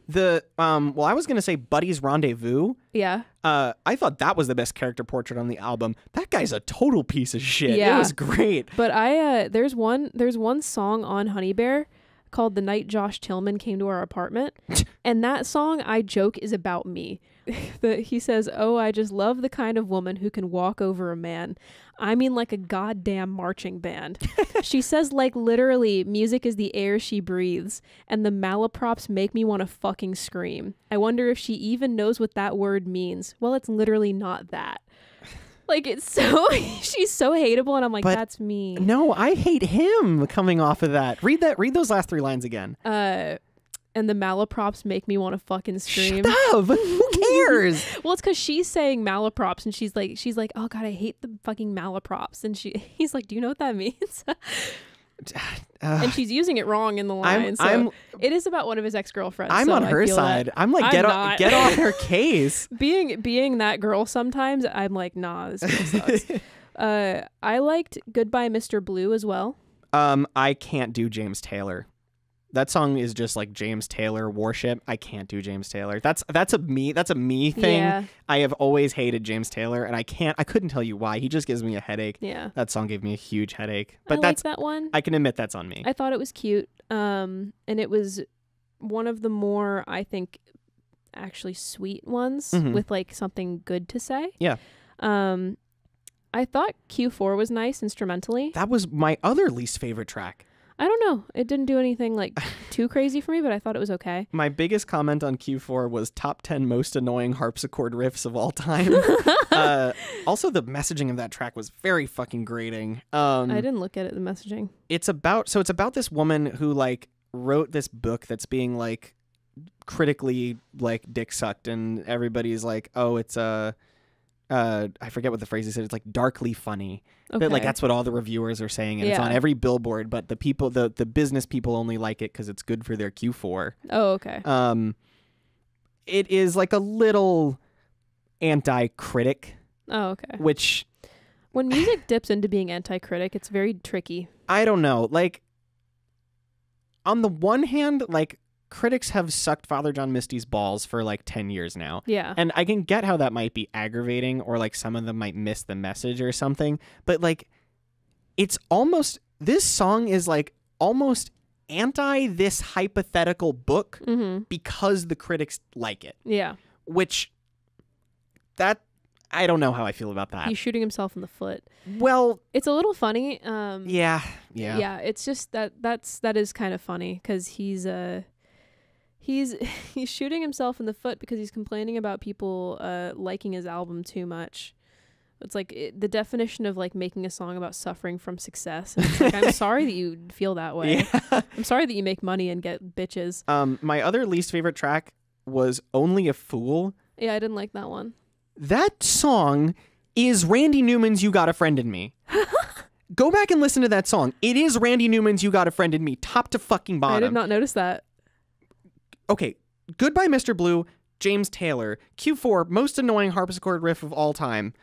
Well, I was gonna say Buddy's Rendezvous. Yeah. I thought that was the best character portrait on the album. That guy's a total piece of shit. Yeah. It was great. But there's one song on Honey Bear called "The Night Josh Tillman Came to Our Apartment," and that song, I joke, is about me. He says, "Oh, I just love the kind of woman who can walk over a man. I mean like a goddamn marching band." She says like literally music is the air she breathes, and the malaprops make me want to fucking scream. I wonder if she even knows what that word means. Well, it's literally not that. Like, it's so she's so hateable, and I'm like, that's me. No, I hate him coming off of that. Read those last 3 lines again. And the malaprops make me want to fucking scream. Shut up. Who cares? Well, it's because she's saying malaprops, and she's like, oh god, I hate the fucking malaprops, and he's like, do you know what that means? And she's using it wrong in the line. It is about one of his ex-girlfriends. I'm on her side. That. I'm like, get on her case. Being that girl sometimes, I'm like, nah, this girl sucks. I liked Goodbye Mr. Blue as well. I can't do James Taylor. That song is just like James Taylor worship. I can't do James Taylor. That's a me thing. Yeah. I have always hated James Taylor, and I couldn't tell you why. He just gives me a headache. Yeah. That song gave me a huge headache. But I like that one. I can admit that's on me. I thought it was cute. And it was one of the more, I think, actually sweet ones with like something good to say. Yeah. I thought Q4 was nice instrumentally. That was my other least favorite track. I don't know. It didn't do anything like too crazy for me, but I thought it was okay. My biggest comment on Q4 was top 10 most annoying harpsichord riffs of all time. Also, the messaging of that track was very fucking grating. I didn't look at it, the messaging. It's about this woman who like wrote this book that's being like critically like dick sucked, and everybody's like, oh, it's I forget what the phrase he said. It's like darkly funny. Okay. Like that's what all the reviewers are saying, and it's on every billboard. But the people, the business people, only like it because it's good for their Q4. Oh, okay. It is like a little anti-critic. Oh, okay. Which, when music dips into being anti-critic, it's very tricky. I don't know. Like, on the one hand, like, critics have sucked Father John Misty's balls for like 10 years now. Yeah. And I can get how that might be aggravating, or like some of them might miss the message or something. But like, it's almost, this song is like almost anti this hypothetical book because the critics like it. Yeah. Which that I don't know how I feel about that. He's shooting himself in the foot. Well, it's a little funny. Yeah. It's just that is kind of funny because he's shooting himself in the foot because he's complaining about people liking his album too much. It's like the definition of like making a song about suffering from success. And it's like, I'm sorry that you feel that way. Yeah. I'm sorry that you make money and get bitches. My other least favorite track was Only a Fool. Yeah, I didn't like that one. That song is Randy Newman's You Got a Friend in Me. Go back and listen to that song. It is Randy Newman's You Got a Friend in Me, top to fucking bottom. I did not notice that. Okay, Goodbye Mr. Blue, James Taylor. Q4, most annoying harpsichord riff of all time.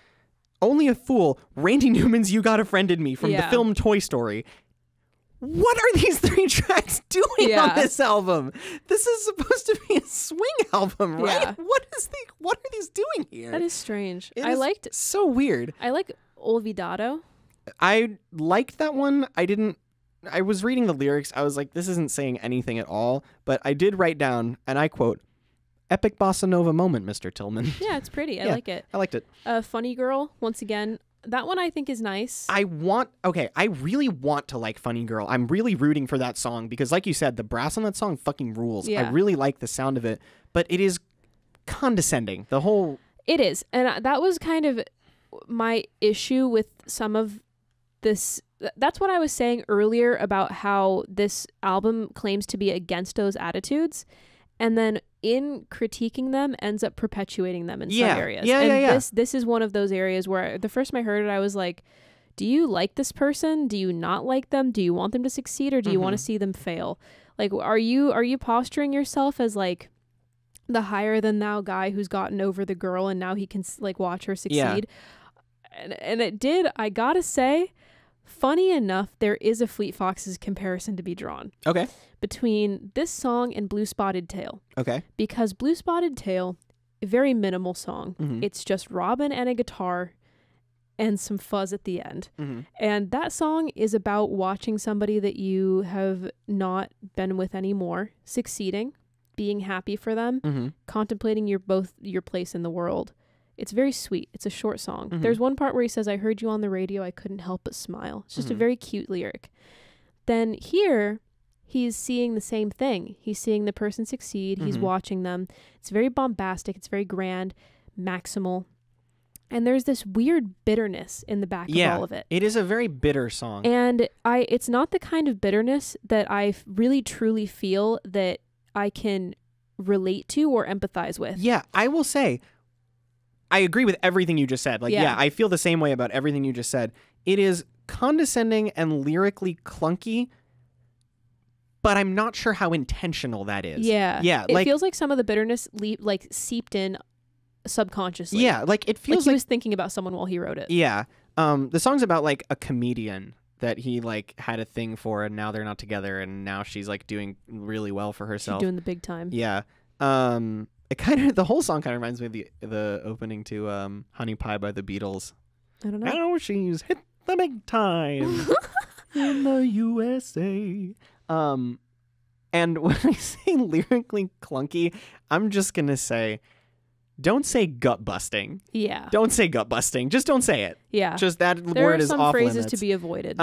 Only a Fool, Randy Newman's You Got a Friend in Me from the film Toy Story. What are these 3 tracks doing on this album? This is supposed to be a swing album, right? Yeah. What are these doing here? That is strange. So weird. I like Olvidado. I liked that one. I was reading the lyrics. I was like, this isn't saying anything at all. But I did write down, and I quote, "Epic bossa nova moment, Mr. Tillman." Yeah, it's pretty. I like it. I liked it. Funny Girl, once again. That one I think is nice. I really want to like Funny Girl. I'm really rooting for that song because like you said, the brass on that song fucking rules. Yeah. I really like the sound of it, but it is condescending. It is. And that was kind of my issue with some of this. That's what I was saying earlier about how this album claims to be against those attitudes. And then in critiquing them ends up perpetuating them in some areas. This is one of those areas where the first time I heard it, I was like, do you like this person? Do you not like them? Do you want them to succeed or do you want to see them fail? Like, are you posturing yourself as like the higher than thou guy who's gotten over the girl and now he can like watch her succeed? And it did, I gotta say, funny enough, there is a Fleet Foxes comparison to be drawn. Okay. Between this song and Blue Spotted Tail. Okay. Because Blue Spotted Tail, a very minimal song. It's just Robin and a guitar and some fuzz at the end. And that song is about watching somebody that you have not been with anymore succeeding, being happy for them, contemplating your place in the world. It's very sweet. It's a short song. There's one part where he says, "I heard you on the radio. I couldn't help but smile." It's just a very cute lyric. Then here, he's seeing the same thing. He's seeing the person succeed. He's watching them. It's very bombastic. It's very grand, maximal. And there's this weird bitterness in the back of all of it. It is a very bitter song. And it's not the kind of bitterness that I really truly feel that I can relate to or empathize with. Yeah, I will say, I agree with everything you just said. Like, I feel the same way about everything you just said. It is condescending and lyrically clunky, but I'm not sure how intentional that is. Yeah. Yeah. It feels like some of the bitterness seeped in subconsciously. Yeah. Like it feels like he was thinking about someone while he wrote it. Yeah. The song's about like a comedian that he like had a thing for and now they're not together and now she's like doing really well for herself. She's doing the big time. Yeah. It kind of, the whole song kind of reminds me of the opening to Honey Pie by the Beatles. I don't know. Now she's hit the big time in the USA. And when I say lyrically clunky, I'm just going to say, don't say gut busting. Yeah. Don't say gut busting. Just don't say it. Yeah. Just that there word are is some off phrases limits. to be avoided.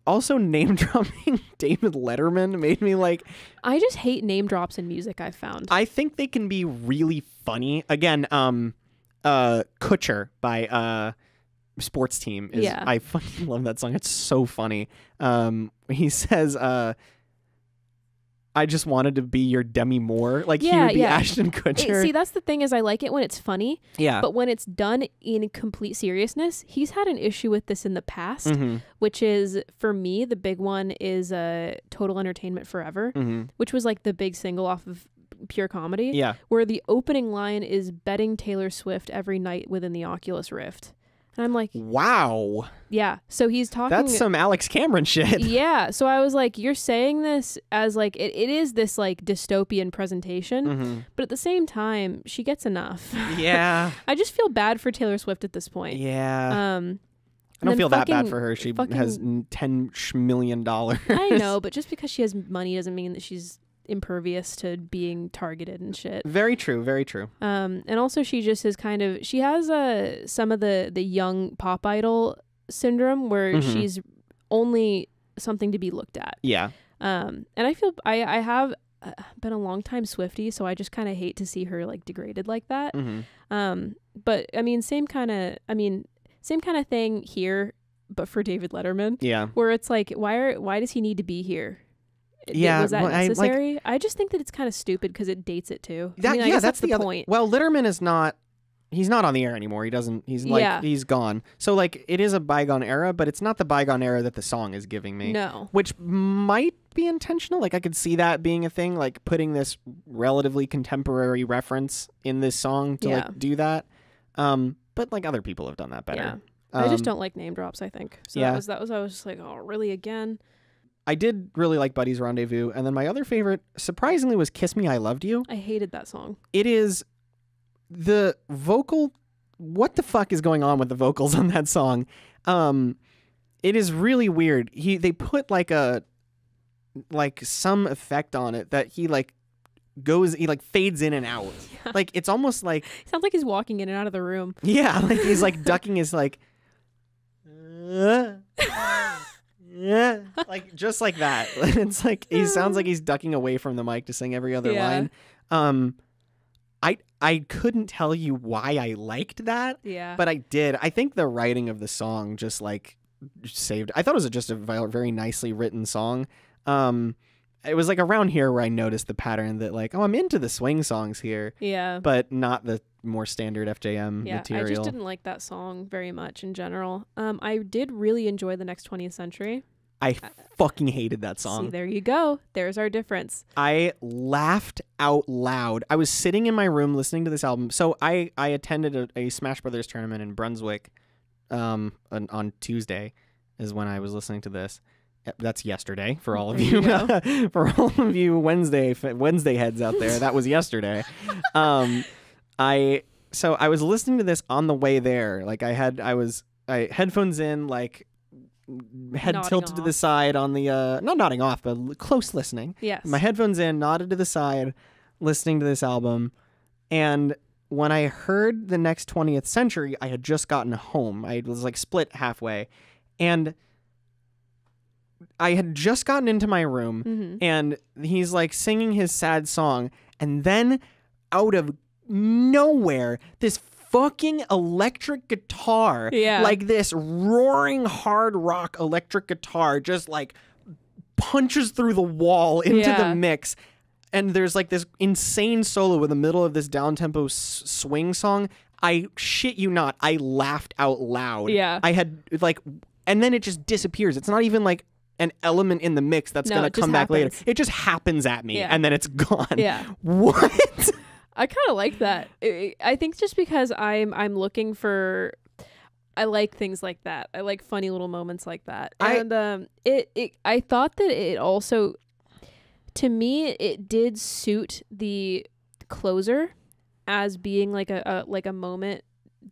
Also name dropping David Letterman made me like, I just hate name drops in music, I've found. I think they can be really funny. Again, Kutcher by Sports Team is I fucking love that song. It's so funny. He says I just wanted to be your Demi Moore. Like he would be Ashton Kutcher. See, that's the thing is I like it when it's funny. Yeah. But when it's done in complete seriousness, he's had an issue with this in the past, which is, for me, the big one is Total Entertainment Forever, which was like the big single off of Pure Comedy. Yeah. Where the opening line is betting Taylor Swift every night within the Oculus Rift. And I'm like, wow. Yeah. So he's talking. That's some Alex Cameron shit. Yeah. So I was like, you're saying this as like, it is this like dystopian presentation, but at the same time, she gets enough. Yeah. I just feel bad for Taylor Swift at this point. Yeah. I don't feel that bad for her. She has $10 million. I know, but just because she has money doesn't mean that she's impervious to being targeted and shit. Very true, very true. And also she just is kind of, she has some of the young pop idol syndrome where she's only something to be looked at. Yeah. And I feel I have been a long time Swiftie, so I just kind of hate to see her like degraded like that. But I mean, same kind of thing here, but for David Letterman. Yeah. Where it's like, why does he need to be here? Yeah, was that necessary? I just think that it's kind of stupid because it dates it too. I guess that's the point. Well, Letterman is not. He's not on the air anymore. He's gone. So like it is a bygone era, but it's not the bygone era that the song is giving me. No. Which might be intentional. Like I could see that being a thing, like putting this relatively contemporary reference in this song to like do that. But like other people have done that better. Yeah. I just don't like name drops, I think. So that was I was just like, oh, really again? I did really like Buddy's Rendezvous, and then my other favorite, surprisingly, was Kiss Me, I Loved You. I hated that song. It is the vocal. What the fuck is going on with the vocals on that song? It is really weird. They put like some effect on it that he fades in and out. Yeah. Like it's almost like sounds like he's walking in and out of the room. Yeah, like he's like ducking his like. Yeah, like just like that. It's like he sounds like he's ducking away from the mic to sing every other line. I couldn't tell you why I liked that. Yeah, but I did. I think the writing of the song just like saved. I thought it was just a very nicely written song. It was like around here where I noticed the pattern that like, oh, I'm into the swing songs here. Yeah, but not the more standard FJM material. I just didn't like that song very much in general. I did really enjoy The Next 20th Century. I fucking hated that song. See, there you go. There's our difference. I laughed out loud. I was sitting in my room listening to this album. So I attended a Smash Brothers tournament in Brunswick on Tuesday is when I was listening to this. That's yesterday for all of you. For all of you Wednesday heads out there, that was yesterday. I was listening to this on the way there. Like I had headphones in, like head nodding tilted off to the side on the not nodding off, but close listening. Yes. My headphones in, nodded to the side, listening to this album. And when I heard The Next 20th Century, I had just gotten home. I was like split halfway. And I had just gotten into my room and he's like singing his sad song. And then out of nowhere, this fucking electric guitar, like this roaring hard rock electric guitar just like punches through the wall into the mix. And there's like this insane solo in the middle of this down-tempo swing song. I shit you not, I laughed out loud. Yeah. I had like, and then it just disappears. It's not even like an element in the mix that's going to come back later. It just happens at me and then it's gone. Yeah. What? I kind of like that. I think just because I'm looking for, I like things like that. I like funny little moments like that. And I thought that it also, to me, it did suit the closer as being like a moment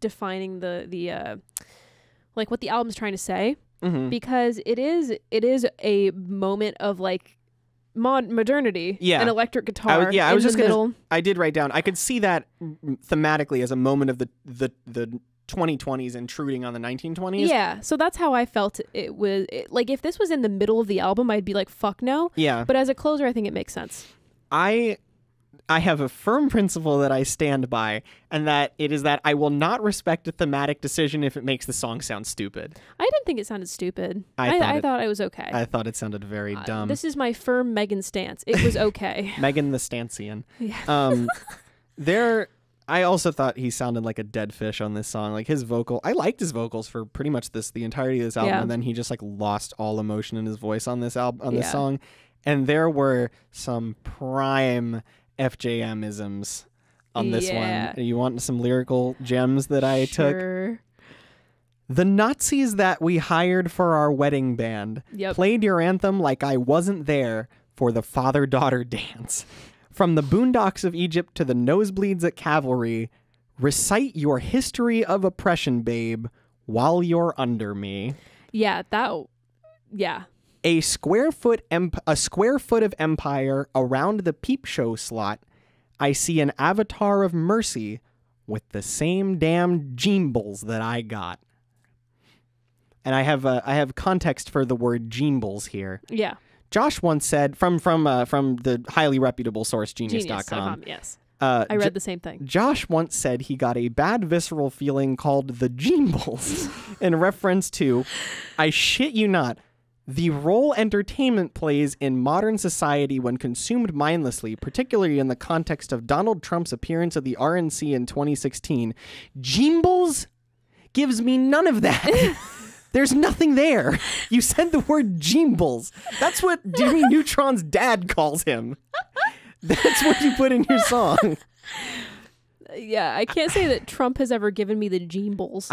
defining the like what the album's trying to say, because it is a moment of like modernity, an electric guitar. I was just gonna. I did write down. I could see that thematically as a moment of the 2020s intruding on the 1920s. Yeah, so that's how I felt it was. Like if this was in the middle of the album, I'd be like, fuck no. Yeah. But as a closer, I think it makes sense. I have a firm principle that I stand by, and that it is that I will not respect a thematic decision if it makes the song sound stupid. I didn't think it sounded stupid. I thought it was okay. I thought it sounded very dumb. This is my firm Megan stance. It was okay. Megan the Stancian. Yeah. I also thought he sounded like a dead fish on this song. Like his vocal, I liked his vocals for pretty much the entirety of this album, and then he just like lost all emotion in his voice on this this song. And there were some prime FJM-isms on this one. You want some lyrical gems that I took? The Nazis that we hired for our wedding band played your anthem like I wasn't there for the father-daughter dance. From the boondocks of Egypt to the nosebleeds at Cavalry, recite your history of oppression, babe. while you're under me. Yeah, yeah. A square foot of empire around the peep show slot. I see an avatar of mercy with the same damn jeanbles that I got. And I have context for the word jeanbles here. Yeah. Josh once said from the highly reputable source genius.com. Yes. I read the same thing. Josh once said he got a bad visceral feeling called the jeanbles in reference to, I shit you not, the role entertainment plays in modern society when consumed mindlessly, particularly in the context of Donald Trump's appearance at the RNC in 2016. Jeanbles gives me none of that. There's nothing there. You said the word jeanbles. That's what Jimmy Neutron's dad calls him. That's what you put in your song. Yeah, I can't say that Trump has ever given me the jeanbles.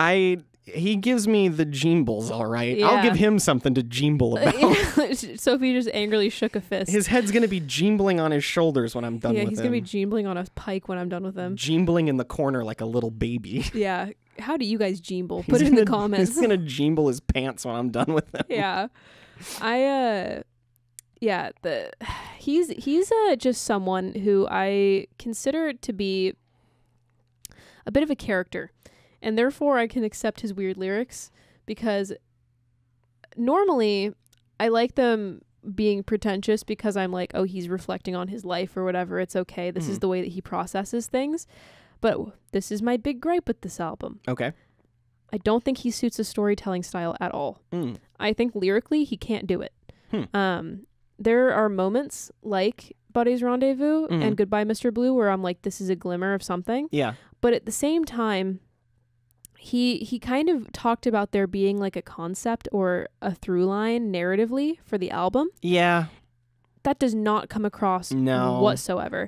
He gives me the jeanbles, all right. Yeah. I'll give him something to jeanble about. Sophie just angrily shook a fist. His head's going to be jeanbling on his shoulders when I'm done with him. Yeah, he's going to be jeanbling on a pike when I'm done with him. Jeanbling in the corner like a little baby. Yeah. How do you guys jeanble? Put it in the comments. He's going to jeanble his pants when I'm done with him. Yeah. He's just someone who I consider to be a bit of a character. And therefore, I can accept his weird lyrics because normally I like them being pretentious because I'm like, oh, he's reflecting on his life or whatever. It's okay. This is the way that he processes things. But this is my big gripe with this album. Okay. I don't think he suits a storytelling style at all. I think lyrically, he can't do it. There are moments like Buddy's Rendezvous and Goodbye, Mr. Blue, where I'm like, this is a glimmer of something. Yeah. But at the same time, he kind of talked about there being like a concept or a through line narratively for the album. Yeah. That does not come across whatsoever.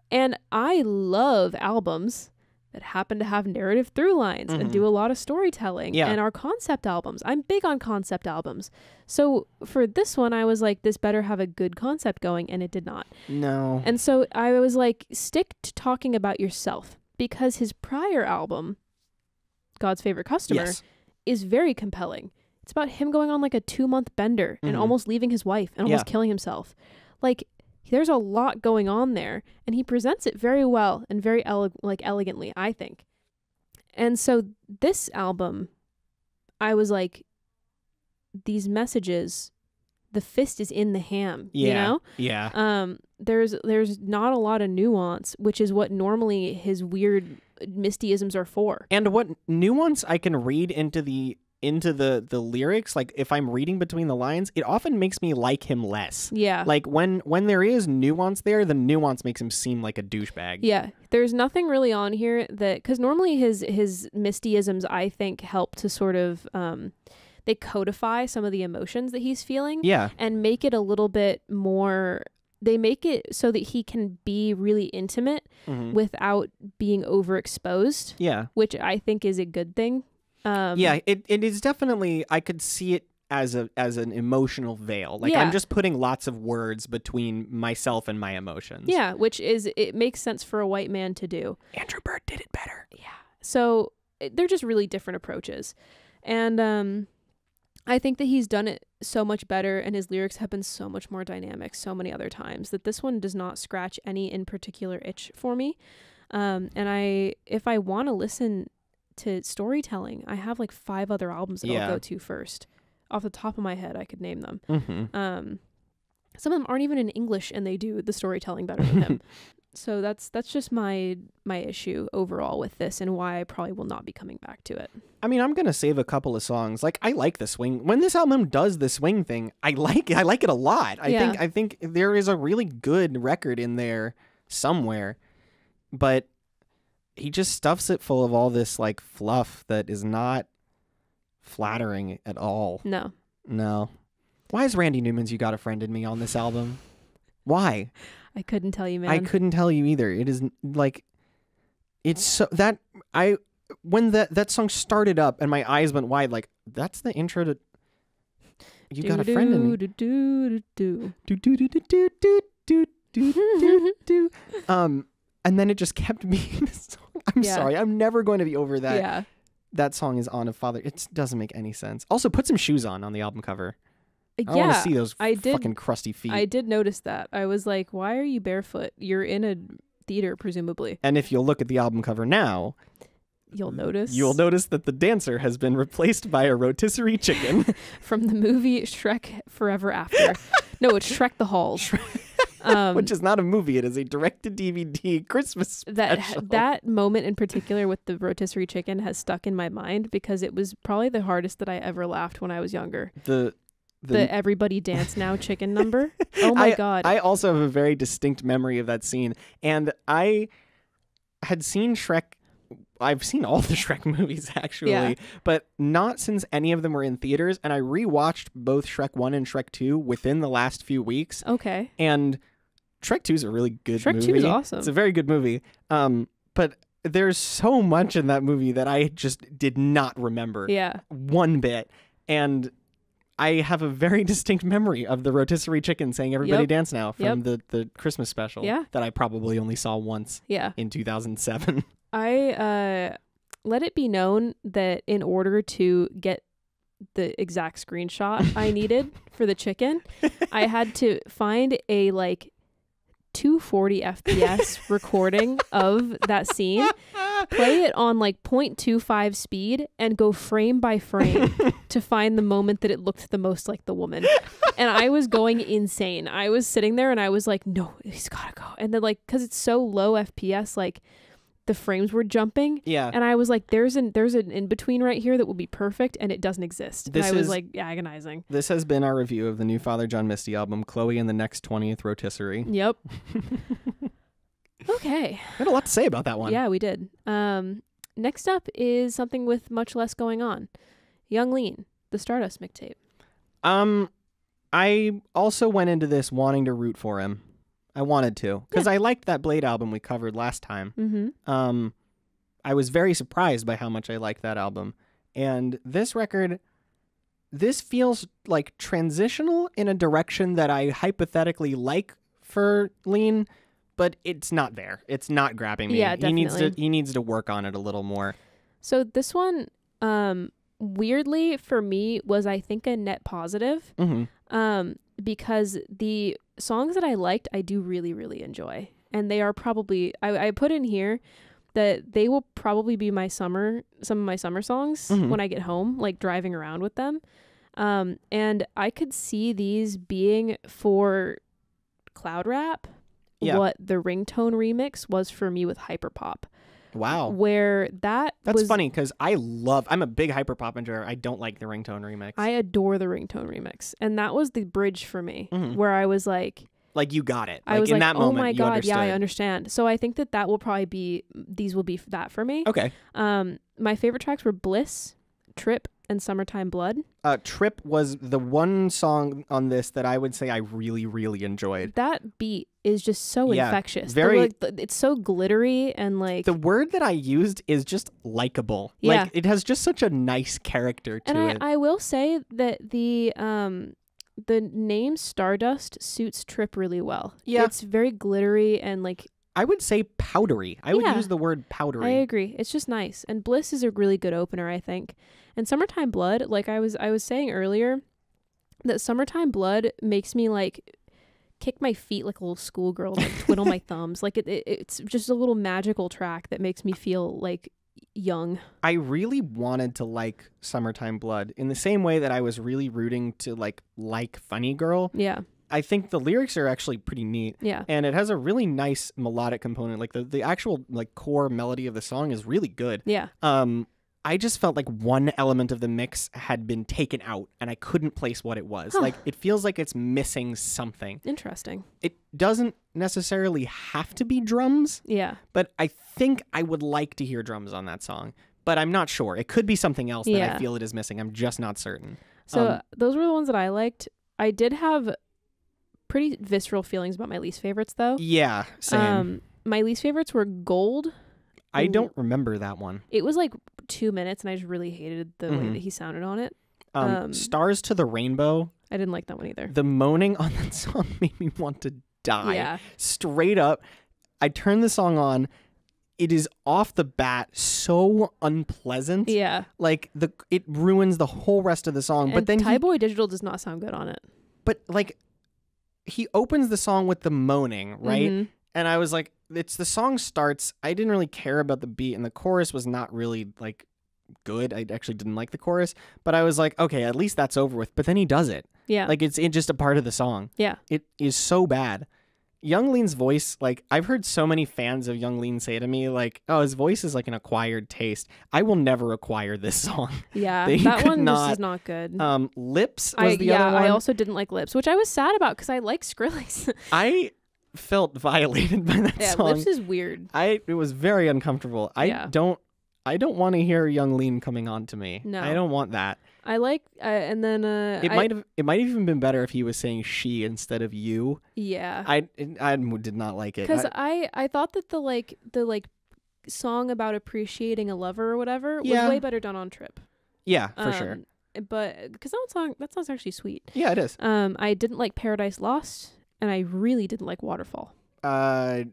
And I love albums that happen to have narrative through lines and do a lot of storytelling and are concept albums. I'm big on concept albums. So for this one, I was like, this better have a good concept going, and it did not. No. And so I was like, stick to talking about yourself, because his prior album, God's Favorite Customer, is very compelling. It's about him going on like a 2-month bender and almost leaving his wife and almost killing himself. Like, there's a lot going on there, and he presents it very well and very elegantly, I think. And so this album, I was like, these messages, the fist is in the ham, you know? Yeah. There's not a lot of nuance, which is what normally his weird mistyisms are for. And what nuance I can read into the lyrics, like if I'm reading between the lines, it often makes me like him less. Yeah. Like when there is nuance there, the nuance makes him seem like a douchebag. Yeah. There's nothing really on here that, because normally his mistyisms, I think, help to sort of they codify some of the emotions that he's feeling. Yeah. And make it a little bit more, they make it so that he can be really intimate without being overexposed. Yeah. Which I think is a good thing. Yeah, it is definitely, I could see it as an emotional veil. Like I'm just putting lots of words between myself and my emotions. Yeah, which is, it makes sense for a white man to do. Andrew Bird did it better. Yeah. So they're just really different approaches. And I think that he's done it so much better, and his lyrics have been so much more dynamic so many other times, that this one does not scratch any in particular itch for me. And if I want to listen to storytelling, I have like 5 other albums that I'll go to first. Off the top of my head, I could name them. Some of them aren't even in English, and they do the storytelling better than him. So that's just my issue overall with this, and why I probably will not be coming back to it. I mean, I'm gonna save a couple of songs. Like, I like the swing. When this album does the swing thing, I like it. I like it a lot. I think there is a really good record in there somewhere, but he just stuffs it full of all this like fluff that is not flattering at all. No. Why is Randy Newman's "You Got a Friend in Me" on this album? Why? I couldn't tell you, man. I couldn't tell you either. It is like, it's so that when that song started up and my eyes went wide, like, that's the intro to "You Got a Friend in Me." And then it just kept being this song. I'm sorry. I'm never going to be over that. Yeah. that song is on a father. It doesn't make any sense. Also, put some shoes on the album cover. I don't want to see those fucking crusty feet. I did notice that. I was like, why are you barefoot? You're in a theater, presumably. And if you'll look at the album cover now, you'll notice that the dancer has been replaced by a rotisserie chicken. From the movie Shrek Forever After. No, it's Shrek the Halls. Which is not a movie. It is a direct-to-DVD Christmas special. That moment in particular with the rotisserie chicken has stuck in my mind because it was probably the hardest that I ever laughed when I was younger. The Everybody Dance Now chicken number. Oh my God. I also have a very distinct memory of that scene. And I had seen Shrek. I've seen all the Shrek movies, actually, but not since any of them were in theaters. And I rewatched both Shrek 1 and Shrek 2 within the last few weeks. Okay. And Shrek 2 is a really good movie. Shrek 2 is awesome. It's a very good movie. But there's so much in that movie that I just did not remember one bit. And I have a very distinct memory of the rotisserie chicken saying "Everybody Dance Now" from the Christmas special that I probably only saw once in 2007. I let it be known that in order to get the exact screenshot I needed for the chicken, I had to find a 240 FPS recording of that scene, play it on 0.25 speed, and go frame by frame to find the moment that it looked the most like the woman. And I was going insane. I was sitting there and I was like, no, he's gotta go. And then because it's so low FPS, the frames were jumping. Yeah. And I was like, there's an in-between right here that will be perfect, and it doesn't exist. And I was agonizing. This has been our review of the new Father John Misty album, Chloe and the Next 20th Rotisserie. Yep. Okay. We had a lot to say about that one. Yeah, we did. Next up is something with much less going on. Young Lean, the Stardust mixtape. I also went into this wanting to root for him. I wanted to, because I liked that Blade album we covered last time. Mm-hmm. I was very surprised by how much I liked that album. And this record, this feels transitional in a direction that I hypothetically like for Lean, but it's not there. It's not grabbing me. Yeah, definitely. He needs to work on it a little more. So this one, weirdly for me, was I think a net positive. Mm-hmm. Because the songs that I liked, I do really, really enjoy. And they are probably, I put in here that they will probably be some of my summer songs when I get home, driving around with them. And I could see these being for cloud rap what the ringtone remix was for me with hyperpop. Wow. Where that's funny because I'm a big hyperpop enjoyer. I don't like the ringtone remix. I adore the ringtone remix. And that was the bridge for me where I was like you got it. I was in that moment, oh my you God, understood. yeah, I understand. So I think that will probably be, these will be that for me. Okay. My favorite tracks were Bliss, Trip, and Summertime Blood. Trip was the one song on this that I would say I really, really enjoyed. That beat is just so infectious. Very. It's so glittery and the word that I used is just likable. Yeah. It has just such a nice character to it. And I will say that the name Stardust suits Trip really well. Yeah. It's very glittery and I would say powdery. I would use the word powdery. I agree. It's just nice. And Bliss is a really good opener, I think. And Summertime Blood, I was saying earlier, that Summertime Blood makes me kick my feet like a little schoolgirl, twiddle my thumbs. It's just a little magical track that makes me feel young. I really wanted to like Summertime Blood in the same way that I was really rooting to like Funny Girl. Yeah. I think the lyrics are actually pretty neat. Yeah. And it has a really nice melodic component. The actual core melody of the song is really good. Yeah. I just felt like one element of the mix had been taken out and I couldn't place what it was. Huh. It feels like it's missing something. Interesting. It doesn't necessarily have to be drums. Yeah. But I think I would like to hear drums on that song. But I'm not sure. It could be something else that I feel it is missing. I'm just not certain. So those were the ones that I liked. I did have pretty visceral feelings about my least favorites, though. Yeah, same. My least favorites were Gold. I don't remember that one. It was 2 minutes, and I just really hated the way that he sounded on it. Stars to the Rainbow. I didn't like that one either. The moaning on that song made me want to die. Yeah. Straight up. I turned the song on. it is off the bat so unpleasant. Yeah. Like it ruins the whole rest of the song. And but then Thai Boy Digital does not sound good on it. But like he opens the song with the moaning, right? Mm-hmm. And I was like, the song starts. I didn't really care about the beat, and the chorus was not really like good. I actually didn't like the chorus, but I was like, okay, at least that's over with. But then he does it. Yeah. Like it's just a part of the song. Yeah. It is so bad. Young Lean's voice, like I've heard so many fans of Young Lean say to me, like, "Oh, his voice is like an acquired taste." I will never acquire this song. Yeah, They that could one not. just is not good. Lips was the other one. I also didn't like Lips, which I was sad about because I like Skrillex. I felt violated by that song. Lips is weird. It was very uncomfortable. I don't want to hear Young Lean coming on to me. No. I don't want that. I like, and then it might have even been better if he was saying she instead of you. Yeah. I did not like it. Because I thought that the song about appreciating a lover or whatever was way better done on Trip. Yeah, for sure. But because that song's actually sweet. Yeah, it is. I didn't like Paradise Lost, and I really didn't like Waterfall.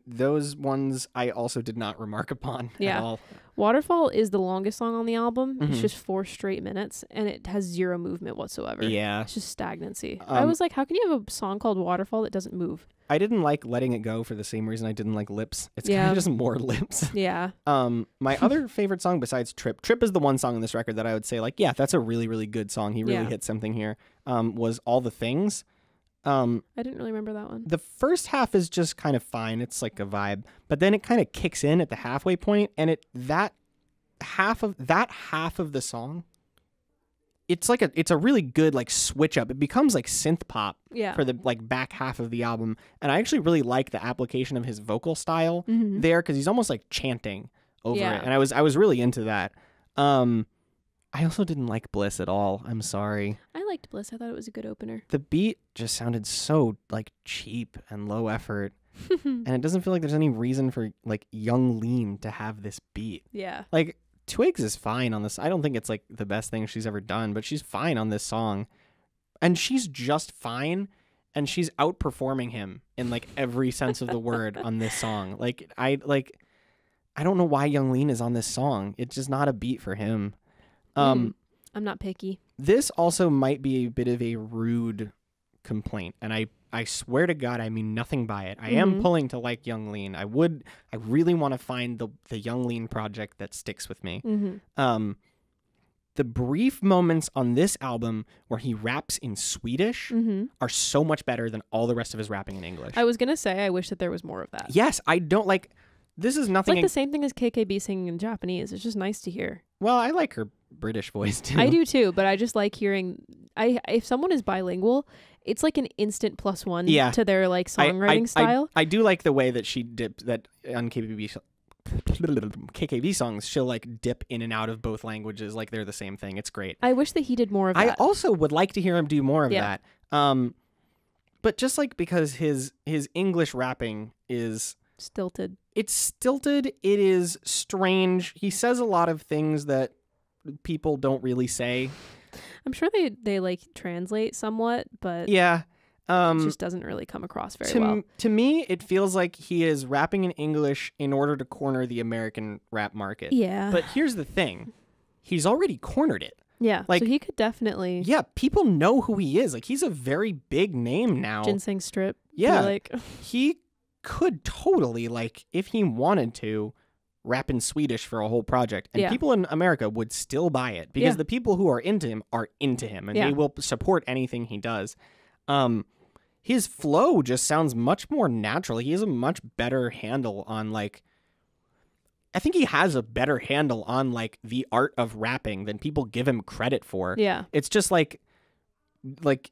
Those ones I also did not remark upon at all. Waterfall is the longest song on the album. It's just 4 straight minutes, and it has 0 movement whatsoever. Yeah. It's just stagnancy. I was like, how can you have a song called Waterfall that doesn't move? I didn't like Letting It Go for the same reason I didn't like Lips. It's kind of just more Lips. Yeah. My other favorite song besides Trip is the one song on this record that I would say, like, yeah, that's a really, really good song. He really hit something here. Was All the Things. I didn't really remember that one. The first half is just kind of fine. It's like a vibe, but then it kind of kicks in at the halfway point, and that half of the song, it's a really good like switch up. It becomes like synth pop for the like back half of the album, and I actually really like the application of his vocal style there because he's almost like chanting over it, and I was really into that. I also didn't like Bliss at all. I'm sorry. I liked Bliss. I thought it was a good opener. The beat just sounded so like cheap and low effort. And it doesn't feel like there's any reason for like Young Lean to have this beat. Yeah. Like Twigs is fine on this. I don't think it's like the best thing she's ever done, but she's fine on this song. And she's just fine, and she's outperforming him in like every sense of the word on this song. I don't know why Young Lean is on this song. It's just not a beat for him. I'm not picky. This also might be a bit of a rude complaint, and I swear to God I mean nothing by it. I am pulling to like Young Lean. I really want to find the Young Lean project that sticks with me. The brief moments on this album where he raps in Swedish are so much better than all the rest of his rapping in English. I was gonna say I wish that there was more of that. Yes, I don't like. This is nothing. It's like the same thing as KKB singing in Japanese. It's just nice to hear. Well, I like her British voice too. I do too, but I just like hearing. If someone is bilingual, it's like an instant +1 to their like songwriting style. I do like the way that she dipped that on KKB songs. She'll like dip in and out of both languages like they're the same thing. It's great. I wish that he did more of that. I also would like to hear him do more of that. But just like because his English rapping is stilted. It's stilted. It is strange. He says a lot of things that people don't really say. I'm sure they like translate somewhat, but yeah, it just doesn't really come across very well. To me, it feels like he is rapping in English in order to corner the American rap market. Yeah. But here's the thing. He's already cornered it. Yeah, like, so he could definitely... Yeah, people know who he is. Like, he's a very big name now. Ginseng Strip. Yeah, like... he could totally, like, if he wanted to, rap in Swedish for a whole project. And people in America would still buy it because the people who are into him, and they will support anything he does. His flow just sounds much more natural. He has a much better handle on, like... I think he has a better handle on like the art of rapping than people give him credit for. Yeah. It's just like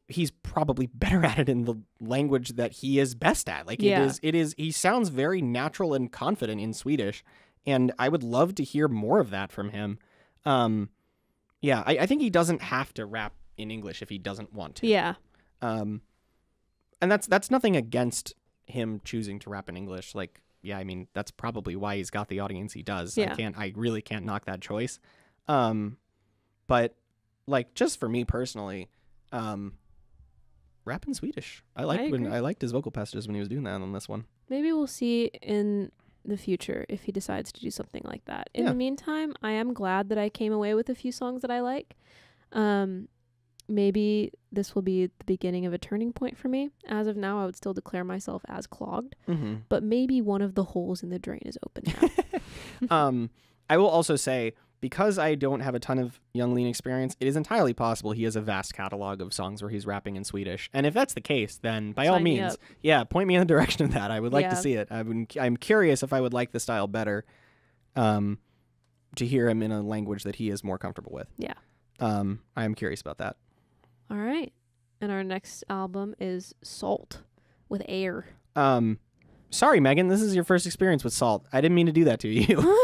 he's probably better at it in the language that he is best at. Like it is he sounds very natural and confident in Swedish, and I would love to hear more of that from him. I think he doesn't have to rap in English if he doesn't want to. Yeah. And that's nothing against him choosing to rap in English. Like, yeah, I mean, that's probably why he's got the audience he does. Yeah. I really can't knock that choice. But like, just for me personally, rap in Swedish. I liked his vocal passages when he was doing that on this one. Maybe we'll see in the future if he decides to do something like that. In the meantime, I am glad that I came away with a few songs that I like. Maybe this will be the beginning of a turning point for me. As of now, I would still declare myself as clogged, but maybe one of the holes in the drain is open now. I will also say, because I don't have a ton of Young Lean experience, it is entirely possible he has a vast catalog of songs where he's rapping in Swedish. And if that's the case, then by all means, point me in the direction of that. I would like to see it. I'm curious if I would like the style better, to hear him in a language that he is more comfortable with. Yeah. I am curious about that. All right. And our next album is Sault with Air. Sorry, Megan, this is your first experience with Sault. I didn't mean to do that to you.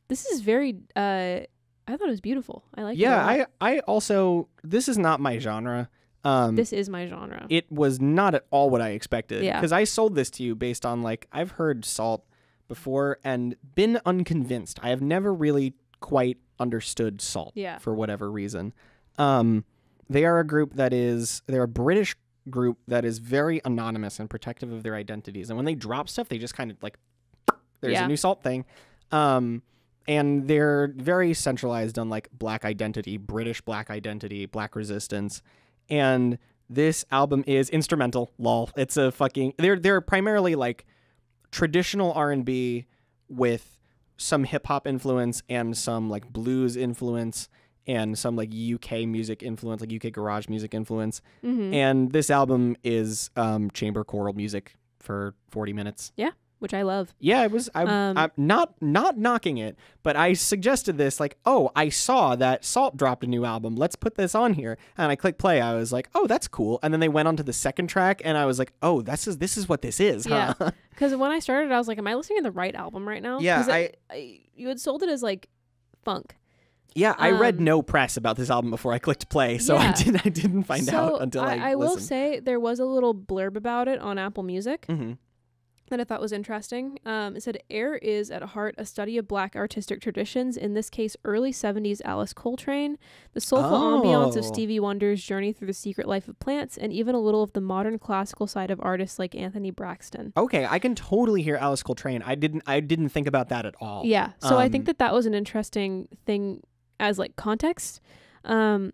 This is very, I thought it was beautiful. I like it a lot. I also, this is not my genre. This is my genre. It was not at all what I expected. Yeah. Because I sold this to you based on, like, I've heard Sault before and been unconvinced. I have never really quite understood Sault for whatever reason. They are a group they're a British group that is very anonymous and protective of their identities. And when they drop stuff, they just kind of like, there's a new Sault thing. And they're very centralized on like black identity, British black identity, black resistance. And this album is instrumental, lol. It's a fucking, they're primarily like traditional R&B with some hip hop influence and some like blues influence and some like UK music influence, like UK garage music influence. And this album is chamber choral music for 40 minutes. Yeah, which I love. Yeah, it was. I'm not knocking it, but I suggested this like, oh, I saw that Sault dropped a new album. Let's put this on here. And I clicked play. I was like, oh, that's cool. And then they went on to the second track, and I was like, oh, this is what this is, huh? Yeah. Because when I started, I was like, am I listening to the right album right now? Yeah, you had sold it as like funk. Yeah, I read no press about this album before I clicked play, so I didn't find out until I listened. I will say there was a little blurb about it on Apple Music that I thought was interesting. It said, Air is at heart a study of black artistic traditions, in this case early 70s Alice Coltrane, the soulful ambiance of Stevie Wonder's journey through the secret life of plants, and even a little of the modern classical side of artists like Anthony Braxton. Okay, I can totally hear Alice Coltrane. I didn't think about that at all. Yeah, so I think that was an interesting thing as like context. And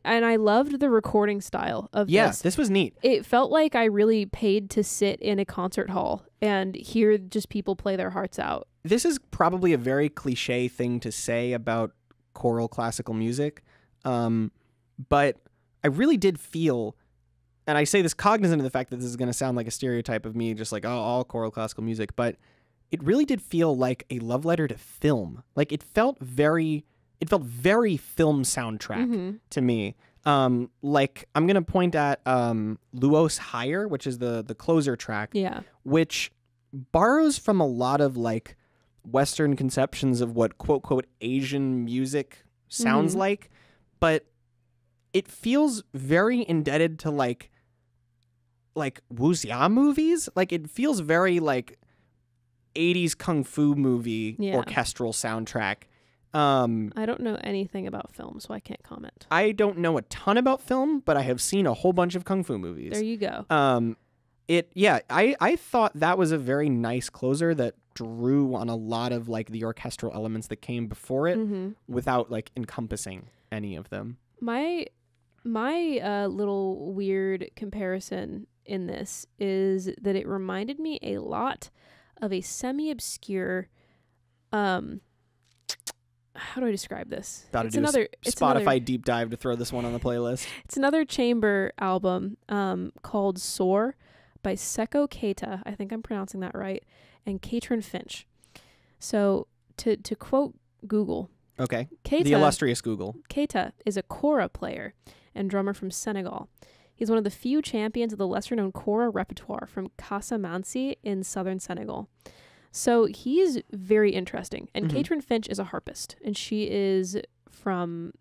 I loved the recording style of this. Yeah, this was neat. It felt like I really paid to sit in a concert hall and hear just people play their hearts out. This is probably a very cliche thing to say about choral classical music, but I really did feel, and I say this cognizant of the fact that this is going to sound like a stereotype of me, just like, oh, all choral classical music, but it really did feel like a love letter to film. Like it felt very film soundtrack to me. Like I'm going to point at Luos Higher, which is the closer track, which borrows from a lot of like Western conceptions of what quote, quote, Asian music sounds like, but it feels very indebted to like wuxia movies. Like it feels very like 80s kung fu movie orchestral soundtrack. I don't know anything about film, so I can't comment. I don't know a ton about film, but I have seen a whole bunch of kung fu movies. There you go. I thought that was a very nice closer that drew on a lot of like the orchestral elements that came before it without like encompassing any of them. My little weird comparison in this is that it reminded me a lot of a semi-obscure how do I describe this? It's another Spotify deep dive to throw this one on the playlist. It's another chamber album called Soar by Seko Keita. I think I'm pronouncing that right. And Katrin Finch. So to quote Google. Okay. Keita, the illustrious Google. Keita is a kora player and drummer from Senegal. He's one of the few champions of the lesser-known kora repertoire from Casamance in southern Senegal. So he's very interesting. And Katrin Finch is a harpist, and she is from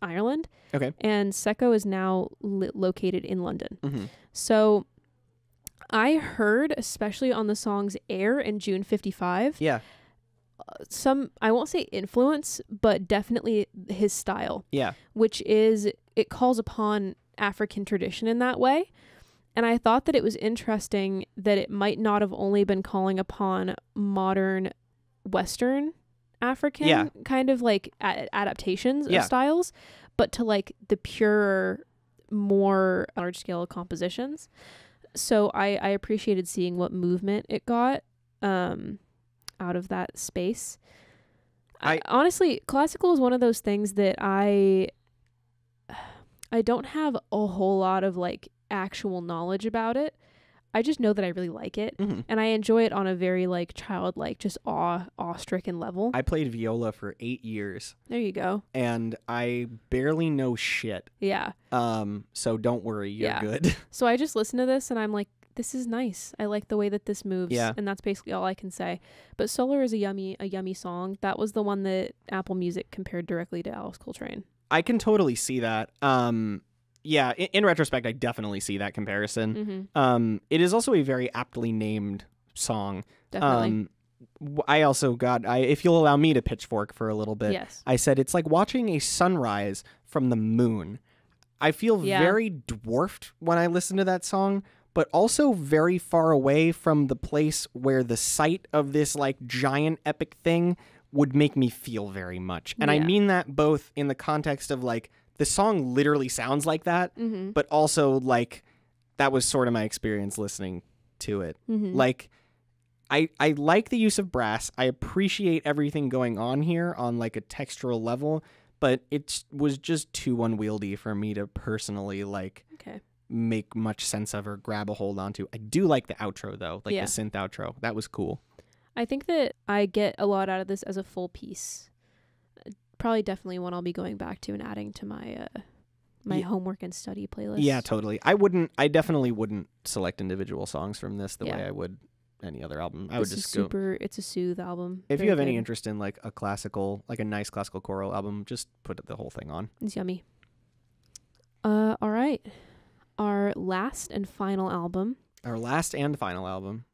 Ireland. Okay. And Seko is now located in London. So I heard, especially on the songs Air and June 55, some, I won't say influence, but definitely his style. Yeah. Which is, it calls upon African tradition in that way. And I thought that it was interesting that it might not have only been calling upon modern Western African kind of like adaptations of styles, but to like the purer, more large scale compositions. So I appreciated seeing what movement it got out of that space. I honestly, classical is one of those things that I don't have a whole lot of like actual knowledge about it. I just know that I really like it, and I enjoy it on a very like childlike, just awe-stricken level. I played viola for 8 years. There you go. And I barely know shit. Yeah. So don't worry, you're good. So I just listen to this and I'm like, this is nice. I like the way that this moves. Yeah. And that's basically all I can say. But Solar is a yummy song. That was the one that Apple Music compared directly to Alice Coltrane. I can totally see that. Yeah, in retrospect, I definitely see that comparison. It is also a very aptly named song. Definitely. I also if you'll allow me to pitchfork for a little bit, yes. I said it's like watching a sunrise from the moon. I feel very dwarfed when I listen to that song, but also very far away from the place where the sight of this like giant epic thing would make me feel very much. And I mean that both in the context of like, the song literally sounds like that, but also like that was sort of my experience listening to it. Like I like the use of brass. I appreciate everything going on here on like a textural level, but it was just too unwieldy for me to personally like make much sense of or grab a hold onto. I do like the outro though, like the synth outro. That was cool. I think that I get a lot out of this as a full piece. Probably definitely one I'll be going back to and adding to my my homework and study playlist. Yeah, totally. I definitely wouldn't select individual songs from this the way I would any other album. I would just go. It's a soothe album. If you have any interest in like a classical, like a nice classical choral album, just put the whole thing on. It's yummy. All right. Our last and final album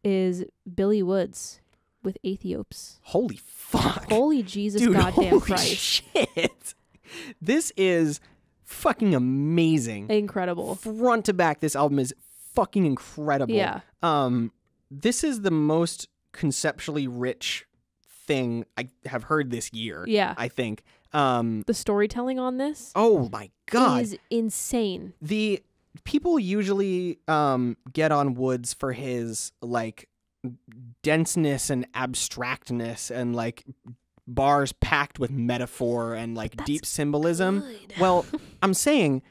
is Billy Woods with Aethiopes. Holy fuck. Holy Jesus, dude, goddamn holy Christ. Shit. This is fucking amazing. Incredible. Front to back, this album is fucking incredible. Yeah. This is the most conceptually rich thing I have heard this year. Yeah. I think. The storytelling on this. Oh my God. Is insane. The people usually get on Woods for his like denseness and abstractness and like bars packed with metaphor and like deep symbolism. Good. Well, I'm saying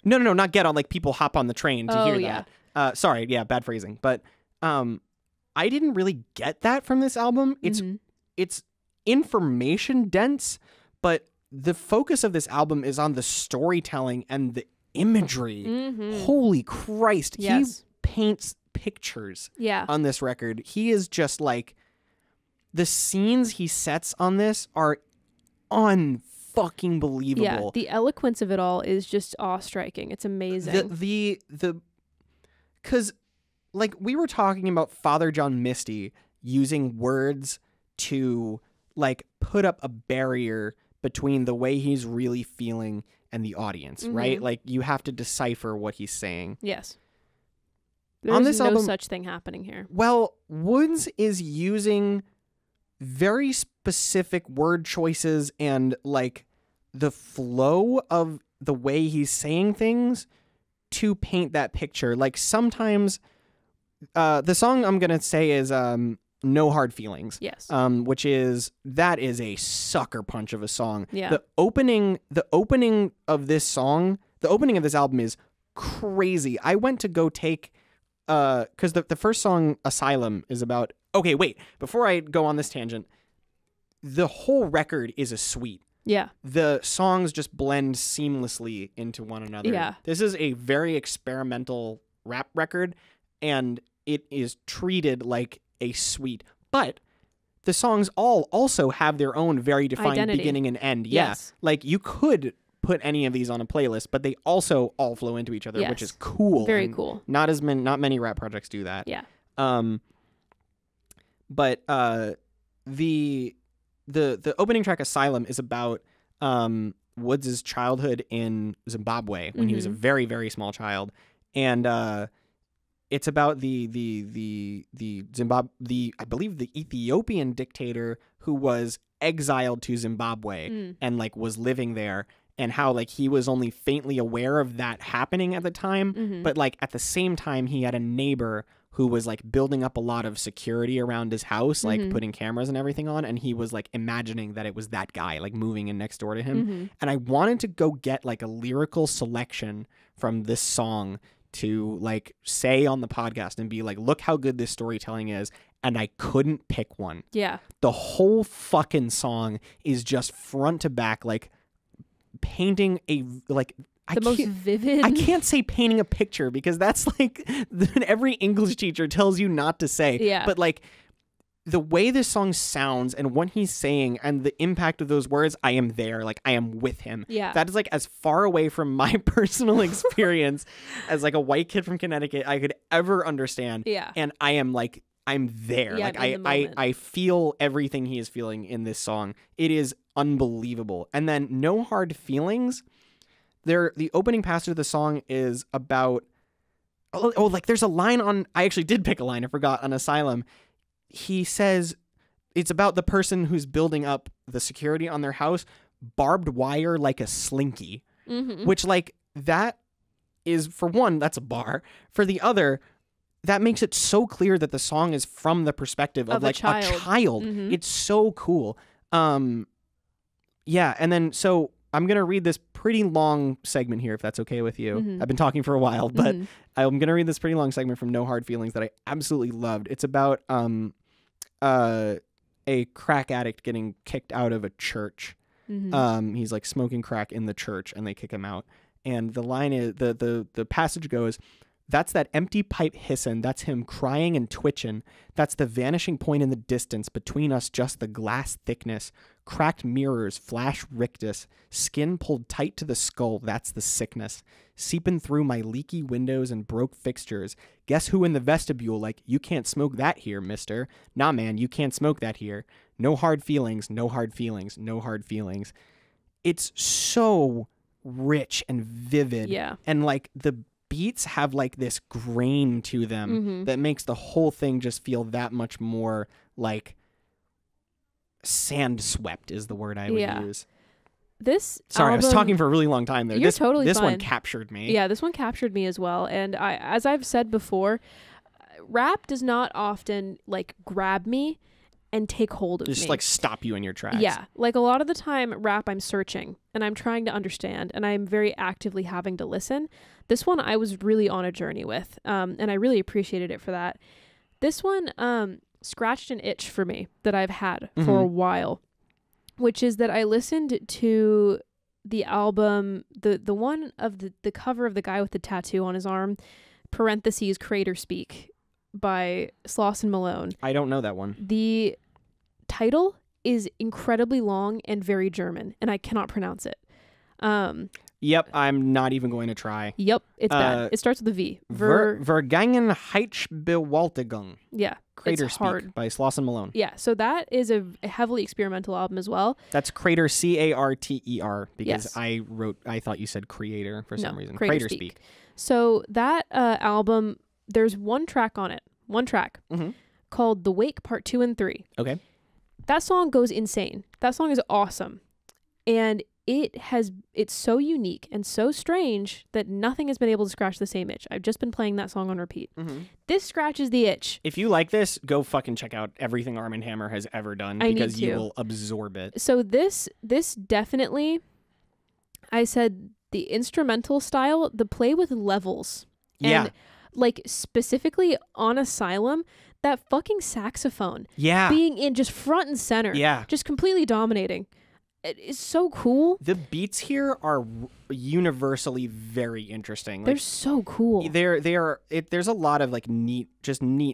no, not get on, like people hop on the train to hear that. Sorry, bad phrasing. But I didn't really get that from this album. It's information dense, but the focus of this album is on the storytelling and the imagery. Holy Christ. Yes. He paints pictures on this record. He is just like, the scenes he sets on this are unfucking believable. Yeah, the eloquence of it all is just awe-striking. It's amazing. Because like we were talking about Father John Misty using words to like put up a barrier between the way he's really feeling and the audience, right? Like you have to decipher what he's saying. Yes. On this no album, such thing happening here. Well, Woods is using very specific word choices and like the flow of the way he's saying things to paint that picture. Like sometimes the song I'm going to say is No Hard Feelings. Yes. That is a sucker punch of a song. Yeah. The opening of this song, the opening of this album is crazy. I went to go take because the first song, Asylum, is about... Okay, wait. Before I go on this tangent, the whole record is a suite. Yeah. The songs just blend seamlessly into one another. Yeah. This is a very experimental rap record, and it is treated like a suite. But the songs all also have their own very defined identity. Beginning and end. Yes. Yeah. Like, you could put any of these on a playlist, but they also all flow into each other, Yes. which is cool. Very and cool. Not many rap projects do that. Yeah. But the opening track Asylum is about Woods' childhood in Zimbabwe when he was a very, very small child. And it's about the I believe the Ethiopian dictator who was exiled to Zimbabwe and like was living there, and how like he was only faintly aware of that happening at the time, but like at the same time he had a neighbor who was like building up a lot of security around his house, like putting cameras and everything on, and he was like imagining that it was that guy like moving in next door to him. And I wanted to go get like a lyrical selection from this song to like say on the podcast and be like, look how good this storytelling is, and I couldn't pick one. Yeah. The whole fucking song is just front to back like painting a like the most vivid. I can't say painting a picture because that's like every English teacher tells you not to say. Yeah. But like the way this song sounds and what he's saying and the impact of those words, I am there. Like I am with him. Yeah. That is like as far away from my personal experience as like a white kid from Connecticut I could ever understand. Yeah. And I am like, I'm there. Yeah, like I feel everything he is feeling in this song. It is unbelievable. And then No Hard Feelings. The opening passage of the song is about like there's a line on, I actually did pick a line, I forgot, on Asylum. He says it's about the person who's building up the security on their house, barbed wire like a slinky, which like that is, for one, that's a bar. For the other, that makes it so clear that the song is from the perspective of like a child. It's so cool. Yeah, and then so I'm going to read this pretty long segment here, if that's okay with you. I've been talking for a while, but I'm going to read this pretty long segment from No Hard Feelings that I absolutely loved. It's about a crack addict getting kicked out of a church. He's like smoking crack in the church and they kick him out. And the line is, the passage goes, "That's that empty pipe hissin', that's him crying and twitchin', that's the vanishing point in the distance, between us just the glass thickness, cracked mirrors, flash rictus, skin pulled tight to the skull, that's the sickness, seeping through my leaky windows and broke fixtures, guess who in the vestibule, like, you can't smoke that here, mister, nah man, you can't smoke that here, no hard feelings, no hard feelings, no hard feelings." It's so rich and vivid. Yeah. And like the beats have like this grain to them that makes the whole thing just feel that much more like sand swept is the word I would use. This Sorry, album, I was talking for a really long time there. You're totally this fine. one captured me. Yeah, this one captured me as well. And as I've said before, rap does not often like grab me and take hold of me. Just like stop you in your tracks. Yeah. Like a lot of the time rap I'm searching and I'm trying to understand and I'm very actively having to listen. This one I was really on a journey with. And I really appreciated it for that. This one scratched an itch for me that I've had for a while, which is that I listened to the album, the one of the cover of the guy with the tattoo on his arm, parentheses, Crater Speak, by Slauson Malone. I don't know that one. The title is incredibly long and very German, and I cannot pronounce it. Yep, I'm not even going to try. Yep, it's bad. It starts with a V. Vergangenheitsbewältigung. Yeah. Crater it's Speak hard. by Slauson Malone. Yeah, so that is a heavily experimental album as well. That's Crater, Carter, because Yes. I thought you said creator for some reason. Crater Speak. So that album, there's one track on it, called The Wake Part 2 and 3. Okay. That song goes insane. That song is awesome. And it's so unique and so strange that nothing has been able to scratch the same itch. I've just been playing that song on repeat. This scratches the itch. If you like this, go fucking check out everything Arm & Hammer has ever done because you will absorb it. So this definitely, I said the instrumental style, the play with levels. Yeah. And like specifically on Asylum, that fucking saxophone. Yeah. Being in just front and center. Yeah. Just completely dominating. It is so cool. The beats here are universally very interesting. They're so cool. There's a lot of like neat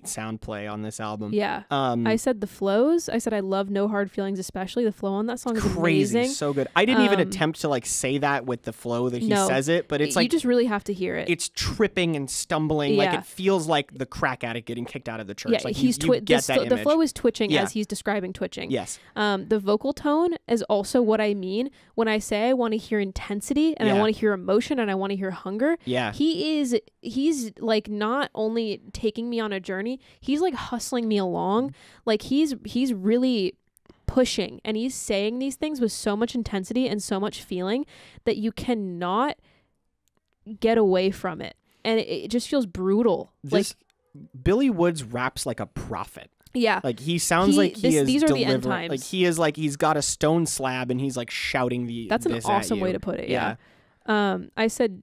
sound play on this album. Yeah. I said the flows. I said I love No Hard Feelings, especially the flow on that song is crazy, amazing. so good. I didn't even attempt to like say that with the flow that he says it, but it's like you just really have to hear it. It's tripping and stumbling. Yeah. Like it feels like the crack addict getting kicked out of the church. Yeah, like he's the flow is twitching as he's describing twitching. Yes. The vocal tone is also what I mean when I say I want to hear intensity and I want to hear emotion and I want to hear hunger. Yeah. He's like not only taking me on a journey, he's like hustling me along. Like he's really pushing, and he's saying these things with so much intensity and so much feeling that you cannot get away from it. And it just feels brutal. Billy Woods raps like a prophet. Yeah. Like he sounds like he is these are the end delivering. times. Like he is like he's got a stone slab and he's like shouting That's an awesome way to put it. Yeah. I said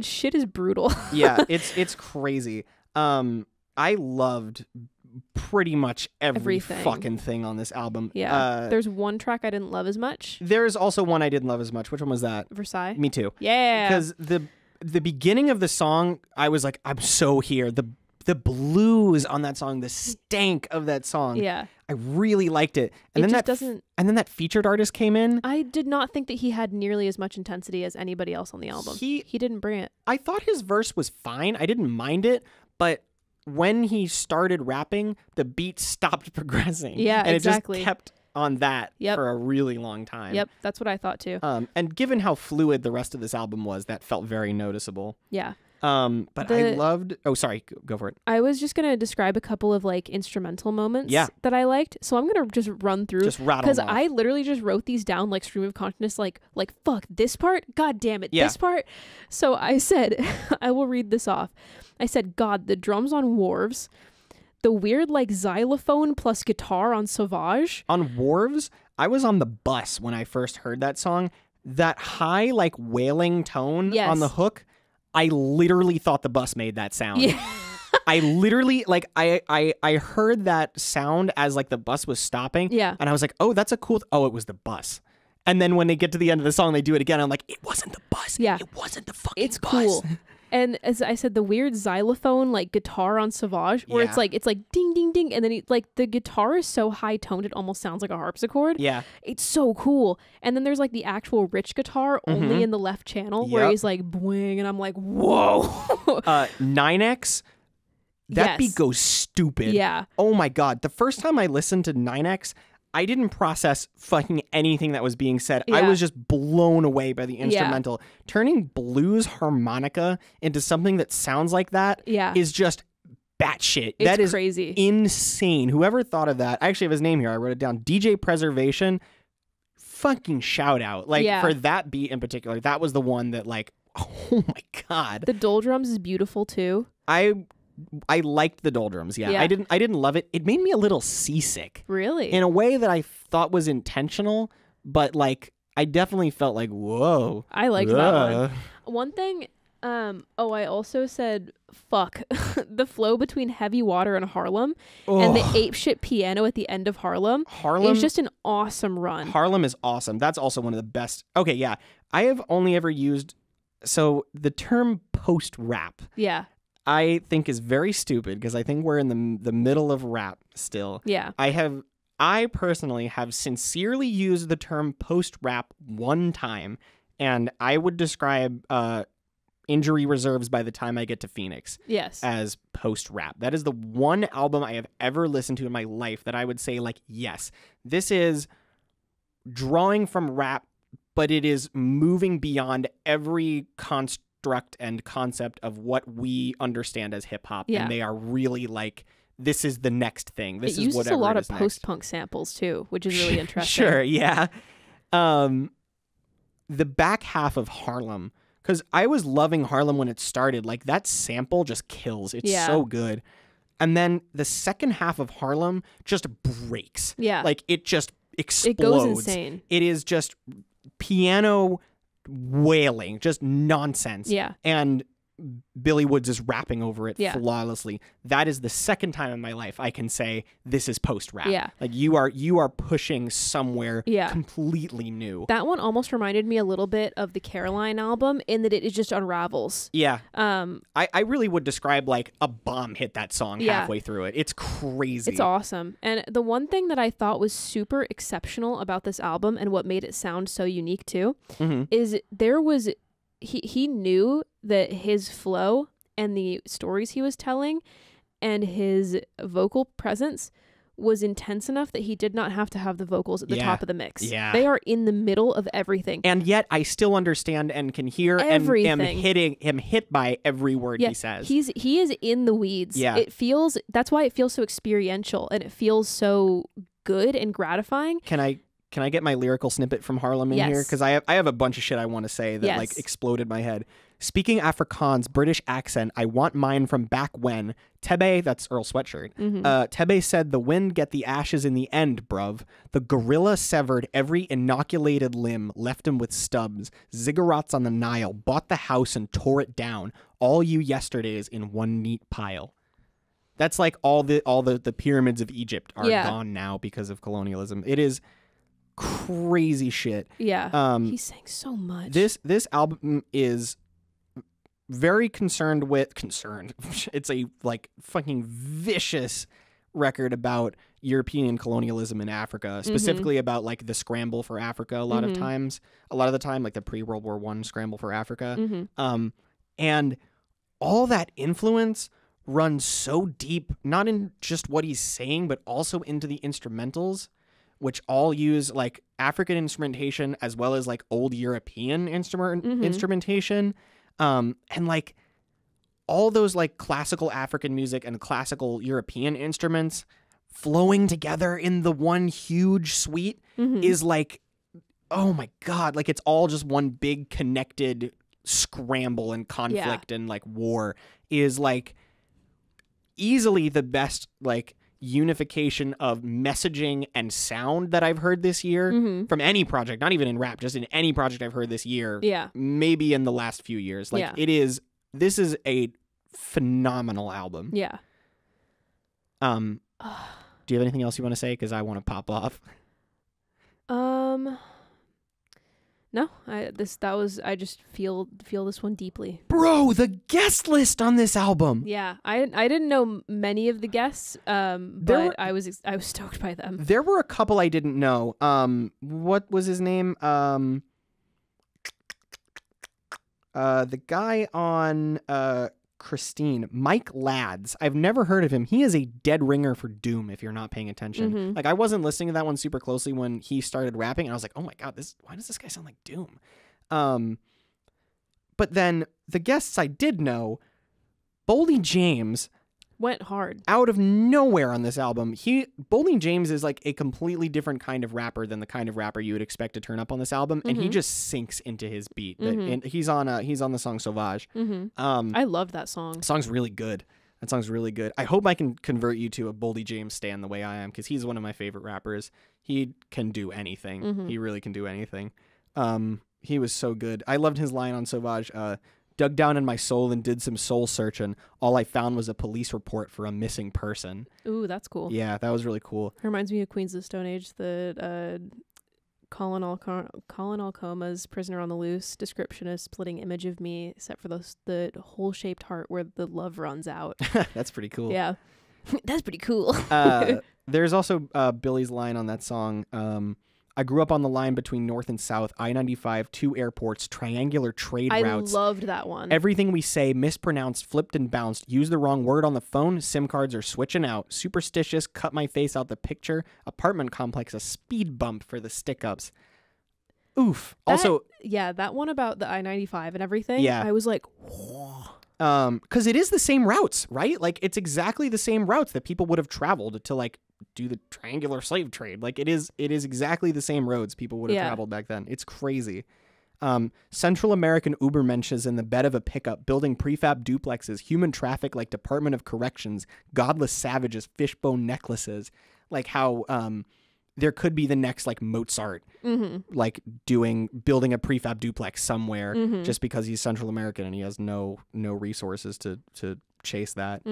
shit is brutal. Yeah, it's crazy. I loved pretty much everything. Fucking thing on this album. Yeah. There's one track I didn't love as much. There's also one I didn't love as much. Which one was that? Versailles. Me too. Yeah. Because the beginning of the song, I was like, I'm so here. The blues on that song, the stank of that song. Yeah. I really liked it. And then and then that featured artist came in. I did not think that he had nearly as much intensity as anybody else on the album. He didn't bring it. I thought his verse was fine. I didn't mind it, but when he started rapping, the beat stopped progressing. Yeah, and exactly. It just kept on that for a really long time. Yep, that's what I thought too. And given how fluid the rest of this album was, that felt very noticeable. Yeah. But I loved... Oh, sorry. Go for it. I was just going to describe a couple of like instrumental moments that I liked. So I'm going to just run through. Just rattle because them off. I literally just wrote these down like stream of consciousness, like fuck this part. God damn it. This part. So I said, I will read this off. I said, God, the drums on Wharves, the weird like xylophone plus guitar on Sauvage. On Wharves, I was on the bus when I first heard that song. That high like wailing tone on the hook, I literally thought the bus made that sound. Yeah. I literally like I heard that sound as like the bus was stopping. Yeah. And I was like, oh, that's a cool oh, it was the bus. And then when they get to the end of the song, they do it again. I'm like, it wasn't the bus. Yeah. It wasn't the fucking bus. It's bus. Cool. And as I said, the weird xylophone like guitar on Sauvage, where it's like ding ding ding, and then like the guitar is so high toned it almost sounds like a harpsichord. Yeah, it's so cool. And then there's like the actual rich guitar only in the left channel where he's like boing, and I'm like, whoa. 9X. That beat goes stupid. Yeah. Oh my god. The first time I listened to 9X, I didn't process fucking anything that was being said. I was just blown away by the instrumental. Turning blues harmonica into something that sounds like that is just batshit. That is crazy. Insane. Whoever thought of that, I actually have his name here. I wrote it down. DJ Preservation. Fucking shout out. Like for that beat in particular, that was the one that like, oh my god. The doldrums is beautiful too. I liked the doldrums. Yeah. I didn't love it. It made me a little seasick. Really? In a way that I thought was intentional, but like I definitely felt like, whoa. I liked that one. One thing, I also said fuck the flow between Heavy Water and Harlem and the apeshit piano at the end of Harlem is just an awesome run. Harlem is awesome. That's also one of the best. Okay, yeah. I have only ever used the term post-rap. Yeah. I think is very stupid because I think we're in the middle of rap still. Yeah. I personally have sincerely used the term post-rap one time, and I would describe Injury Reserves by the time I get to Phoenix as post-rap. That is the one album I have ever listened to in my life that I would say like, yes, this is drawing from rap, but it is moving beyond every construct and concept of what we understand as hip hop, and they are really like, this is the next thing. This it is uses whatever a lot it of is next. post-punk samples too, which is really interesting. Sure, yeah. The back half of Harlem, because I was loving Harlem when it started. Like that sample just kills. It's so good. And then the second half of Harlem just breaks. Yeah, like it just explodes. It goes insane. It is just piano wailing, just nonsense. Yeah. And Billy Woods is rapping over it flawlessly. That is the second time in my life I can say this is post-rap. Yeah. Like you are pushing somewhere completely new. That one almost reminded me a little bit of the Caroline album in that it just unravels. Yeah. I really would describe like a bomb hit that song halfway through it. It's crazy. It's awesome. And the one thing that I thought was super exceptional about this album and what made it sound so unique too is there was he knew that his flow and the stories he was telling and his vocal presence was intense enough that he did not have to have the vocals at the top of the mix. Yeah. They are in the middle of everything. And yet I still understand and can hear everything. and am hit by every word he says. He is in the weeds. Yeah. That's why it feels so experiential and it feels so good and gratifying. Can I get my lyrical snippet from Harlem in here? Because I have a bunch of shit I want to say that like exploded my head. Speaking Afrikaans, British accent, I want mine from back when. Tebe, that's Earl Sweatshirt. Tebe said the wind get the ashes in the end, bruv. The gorilla severed every inoculated limb, left him with stubs. Ziggurats on the Nile, bought the house and tore it down. All you yesterdays in one neat pile. That's like all the pyramids of Egypt are gone now because of colonialism. It is crazy shit. Yeah. He sang so much. This album is very concerned. It's a like fucking vicious record about European colonialism in Africa, specifically about like the scramble for Africa. A lot of the time, like the pre-World War I scramble for Africa. And all that influence runs so deep, not in just what he's saying, but also into the instrumentals, which all use like African instrumentation as well as like old European instrumentation. And like all those like classical African music and classical European instruments flowing together in the one huge suite is like, oh my God, like it's all just one big connected scramble and conflict and like war is like easily the best like unification of messaging and sound that I've heard this year from any project, not even in rap, just in any project I've heard this year. Yeah. Maybe in the last few years. Like this is a phenomenal album. Yeah. Do you have anything else you want to say? Because I want to pop off. No, I just feel this one deeply. Bro, the guest list on this album. Yeah, I didn't know many of the guests, but I was stoked by them. There were a couple I didn't know. What was his name? The guy on Christine, Mike Lads. I've never heard of him. He is a dead ringer for Doom if you're not paying attention. Like I wasn't listening to that one super closely when he started rapping and I was like, "Oh my God, why does this guy sound like Doom?" But then the guests I did know, Boldy James went hard out of nowhere on this album. Boldy James is like a completely different kind of rapper than the kind of rapper you would expect to turn up on this album, and he just sinks into his beat. And he's on the song Sauvage. I love that song. The song's really good. That song's really good. I hope I can convert you to a Boldy James stan the way I am, because he's one of my favorite rappers. He can do anything. He really can do anything. He was so good. I loved his line on Sauvage. Dug down in my soul and did some soul searching. All I found was a police report for a missing person. Ooh, that's cool. Yeah, that was really cool. Reminds me of Queens of the Stone Age, the Colin Alcoma's Prisoner on the Loose description, a splitting image of me, except for the hole-shaped heart where the love runs out. That's pretty cool. Yeah. That's pretty cool. There's also Billy's line on that song. I grew up on the line between North and South, I-95, 2 airports, triangular trade routes. I loved that one. Everything we say, mispronounced, flipped and bounced, use the wrong word on the phone, SIM cards are switching out, superstitious, cut my face out the picture, apartment complex, a speed bump for the stick-ups. Oof. That one about the I-95 and everything, I was like, whoa. Because it is the same routes, right? Like, it's exactly the same routes that people would have traveled to, like, do the triangular slave trade. Like, it is exactly the same roads people would have traveled back then. It's crazy. Central American Ubermensches in the bed of a pickup, building prefab duplexes, human traffic like Department of Corrections, godless savages, fishbone necklaces. Like how there could be the next like Mozart, like building a prefab duplex somewhere just because he's Central American and he has no resources to chase that.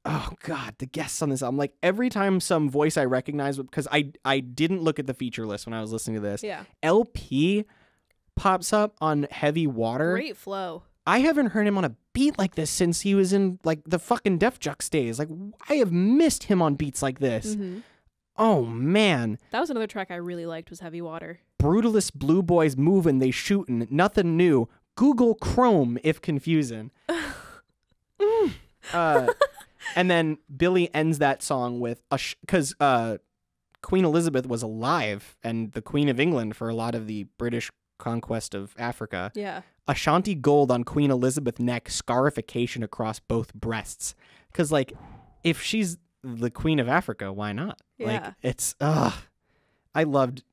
Oh God, the guests on this album, like every time some voice I recognize, because I didn't look at the feature list when I was listening to this. Yeah. LP pops up on Heavy Water. Great flow. I haven't heard him on a beat like this since he was in like the fucking Def Jux days. Like I have missed him on beats like this. Oh man. That was another track I really liked, was Heavy Water. Brutalist blue boys moving, they shooting, nothing new. Google Chrome if confusing. And then Billy ends that song with because Queen Elizabeth was alive and the Queen of England for a lot of the British conquest of Africa. Yeah. Ashanti gold on Queen Elizabeth neck, scarification across both breasts. Because, like, if she's the Queen of Africa, why not? Yeah. Like, it's, I loved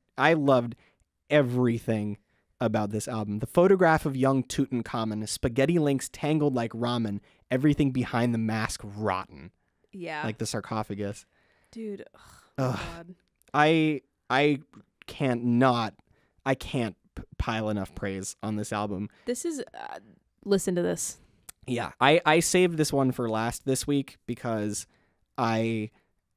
everything about this album. The photograph of young Tutankhamun, spaghetti links tangled like ramen, everything behind the mask rotten. Yeah. Like the sarcophagus. Dude. Ugh. God. I can't pile enough praise on this album. This is listen to this. Yeah, I saved this one for last this week because I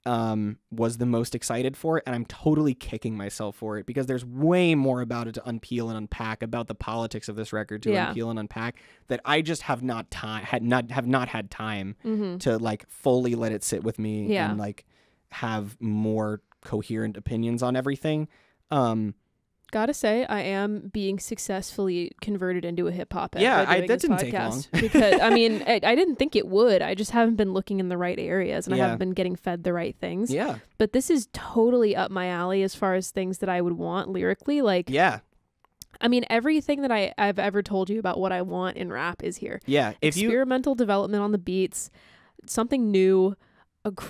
was the most excited for it, and I'm totally kicking myself for it because there's way more about it to unpeel and unpack, about the politics of this record to unpeel and unpack, that I just have not had time to like fully let it sit with me and like have more coherent opinions on everything. Gotta say, I am being successfully converted into a hip hop. Yeah, that didn't take long. Because I mean, I didn't think it would. I just haven't been looking in the right areas, and I haven't been getting fed the right things. Yeah. But this is totally up my alley as far as things that I would want lyrically. Like, yeah. I mean, everything that I've ever told you about what I want in rap is here. Yeah. Experimental development on the beats, something new,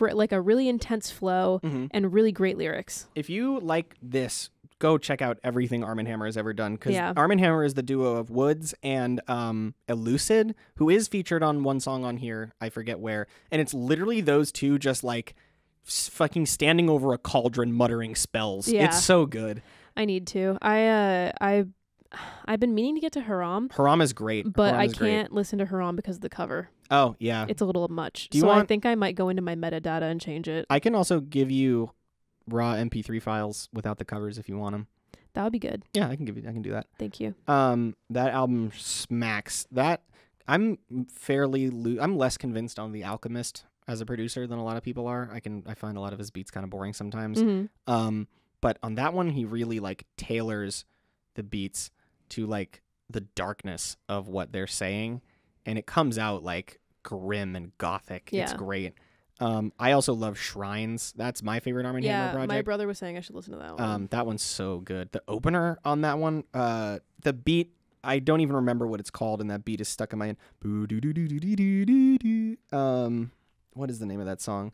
like a really intense flow, and really great lyrics. If you like this, go check out everything Arm & Hammer has ever done, because Yeah. Arm & Hammer is the duo of Woods and Elucid, who is featured on one song on here, I forget where, and it's literally those two just like fucking standing over a cauldron muttering spells. Yeah. It's so good. I need to. I've been meaning to get to Haram, Haram is great, but Haram I is great. can't listen to Haram because of the cover. Oh yeah, It's a little much. Do you So I want- think I might go into my metadata and change it. I can also give you raw MP3 files without the covers if you want them. That would be good. Yeah, I can do that. Thank you. That album smacks. That I'm less convinced on The Alchemist as a producer than a lot of people are. I find a lot of his beats kind of boring sometimes. Mhm. But on that one he really like tailors the beats to like the darkness of what they're saying, and it comes out like grim and gothic. It's Yeah. great. I also love Shrines. That's my favorite Arm & Hammer project. My brother was saying I should listen to that one. That one's so good. The opener on that one, the beat, I don't even remember what it's called, and that beat is stuck in my head. What is the name of that song?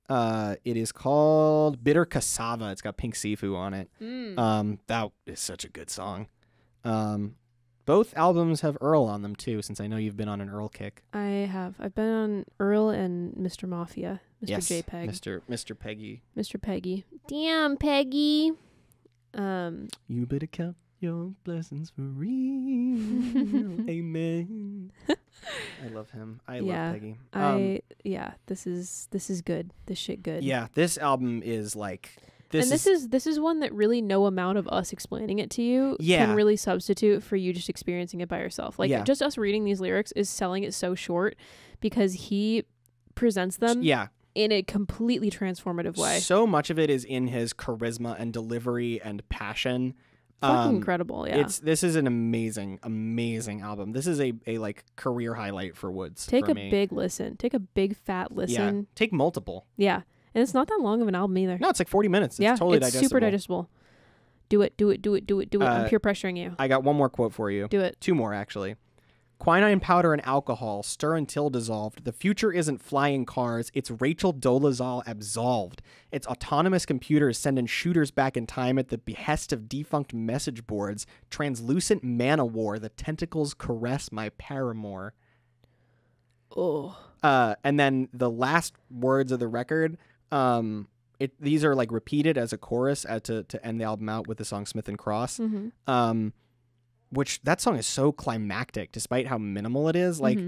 It is called Bitter Cassava. It's got Pink Sifu on it. That is such a good song. Both albums have Earl on them too, since I know you've been on an Earl kick. I have. I've been on Earl and Mr. Mafia. Mr. Yes, JPEG. Mr. Peggy. Mr. Peggy. Damn, Peggy. You better count your blessings for real. Amen. I love him. I love Peggy. This is good. This shit good. Yeah, this album is like This is one that really no amount of us explaining it to you Yeah. can really substitute for you just experiencing it by yourself. Like Yeah. just us reading these lyrics is selling it so short because he presents them in a completely transformative way. So much of it is in his charisma and delivery and passion. Fucking incredible, yeah. This is an amazing album. This is a like career highlight for Woods. Take for a me. big listen. Take a big fat Yeah. listen. Take multiple. Yeah. And it's not that long of an album either. No, it's like 40 minutes. It's totally it's digestible. super digestible. Do it. I'm peer pressuring you. I got one more quote for you. Do it. Two more, actually. Quinine powder and alcohol, stir until dissolved. The future isn't flying cars, it's Rachel Dolezal absolved. It's autonomous computers sending shooters back in time at the behest of defunct message boards. Translucent mana war, the tentacles caress my paramour. Oh. And then the last words of the record, these are like repeated as a chorus to end the album out with the song Smith and Cross. Which that song is so climactic despite how minimal it is. Like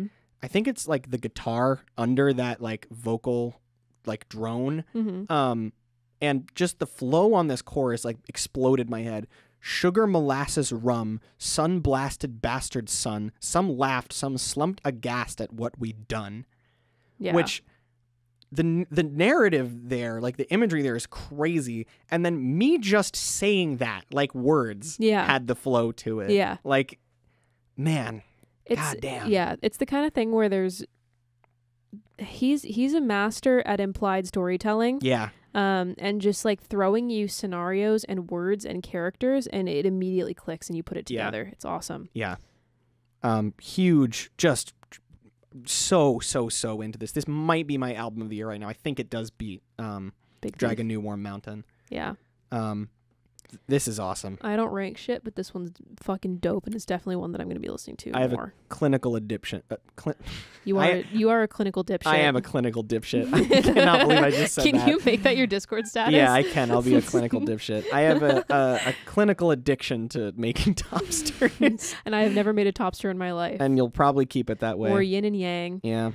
I think it's like the guitar under that like vocal like drone. And just the flow on this chorus like exploded my head. Sugar molasses rum, sun blasted bastard son. Some laughed, some slumped aghast at what we'd done. Yeah. Which the narrative there, like the imagery there is crazy. And then me just saying that, like words, had the flow to it. Yeah. Like, man, It's, goddamn. Yeah. It's the kind of thing where there's he's a master at implied storytelling. Yeah. And just like throwing you scenarios and words and characters, and it immediately clicks and you put it together. It's awesome. Yeah. Huge, just so into this. This might be my album of the year right now. I think it does beat Big Dragon New Warm Mountain. Yeah. This is awesome. I don't rank shit, but this one's fucking dope, and it's definitely one that I'm going to be listening to I have more. a clinical addiction. You are a clinical dipshit. I am a clinical dipshit. I cannot believe I just said that. Can you make that your Discord status? Yeah, I can. I'll be a clinical dipshit. I have a clinical addiction to making topsters. And I have never made a topster in my life. And you'll probably keep it that way. Or yin and yang. Yeah.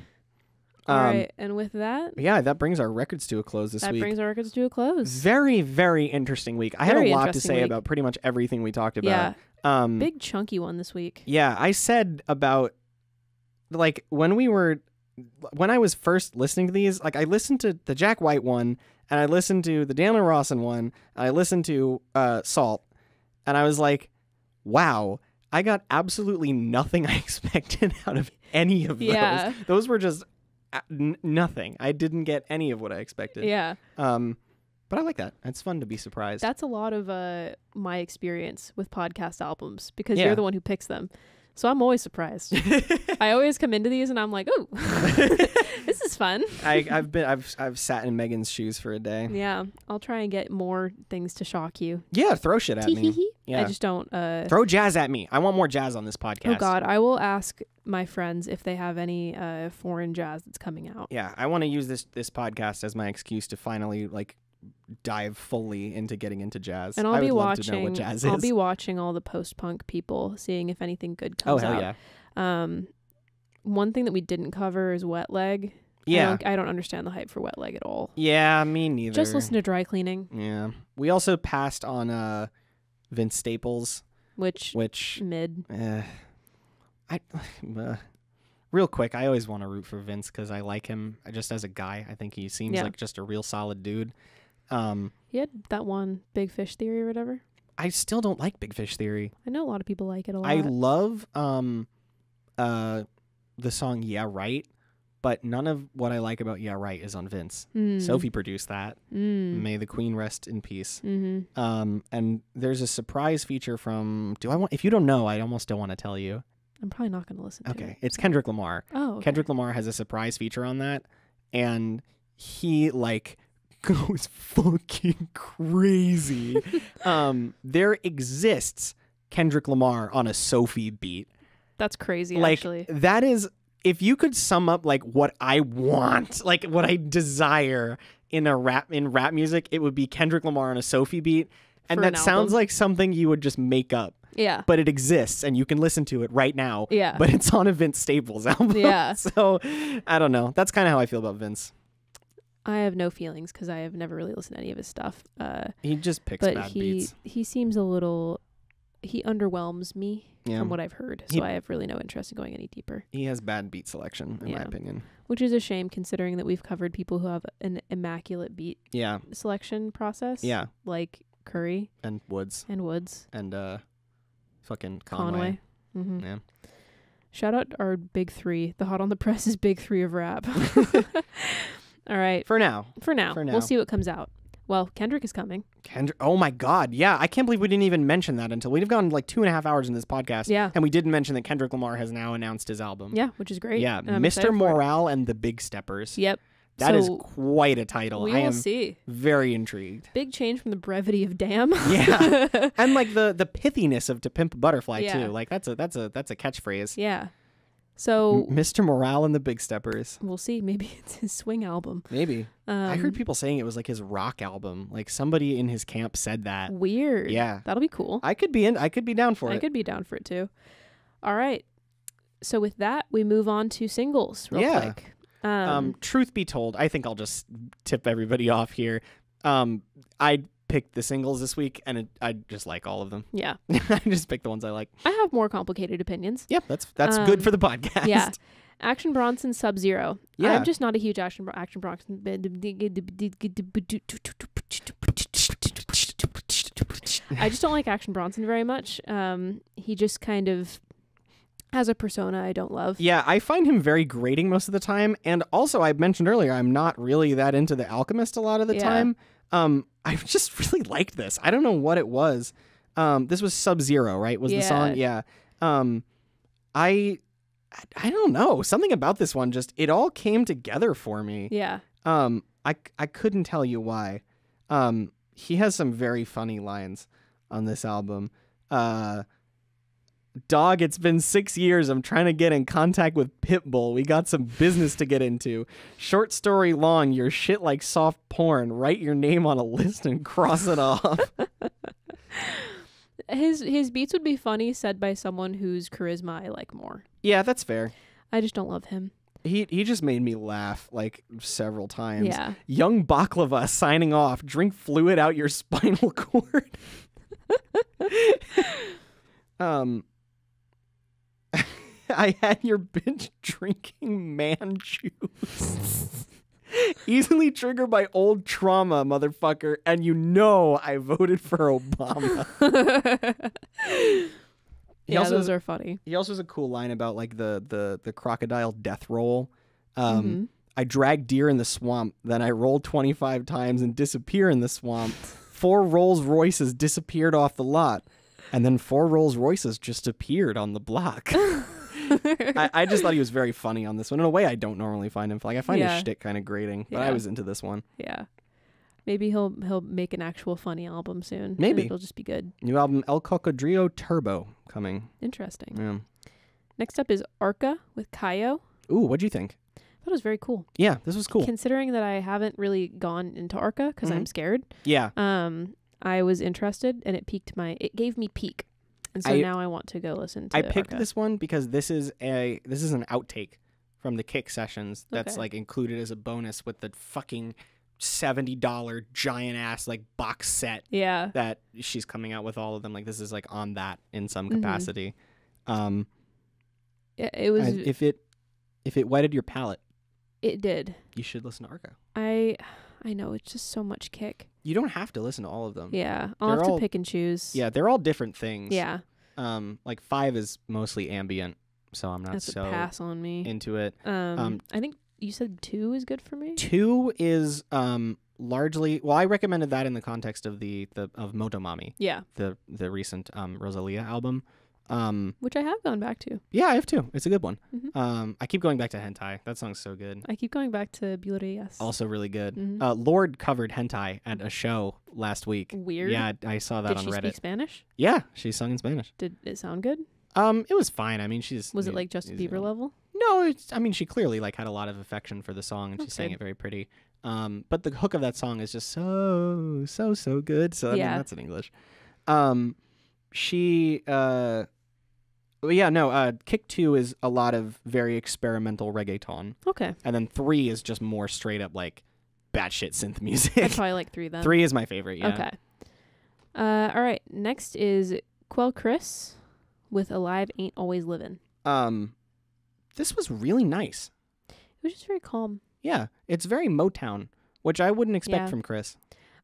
All right, and with that... Yeah, that brings our records to a close this week. That brings our records to a close. Very, very interesting week. I had a lot to say about pretty much everything we talked about. Yeah. Big chunky one this week. Yeah, I said about, like, when I was first listening to these, like, I listened to the Jack White one, and I listened to the Daniel Rossen one, and I listened to Sault, and I was like, wow, I got absolutely nothing I expected out of any of those. Those were just... nothing. I didn't get any of what I expected. Yeah. But I like that. It's fun to be surprised. That's a lot of my experience with podcast albums because you're the one who picks them. So I'm always surprised. I always come into these and I'm like, "Oh, this is fun." I've sat in Megan's shoes for a day. Yeah, I'll try and get more things to shock you. Yeah, throw shit at me. Yeah. I just don't throw jazz at me. I want more jazz on this podcast. Oh God, I will ask my friends if they have any foreign jazz that's coming out. Yeah, I want to use this podcast as my excuse to finally like dive fully into getting into jazz. And I'll be watching. To know what jazz is. I'll be watching all the post-punk people, seeing if anything good comes out. Oh hell yeah! One thing that we didn't cover is Wet Leg. Yeah, I don't understand the hype for Wet Leg at all. Yeah, me neither. Just listen to Dry Cleaning. Yeah, we also passed on Vince Staples, which mid. Real quick, I always want to root for Vince because I like him just as a guy. I think he seems like just a real solid dude. He had that one Big Fish Theory or whatever. I still don't like Big Fish Theory. I know a lot of people like it a lot. I love the song Yeah Right, but none of what I like about Yeah Right is on Vince. Sophie produced that. May the Queen rest in peace. And there's a surprise feature from if you don't know, I almost don't want to tell you. I'm probably not going to listen to it. Okay, it's Kendrick Lamar. Oh, okay. Kendrick Lamar has a surprise feature on that, and he like goes fucking crazy. There exists Kendrick Lamar on a Sophie beat. That's crazy, like, actually. That is, if you could sum up like what I want, like what I desire in rap music, it would be Kendrick Lamar on a Sophie beat. And that sounds like something you would just make up. Yeah. But it exists and you can listen to it right now. Yeah. But it's on a Vince Staples album. Yeah. So I don't know. That's kind of how I feel about Vince. I have no feelings because I have never really listened to any of his stuff. He just picks bad beats. He seems a little... He underwhelms me from what I've heard. So I have really no interest in going any deeper. He has bad beat selection, in my opinion. Which is a shame considering that we've covered people who have an immaculate beat selection process. Yeah. Like Curry. And Woods. And fucking Conway. Mm-hmm. Yeah. Shout out our big three. The Hot on the Press is big three of rap. All right. For now. We'll see what comes out. Well, Kendrick is coming. Oh my God. Yeah. I can't believe we didn't even mention that until we've gone like 2.5 hours in this podcast. Yeah. And we didn't mention that Kendrick Lamar has now announced his album. Yeah, which is great. Yeah. Mr. Morale and the Big Steppers. Yep. That is quite a title. We will see. Very intrigued. Big change from the brevity of Damn. Yeah. And like the pithiness of To Pimp a Butterfly too. Like that's a catchphrase. Yeah. So Mr. Morale and the Big Steppers. We'll see. Maybe it's his swing album. Maybe. I heard people saying it was like his rock album. Like somebody in his camp said that. Weird. Yeah. That'll be cool. I could be down for it. I could be down for it too. All right. So with that, we move on to singles real quick. Truth be told, I think I'll just tip everybody off here. I picked the singles this week, and I just like all of them. Yeah. I just picked the ones I like. I have more complicated opinions. Yeah, that's good for the podcast. Yeah. Action Bronson, Subzero. Yeah. I'm just not a huge Action Bronson. I just don't like Action Bronson very much. He just kind of... has a persona I don't love. Yeah, I find him very grating most of the time. And also, I mentioned earlier, I'm not really that into The Alchemist a lot of the time. I just really liked this. I don't know what it was. This was Subzero, right? Was the song? Yeah. I don't know. Something about this one just, it all came together for me. Yeah. I couldn't tell you why. He has some very funny lines on this album. Dog, it's been 6 years. I'm trying to get in contact with Pitbull. We got some business to get into. Short story long, you're shit like soft porn. Write your name on a list and cross it off. His beats would be funny said by someone whose charisma I like more. Yeah, that's fair. I just don't love him. He just made me laugh like several times. Yeah. Young baklava signing off. Drink fluid out your spinal cord. I had your bitch drinking man juice. Easily triggered by old trauma, motherfucker. And you know I voted for Obama. Those are funny. He also has a cool line about like the crocodile death roll. I drag deer in the swamp, then I roll 25 times and disappear in the swamp. 4 Rolls Royces disappeared off the lot. And then 4 Rolls Royces just appeared on the block. I just thought he was very funny on this one. In a way I don't normally find him. Like I find his shtick kind of grating, but I was into this one. Yeah. Maybe he'll make an actual funny album soon. Maybe. It'll just be good. New album El Cocodrillo Turbo coming. Interesting. Yeah. Next up is Arca with Cayó. Ooh, what'd you think? I thought it was very cool. Yeah, this was cool. Considering that I haven't really gone into Arca because I'm scared. Yeah. I was interested and it gave me peak. And so now I want to go listen to I picked Arca. this one because this is an outtake from the Kick sessions that's like included as a bonus with the fucking $70 giant ass like box set that she's coming out with all of them. Like this is like on that in some capacity. It was if it wetted your palate, it did. You should listen to Arca. I know, it's just so much kick. You don't have to listen to all of them. Yeah, I'll have to pick and choose. Yeah, they're all different things. Yeah. Like 5 is mostly ambient, so I'm not That's so a pass on me into it. I think you said 2 is good for me. 2 is largely, well, I recommended that in the context of of Motomami. Yeah. The recent Rosalia album. Which I have gone back to. Yeah, I have too. It's a good one. I keep going back to Hentai. That song's so good. I keep going back to Bureas. Also really good. Lorde covered Hentai at a show last week. Weird. Yeah, I saw that on Reddit. Did she speak Spanish? Yeah, she sung in Spanish. Did it sound good? It was fine. I mean, Was it like Justin Bieber level? No, I mean, she clearly like had a lot of affection for the song and she sang it very pretty. But the hook of that song is just so good. So I mean, that's in English. Kick 2 is a lot of very experimental reggaeton. Okay. And then 3 is just more straight up like batshit synth music. I probably like 3 then. 3 is my favorite, yeah. Okay. All right. Next is Quelle Chris with Alive Ain't Always Livin'. This was really nice. It was just very calm. Yeah. It's very Motown, which I wouldn't expect from Chris.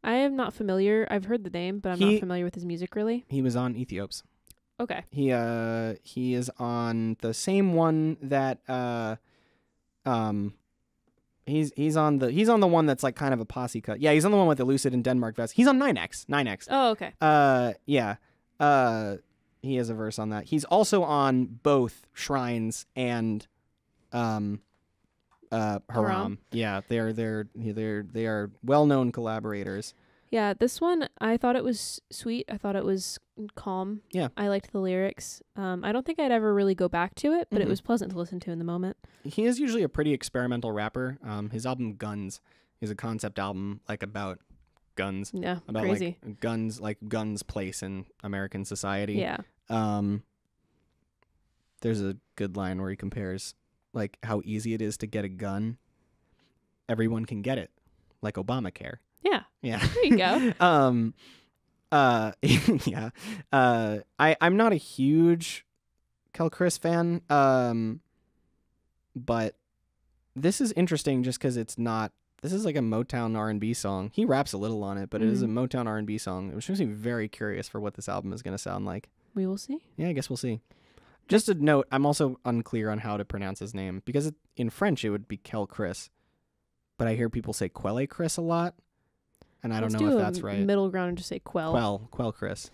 I am not familiar. I've heard the name, but I'm not familiar with his music really. He was on Aethiopes. Okay. He is on the same one that he's on the one that's like kind of a posse cut. Yeah, he's on the one with the Lucid and Denmark vest. He's on 9X. Oh, okay. He has a verse on that. He's also on both Shrines and Haram. Yeah, they are well-known collaborators. Yeah, this one, I thought it was sweet. I thought it was calm. Yeah. I liked the lyrics. I don't think I'd ever really go back to it, but it was pleasant to listen to in the moment. He is usually a pretty experimental rapper. His album Guns is a concept album like about guns. Yeah, about crazy. Like guns' place in American society. Yeah. There's a good line where he compares like how easy it is to get a gun. Everyone can get it, like Obamacare. Yeah. Yeah. There you go. Yeah. I'm not a huge Quelle Chris fan. But this is interesting just because this is like a Motown R&B song. He raps a little on it, but it is a Motown R&B song. It makes me very curious for what this album is going to sound like. We will see. Yeah, I guess we'll see. Just a note, I'm also unclear on how to pronounce his name because in French it would be Quelle Chris, but I hear people say Quelle Chris a lot, and I don't know if that's right. Middle ground and just say quelle. Quelle Chris.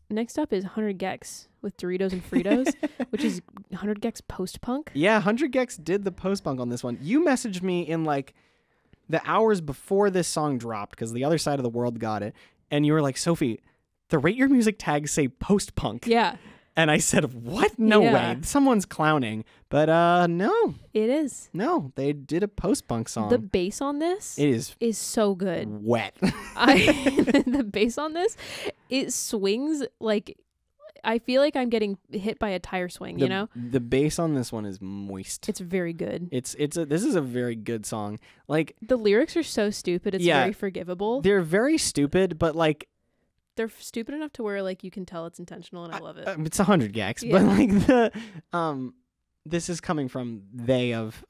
Next up is 100 gecs with Doritos and Fritos, which is 100 gecs post-punk. Yeah, 100 gecs did the post-punk on this one. You messaged me in like the hours before this song dropped because the other side of the world got it, and you were like, Sophie, the Rate Your Music tags say post-punk. Yeah. And I said, what? No way. Someone's clowning. But no. It is. No, they did a post-punk song. The bass on this is so good. Wet. The bass on this, it swings like I feel like I'm getting hit by a tire swing, you know? The bass on this one is moist. It's very good. This is a very good song. Like the lyrics are so stupid, it's very forgivable. They're very stupid, but like they're stupid enough to where like you can tell it's intentional, and I love it. It's 100 gecs, but like this is coming from they of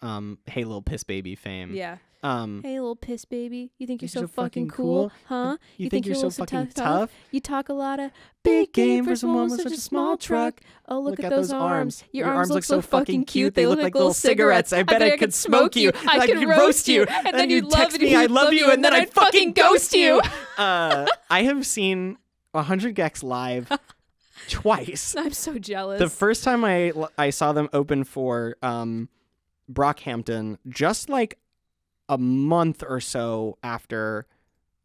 Hey Lil Piss Baby fame. Yeah. Hey little piss baby, you think you're so fucking cool, huh? You think you're so fucking tough? You talk a lot of big game for someone with such a small truck. Oh, look at those arms. Your arms look so fucking cute. They look like little cigarettes. I bet I could smoke you. I could roast you. And then you'd text me I love you, and then I'd fucking ghost you. I have seen 100 gecs live twice. I'm so jealous. The first time I saw them open for Brockhampton, just like a month or so after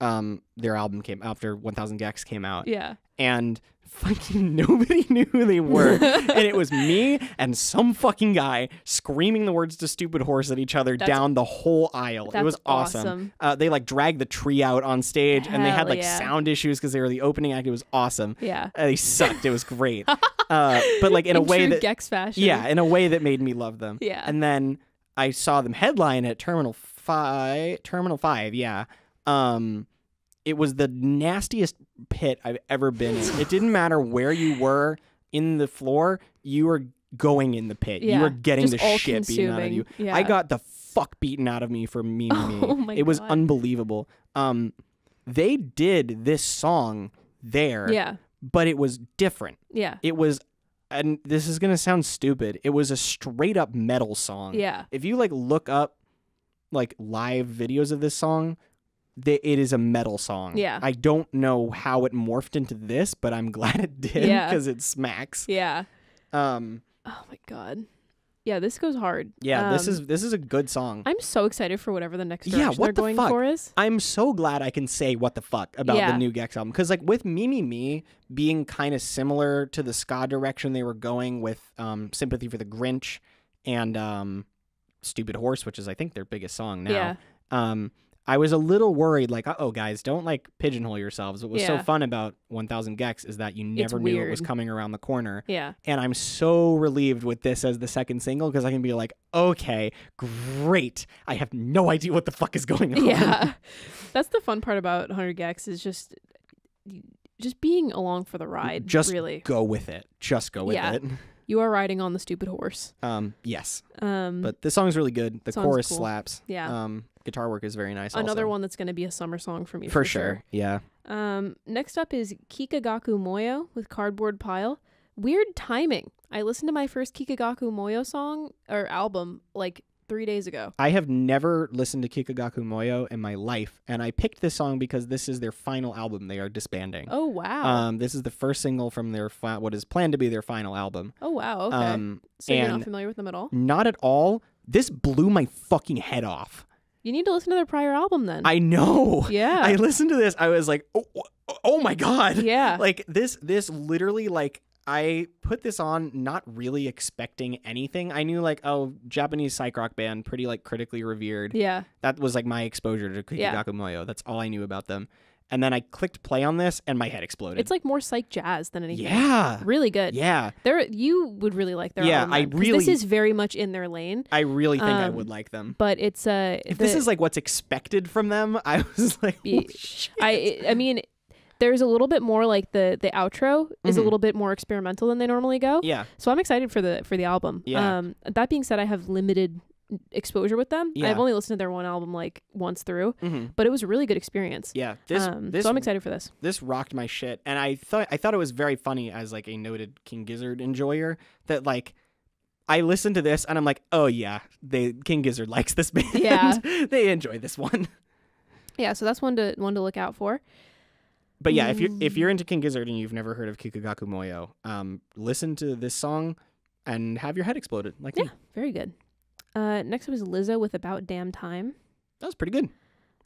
their album after 1000 gecs came out. Yeah. And fucking nobody knew who they were. And it was me and some fucking guy screaming the words to Stupid Horse at each other down the whole aisle. It was awesome. They like dragged the tree out on stage and they had like sound issues because they were the opening act. It was awesome. Yeah. They sucked. It was great. But like in a way that gecs fashion. Yeah, in a way that made me love them. Yeah. And then I saw them headline at Terminal 5, yeah. It was the nastiest pit I've ever been in. It didn't matter where you were in the floor, you were going in the pit. Yeah, you were getting just the shit beaten out of you. Yeah. I got the fuck beaten out of me for me. Oh my it was God. unbelievable. They did this song there. Yeah. But it was different. Yeah. It was, and this is going to sound stupid, it was a straight up metal song. Yeah. If you like look up like live videos of this song, it is a metal song. Yeah. I don't know how it morphed into this, but I'm glad it did because it smacks. Yeah. Oh my God. Yeah, this goes hard. Yeah, this is a good song. I'm so excited for whatever the next direction they're going for is. I'm so glad I can say what the fuck about the new gecs album. Because like with Me being kind of similar to the ska direction they were going with Sympathy for the Grinch and Stupid Horse, which is I think their biggest song now. Yeah. I was a little worried, like, uh-oh, guys, don't, like, pigeonhole yourselves. What was so fun about 1000 gecs is that you never knew it was coming around the corner. Yeah. And I'm so relieved with this as the second single because I can be like, okay, great. I have no idea what the fuck is going on. Yeah. That's the fun part about 100 gecs is just being along for the ride. Just really. Go with it. Just go with it. You are riding on the stupid horse. Yes. But this song's really good. The chorus slaps. Yeah. Guitar work is very nice. Another also. one that's going to be a summer song for me. For sure. Yeah. Next up is Kikagaku Moyo with Cardboard Pile. Weird timing. I listened to my first Kikagaku Moyo song or album like 3 days ago. I have never listened to Kikagaku Moyo in my life, and I picked this song because this is their final album. They are disbanding. Oh wow! This is the first single from their what is planned to be their final album. Oh wow! Okay. So you're not familiar with them at all? Not at all. This blew my fucking head off. You need to listen to their prior album then. I know. Yeah. I listened to this. I was like, oh my God. Yeah. Like this literally like. I put this on not really expecting anything. I knew like, oh, Japanese psych rock band, pretty like critically revered. Yeah. That was like my exposure to Kikagaku Moyo. That's all I knew about them. And then I clicked play on this and my head exploded. It's like more psych jazz than anything. Yeah. Really good. Yeah. You would really like their album. This is very much in their lane. I really think I would like them. But it's if this is like what's expected from them, I was like, oh, shit. I mean, there's a little bit more like the outro is a little bit more experimental than they normally go. Yeah. So I'm excited for the album. Yeah. That being said, I have limited exposure with them. Yeah. I've only listened to their one album like once through, but it was a really good experience. Yeah, so I'm excited for this. This rocked my shit, and I thought it was very funny as like a noted King Gizzard enjoyer that like I listened to this and I'm like, oh yeah, King Gizzard likes this band. Yeah. They enjoy this one. Yeah, so that's one to look out for. But yeah, if you're into King Gizzard and you've never heard of Kikagaku Moyo, listen to this song and have your head exploded like me. Very good. Next up is Lizzo with About Damn Time. That was pretty good.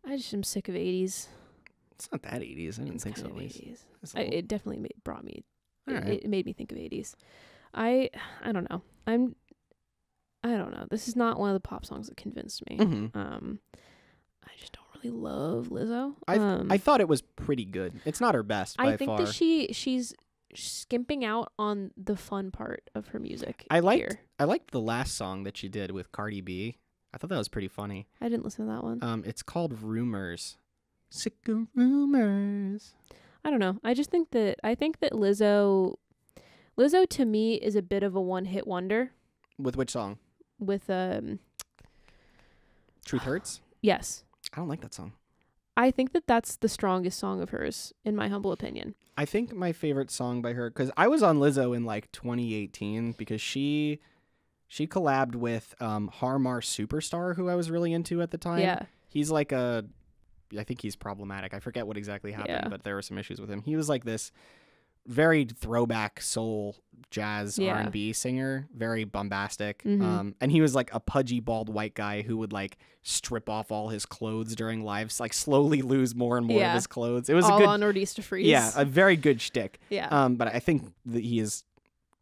I just am sick of 80s. It's not that 80s. I didn't think so. 80s. It definitely brought me. It made me think of 80s. I don't know. I don't know. This is not one of the pop songs that convinced me. I just don't really love Lizzo. I thought it was pretty good. It's not her best by far. I think that she's skimping out on the fun part of her music. I liked the last song that she did with Cardi B. I thought that was pretty funny. I didn't listen to that one. It's called Rumors. Sick of rumors. I don't know. I think that Lizzo to me is a bit of a one-hit wonder. With which song? With Truth Hurts? Yes. I don't like that song. I think that that's the strongest song of hers, in my humble opinion. I think my favorite song by her, because I was on Lizzo in like 2018 because she collabed with Harmar Superstar, who I was really into at the time. Yeah. He's like I think he's problematic. I forget what exactly happened, but there were some issues with him. He was like this very throwback soul jazz R&B singer, very bombastic. And he was like a pudgy bald white guy who would like strip off all his clothes during lives, like slowly lose more and more of his clothes. It was all a good on Nordista Freeze. Yeah, a very good shtick. Yeah. But I think that he is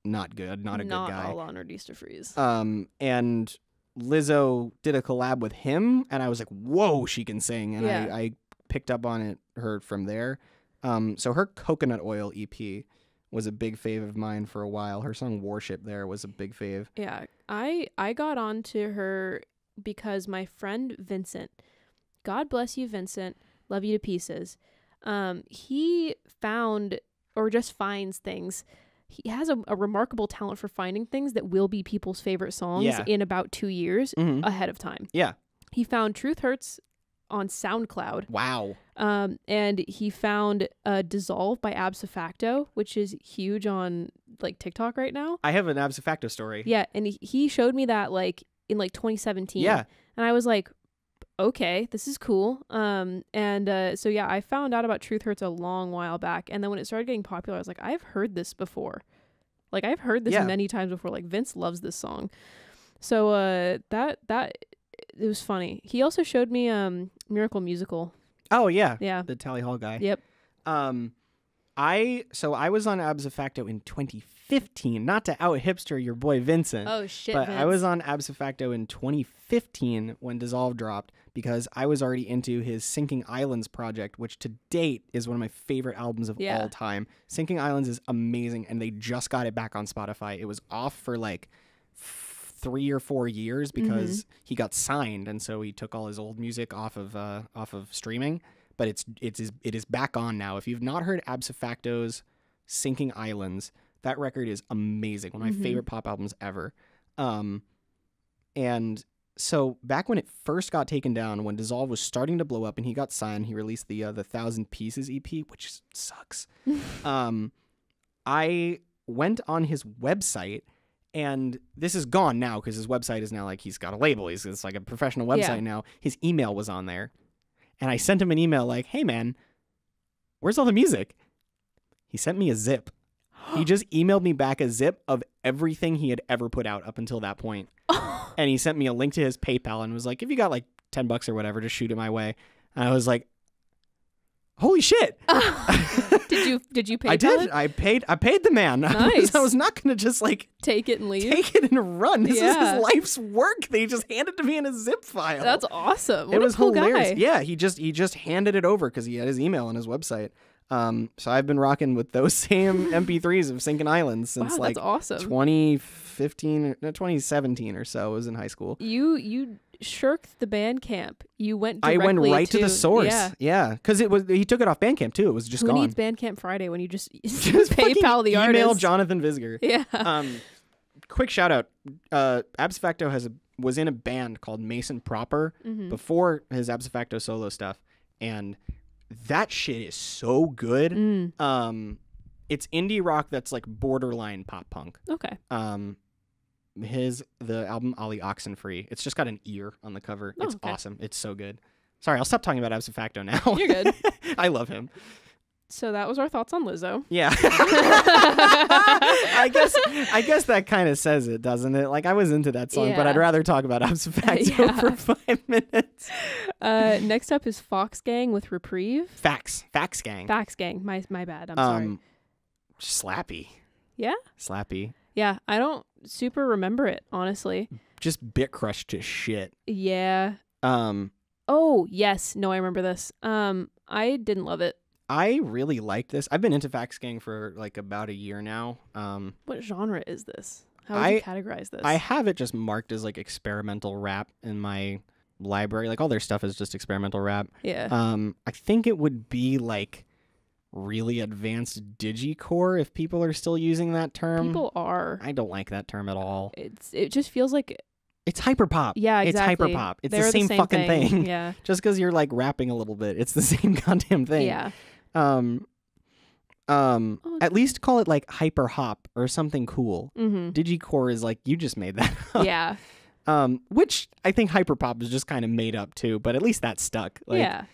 not good, not a good guy. Not all on Nordista Freeze. And Lizzo did a collab with him, and I was like, whoa, she can sing. And I picked up on her from there. So her Coconut Oil EP was a big fave of mine for a while. Her song Worship there was a big fave. Yeah, I got onto her because my friend Vincent, God bless you, Vincent, love you to pieces. He found, or just finds things. He has a remarkable talent for finding things that will be people's favorite songs in about 2 years ahead of time. Yeah. He found Truth Hurts on SoundCloud. Wow. And he found Dissolve by Ipsofacto, which is huge on like TikTok right now. I have an Ipsofacto story. Yeah, and he showed me that like in like 2017. Yeah. And I was like, okay, this is cool. So yeah, I found out about Truth Hurts a long while back, and then when it started getting popular, I was like, I've heard this before. Like I've heard this many times before. Like Vince loves this song. So that it was funny. He also showed me Miracle Musical. Oh yeah. Yeah. The Tally Hall guy. Yep. I was on Ipsofacto in 2015, not to out hipster your boy Vincent. Oh shit. But Vince. I was on Ipsofacto in 2015 when Dissolve dropped because I was already into his Sinking Islands project, which to date is one of my favorite albums of all time. Sinking Islands is amazing, and they just got it back on Spotify. It was off for like 3 or 4 years because he got signed, and so he took all his old music off of streaming. But it is back on now. If you've not heard Ipsofacto's Sinking Islands, that record is amazing. One of my favorite pop albums ever. And so back when it first got taken down, when Dissolve was starting to blow up and he got signed, he released the 1,000 Pieces EP, which sucks. I went on his website, and this is gone now because his website is now like he's got a label. It's like a professional website now. His email was on there. And I sent him an email like, hey, man, where's all the music? He sent me a zip. He just emailed me back a zip of everything he had ever put out up until that point. And he sent me a link to his PayPal and was like, if you got like $10 or whatever, just shoot it my way. And I was like, holy shit. Did you pay? I did. I paid the man. Nice. I was not going to just like take it and leave. Take it and run. This is his life's work. They just handed it to me in a zip file. That's awesome. What it was a cool hilarious. Guy. Yeah, he just handed it over because he had his email on his website. So I've been rocking with those same MP3s of Sinking Islands since like that's awesome. 2017 or so. I was in high school. You shirked the Bandcamp. You went I directly went right to the source. Yeah, because he took it off Bandcamp too. It was just gone. Who needs Bandcamp Friday when you just PayPal the artist? Email Jonathan Visger. Yeah. Quick shout out. Ipsofacto has was in a band called Mason Proper before his ipso facto solo stuff, and that shit is so good. It's indie rock that's like borderline pop punk. Okay. The album Ollie Oxenfree, it's just got an ear on the cover. Oh, It's okay. awesome. It's so good. Sorry, I'll stop talking about ipso facto now. You're good. I love him. So that was our thoughts on Lizzo. Yeah. I guess that kind of says it, doesn't it? Like, I was into that song, but Yeah. I'd rather talk about ipso facto for 5 minutes. Next up is Fox Gang with Reprieve. Facts gang. Fax Gang. My bad. I'm sorry. Slappy. Yeah? Slappy. Yeah. I don't super remember it, honestly. Just bit crushed to shit. Yeah. Oh, yes. No, I remember this. I didn't love it. I really liked this. I've been into Fax Gang for like about a year now. What genre is this? How would you categorize this? I have it just marked as like experimental rap in my library. Like all their stuff is just experimental rap. Yeah. I think it would be like really advanced digicore if people are still using that term. People are. I don't like that term at all. It just feels like. It's hyperpop. Yeah, exactly. It's hyperpop. It's They're the same fucking thing. Yeah. Just because you're like rapping a little bit, it's the same goddamn thing. Yeah. At least call it like hyper hop or something cool. Digicore is like, you just made that up. Yeah. Which I think hyperpop is just kind of made up too, but at least that stuck. Like, yeah.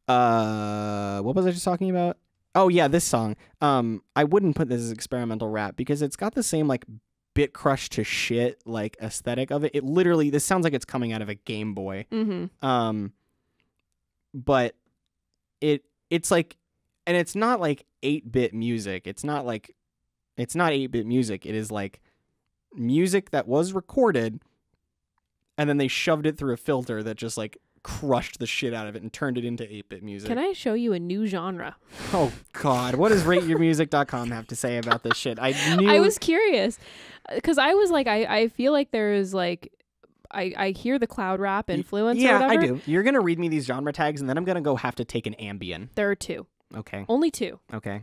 What was I just talking about? Oh yeah, this song. I wouldn't put this as experimental rap because it's got the same like bit crushed to shit like aesthetic of it. It literally, this sounds like it's coming out of a Game Boy. But it's like, and it's not like 8-bit music. It's not 8-bit music. It is like music that was recorded and then they shoved it through a filter that just like crushed the shit out of it and turned it into 8-bit music. Can I show you a new genre? Oh God, what does rateyourmusic.com have to say about this shit? I was curious because I was like, I feel like there's like, I hear the cloud rap influence. Yeah, or whatever. I do. You're gonna read me these genre tags, and then I'm gonna go have to take an Ambien. There are two. Okay. Only two. Okay.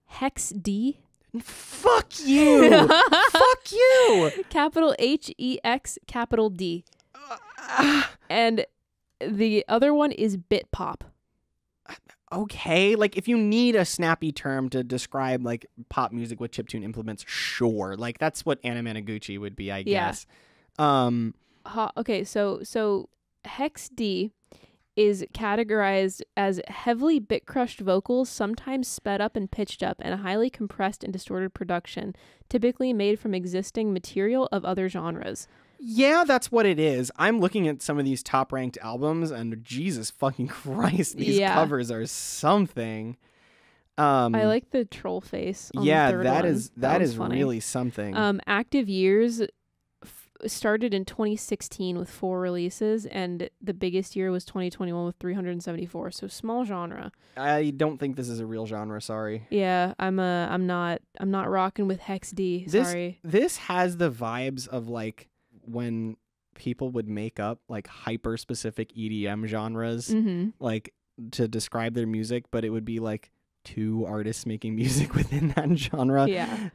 Hex D. Fuck you. Fuck you. Capital HEX, capital D. And the other one is bit pop. Okay, like if you need a snappy term to describe like pop music with chiptune implements, sure. Like that's what Anna Managuchi would be, I guess. Okay, so Hex D is categorized as heavily bit crushed vocals, sometimes sped up and pitched up, and a highly compressed and distorted production, typically made from existing material of other genres. Yeah, that's what it is. I'm looking at some of these top ranked albums, and Jesus fucking Christ, these covers are something. I like the troll face. On the third that one. that is funny. really something. Active years started in 2016 with 4 releases, and the biggest year was 2021 with 374. So small genre. I don't think this is a real genre. Sorry. Yeah, I'm not rocking with Hex D. Sorry. This has the vibes of like when people would make up like hyper specific EDM genres, like to describe their music, but it would be like 2 artists making music within that genre. Yeah.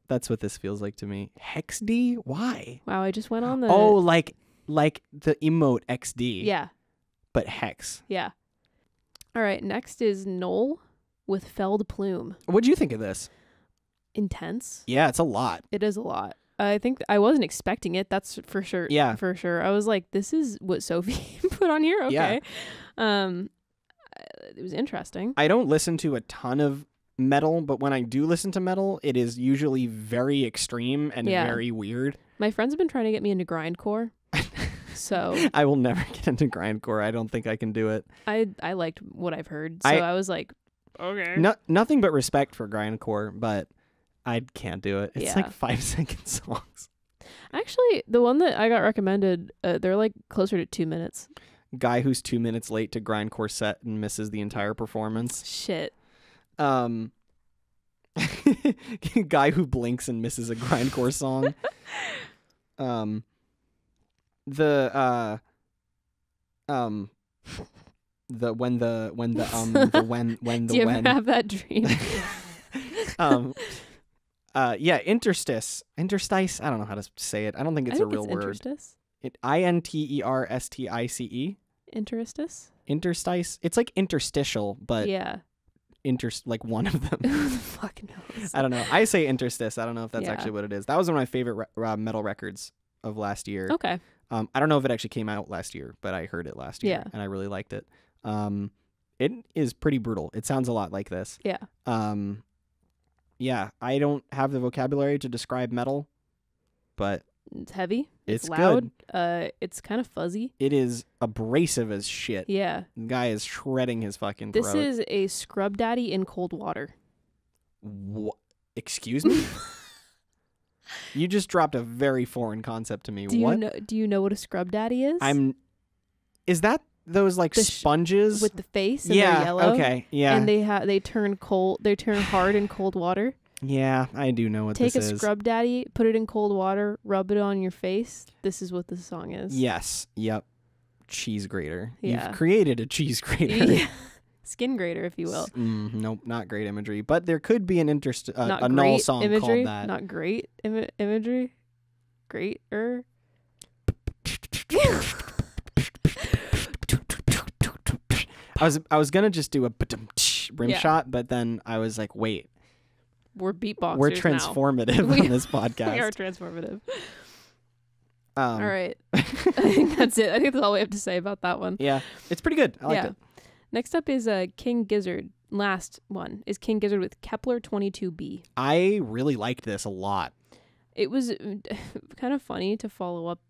That's what this feels like to me. Hex D? Why? Wow, I just went on the Oh, like the emote XD. Yeah. But hex. Yeah. All right, next is Knoll with Felled Plume. What'd you think of this? Intense. Yeah, it's a lot. It is a lot. I think I wasn't expecting it. That's for sure. Yeah. For sure. I was like, this is what Sophie put on here? Okay. Yeah. It was interesting. I don't listen to a ton of metal, but when I do listen to metal, it is usually very extreme and very weird. My friends have been trying to get me into grindcore. So I will never get into grindcore. I don't think I can do it. I liked what I've heard. So I was like, okay. Nothing but respect for grindcore, but I can't do it. It's like 5-second songs. Actually, the one that I got recommended, they're like closer to 2 minutes. Guy who's 2 minutes late to grindcore set and misses the entire performance. Shit. Guy who blinks and misses a grindcore song. Do you ever have that dream? Yeah, interstice. Interstice. I don't know how to say it. I don't think it's a real word. Interstice. Interstice. Interstice. Interstice. It's like interstitial, but Yeah. like one of them. Who the fuck knows? I don't know. I say interstice. I don't know if that's Yeah. actually what it is. That was one of my favorite metal records of last year. Okay. I don't know if it actually came out last year, but I heard it last year, Yeah. and I really liked it. It is pretty brutal. It sounds a lot like this. Yeah. Yeah, I don't have the vocabulary to describe metal, but It's heavy. It's loud. It's kind of fuzzy. it is abrasive as shit. Yeah. The guy is shredding his fucking This throat. is a scrub daddy in cold water. Excuse me? You just dropped a very foreign concept to me. Do What? you know what a scrub daddy is? Is that those like The sponges? with the face and yeah. they're yellow. Okay. Yeah. And they turn cold. They turn hard in cold water. Yeah, I do know what Take this a is. scrub daddy, put it in cold water, rub it on your face. This is what the song is. Yes. Yep. Cheese grater. Yeah. You've created a cheese grater. Yeah. Skin grater, if you will. Nope, not great imagery. But there could be an Not a great knoll song imagery. called that. Not great imagery. Greater. I was gonna just do a rim Yeah. shot, but then I was like, wait, We're beatboxers we're now. transformative We- on this podcast. We are transformative. All All right. I think that's it. I think that's all we have to say about that one. Yeah, it's pretty good. I liked it. Next up is King Gizzard. Last one is King Gizzard with Kepler 22b. I really liked this a lot. It was kind of funny to follow up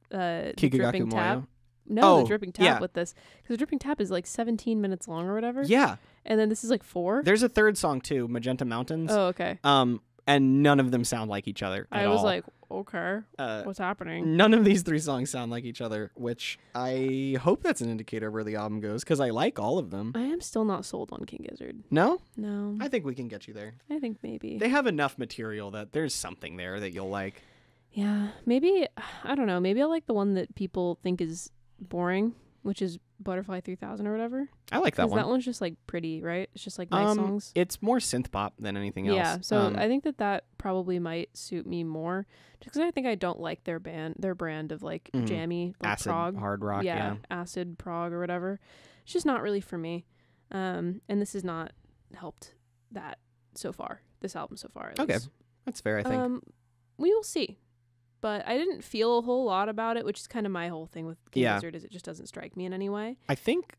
the Kikagaku dripping tap. moyo. No, Oh, the dripping tap yeah. with this. Because the dripping tap is like 17 minutes long or whatever. Yeah, And then this is like 4. there's a third song too, Magenta Mountains. Oh, okay. And none of them sound like each other at I was all. like, okay, what's happening? None of these 3 songs sound like each other, which I hope that's an indicator of where the album goes, because I like all of them. I am still not sold on King Gizzard. No? No. I think we can get you there. I think maybe. They have enough material that there's something there that you'll like. Yeah. Maybe, I don't know. Maybe I like the one that people think is boring, which is Butterfly 3000 or whatever. I like that 'Cause one. that one's just like pretty, right? It's just like nice songs. It's more synth pop than anything else. Yeah, so I think that probably might suit me more, just because I think I don't like their brand of like jammy, like acid prog, hard rock. Yeah. acid prog or whatever. It's just not really for me. And this has not helped that so far. This album so far. At Okay, least. that's fair. I think. We will see. But I didn't feel a whole lot about it, which is kind of my whole thing with King Yeah. Gizzard, is it just doesn't strike me in any way. I think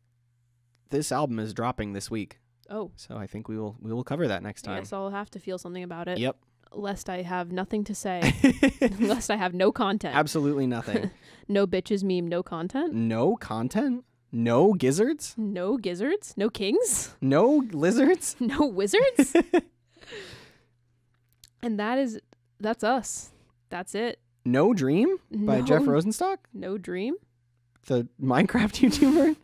this album is dropping this week, Oh, so I think we will cover that next I time. guess I'll have to feel something about it. Yep. Lest I have nothing to say. Lest I have no content. Absolutely nothing. No bitches meme, no content. No content. No gizzards. No gizzards. No kings. No lizards. No wizards. And that's us. That's it. No Dream by No- Jeff Rosenstock, No dream. the Minecraft YouTuber.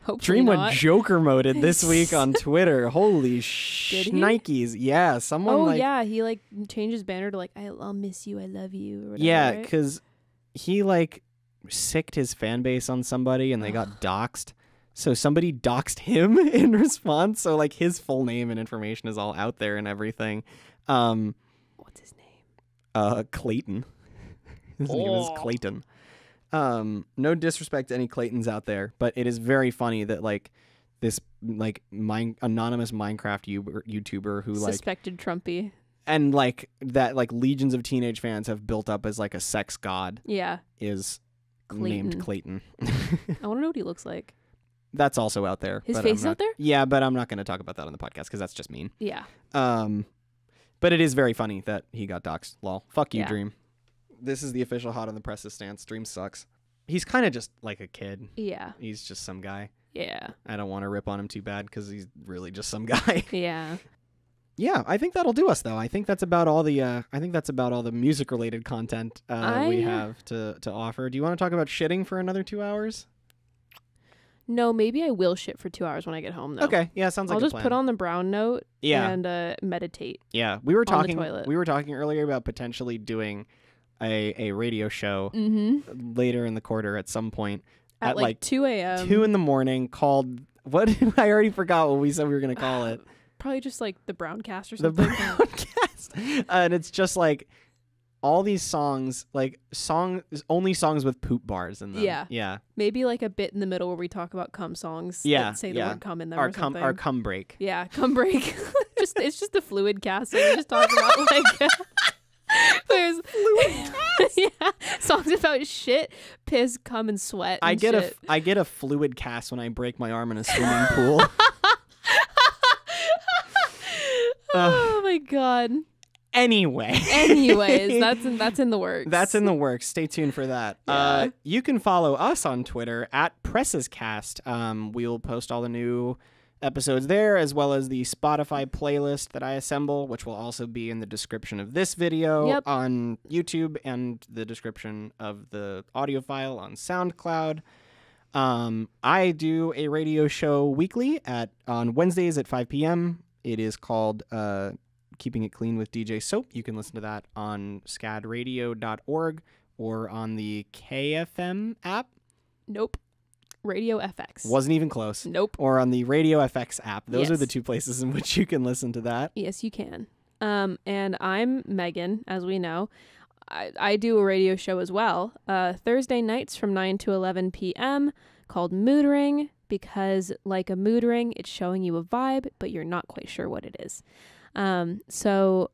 Hopefully Dream not. went Joker moded this week on Twitter. Holy Did he? shnikes. Yeah, someone Oh like yeah, he like changed his banner to like I'll miss you, I love you. Or whatever, yeah, right? because he like sicked his fan base on somebody and they got doxxed. So somebody doxed him in response. So like his full name and information is all out there and everything. What's his name? Clayton. His name is Clayton. No disrespect to any Claytons out there, but it is very funny that like this like anonymous Minecraft YouTuber who like Suspected Trumpy. and like that like legions of teenage fans have built up as like a sex god Yeah. is Clayton. named Clayton. I want to know what he looks like. That's also out there. His but face I'm is not- out there? Yeah, but I'm not going to talk about that on the podcast because that's just mean. Yeah. But it is very funny that he got doxxed. Lol. Fuck you, Yeah. Dream. This is the official Hot on the Presses stance. Dream sucks. He's kind of just like a kid. Yeah. He's just some guy. Yeah. I don't want to rip on him too bad because he's really just some guy. Yeah. Yeah, I think that'll do us though. I think that's about all the music related content we have to offer. Do you want to talk about shitting for another 2 hours? No, maybe I will shit for 2 hours when I get home though. Okay, yeah, sounds like I'll a just plan. put on the brown note and meditate. Yeah, we were the talking. toilet. We were talking earlier about potentially doing a radio show later in the quarter at some point At like 2 a.m. 2 a.m. called what? I already forgot what we said we were gonna call it. Probably just like the Browncast or The something. Broadcast. podcast. And it's just like all these songs, like only songs with poop bars in them. Yeah. Yeah. Maybe like a bit in the middle where we talk about cum songs. Yeah. That say the word cum in them Our or something. Our cum break. Yeah, cum break. It's just a fluid cast. So we just talk about like there's fluid cast. Yeah, songs about shit, piss, cum, and sweat. And I get a fluid cast when I break my arm in a swimming pool. Oh my god. Anyways, that's in the works. That's in the works. Stay tuned for that. Yeah. You can follow us on Twitter at PressesCast. We will post all the new episodes there, as well as the Spotify playlist that I assemble, which will also be in the description of this video on YouTube and the description of the audio file on SoundCloud. I do a radio show weekly on Wednesdays at 5 p.m. It is called Keeping It Clean with DJ Soap. You can listen to that on scadradio.org or on the KFM app. Nope. Radio FX. Wasn't even close. Nope. Or on the Radio FX app. Those are Yes. the two places in which you can listen to that. Yes, you can. And I'm Megan, as we know. I do a radio show as well. Thursday nights from 9 to 11 p.m. called Mood Ring, because like a mood ring, it's showing you a vibe, but you're not quite sure what it is. So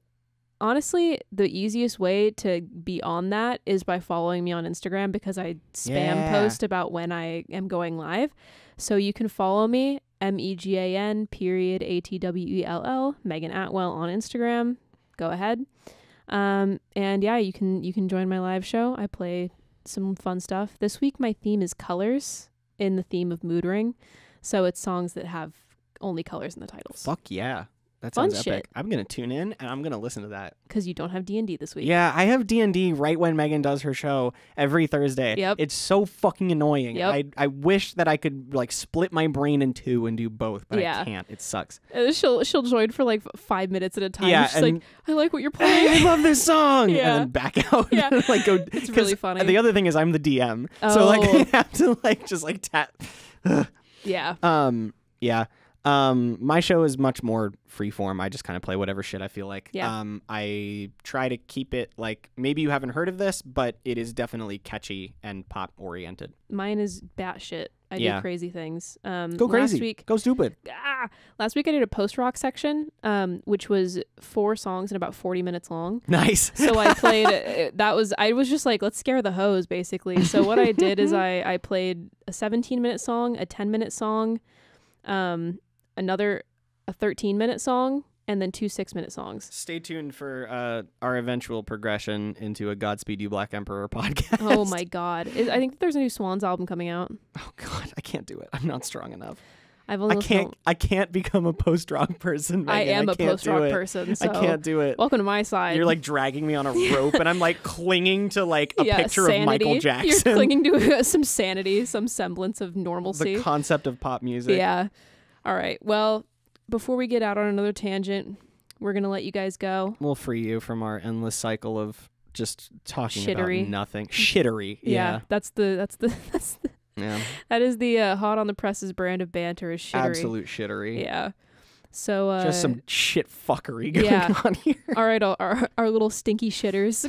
honestly, the easiest way to be on that is by following me on Instagram, because I spam post about when I am going live. So you can follow me, MEGAN_ATWELL, Megan Atwell on Instagram. Go ahead. And yeah, you can join my live show. I play some fun stuff. This week my theme is colors, in the theme of Mood Ring. So it's songs that have only colors in the titles. Fuck yeah. That Fun sounds shit. epic. I'm going to tune in and I'm going to listen to that. Because you don't have D&D this week. Yeah, I have D&D right when Megan does her show every Thursday. Yep. It's so fucking annoying. Yep. I wish that I could like split my brain in two and do both, but I can't. It sucks. She'll join for like 5 minutes at a time. Yeah, She's like, I like what you're I playing. love this song. Yeah. And then back out. Yeah. Like go. It's really funny. The other thing is I'm the DM. So like Oh. I have to like just like tap. Yeah. Yeah. My show is much more freeform. I just kind of play whatever shit I feel like. Yeah. I try to keep it like, maybe you haven't heard of this, but it is definitely catchy and pop oriented. Mine is batshit. I do crazy things. Go crazy. Last week, Go stupid. last week I did a post-rock section, which was 4 songs and about 40 minutes long. Nice. So I played, I was just like, let's scare the hoes, basically. So what I did is I played a 17-minute song, a 10-minute song, a 13-minute song, and then 2 6-minute songs. Stay tuned for our eventual progression into a Godspeed You Black Emperor podcast. Oh my god. I think there's a new Swans album coming out. Oh god, I can't do it. I'm not strong enough. I've only I can't become a post-rock person, Megan. I am a post-rock person, so I can't do it. welcome to my side. You're like dragging me on a rope and I'm like clinging to like a picture sanity. of Michael Jackson. You're clinging to some sanity, some semblance of normalcy. The concept of pop music. Yeah. All right. Well, before we get out on another tangent, we're going to let you guys go. We'll free you from our endless cycle of just talking Shittery. about nothing. Shittery. Yeah. That's the Yeah. that is the Hot on the Presses brand of banter is shittery. Absolute shittery. Yeah. So Just some shit fuckery going on here. All right, our little stinky shitters.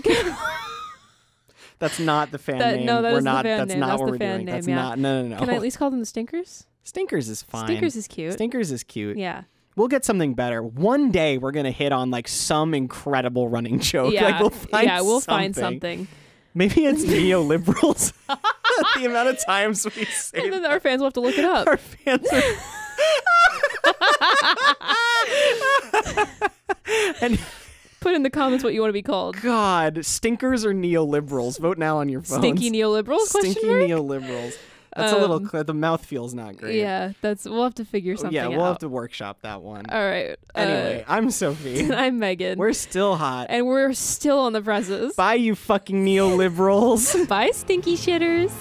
That's not the fan name. No, that we're is not the fan that's name. not That's what the we're fan doing. name, That's yeah. not no. Can I at least call them the Stinkers? Stinkers is fine. Stinkers is cute. Stinkers is cute. Yeah. We'll get something better. One day we're gonna hit on like some incredible running joke. Yeah. Like we'll find something. Maybe it's neoliberals. The amount of times we say And then our fans will have to look it up. our fans are and Put in the comments what you want to be called. God, stinkers or neoliberals? Vote now on your phones. Stinky neoliberals? Stinky question mark? neoliberals. That's a little. The mouth feels not great. Yeah, we'll have to figure something Yeah, out. we'll have to workshop that one. All right. Anyway, I'm Sophie. I'm Megan. We're still hot. And we're still on the presses. Bye, you fucking neoliberals. Bye, stinky shitters.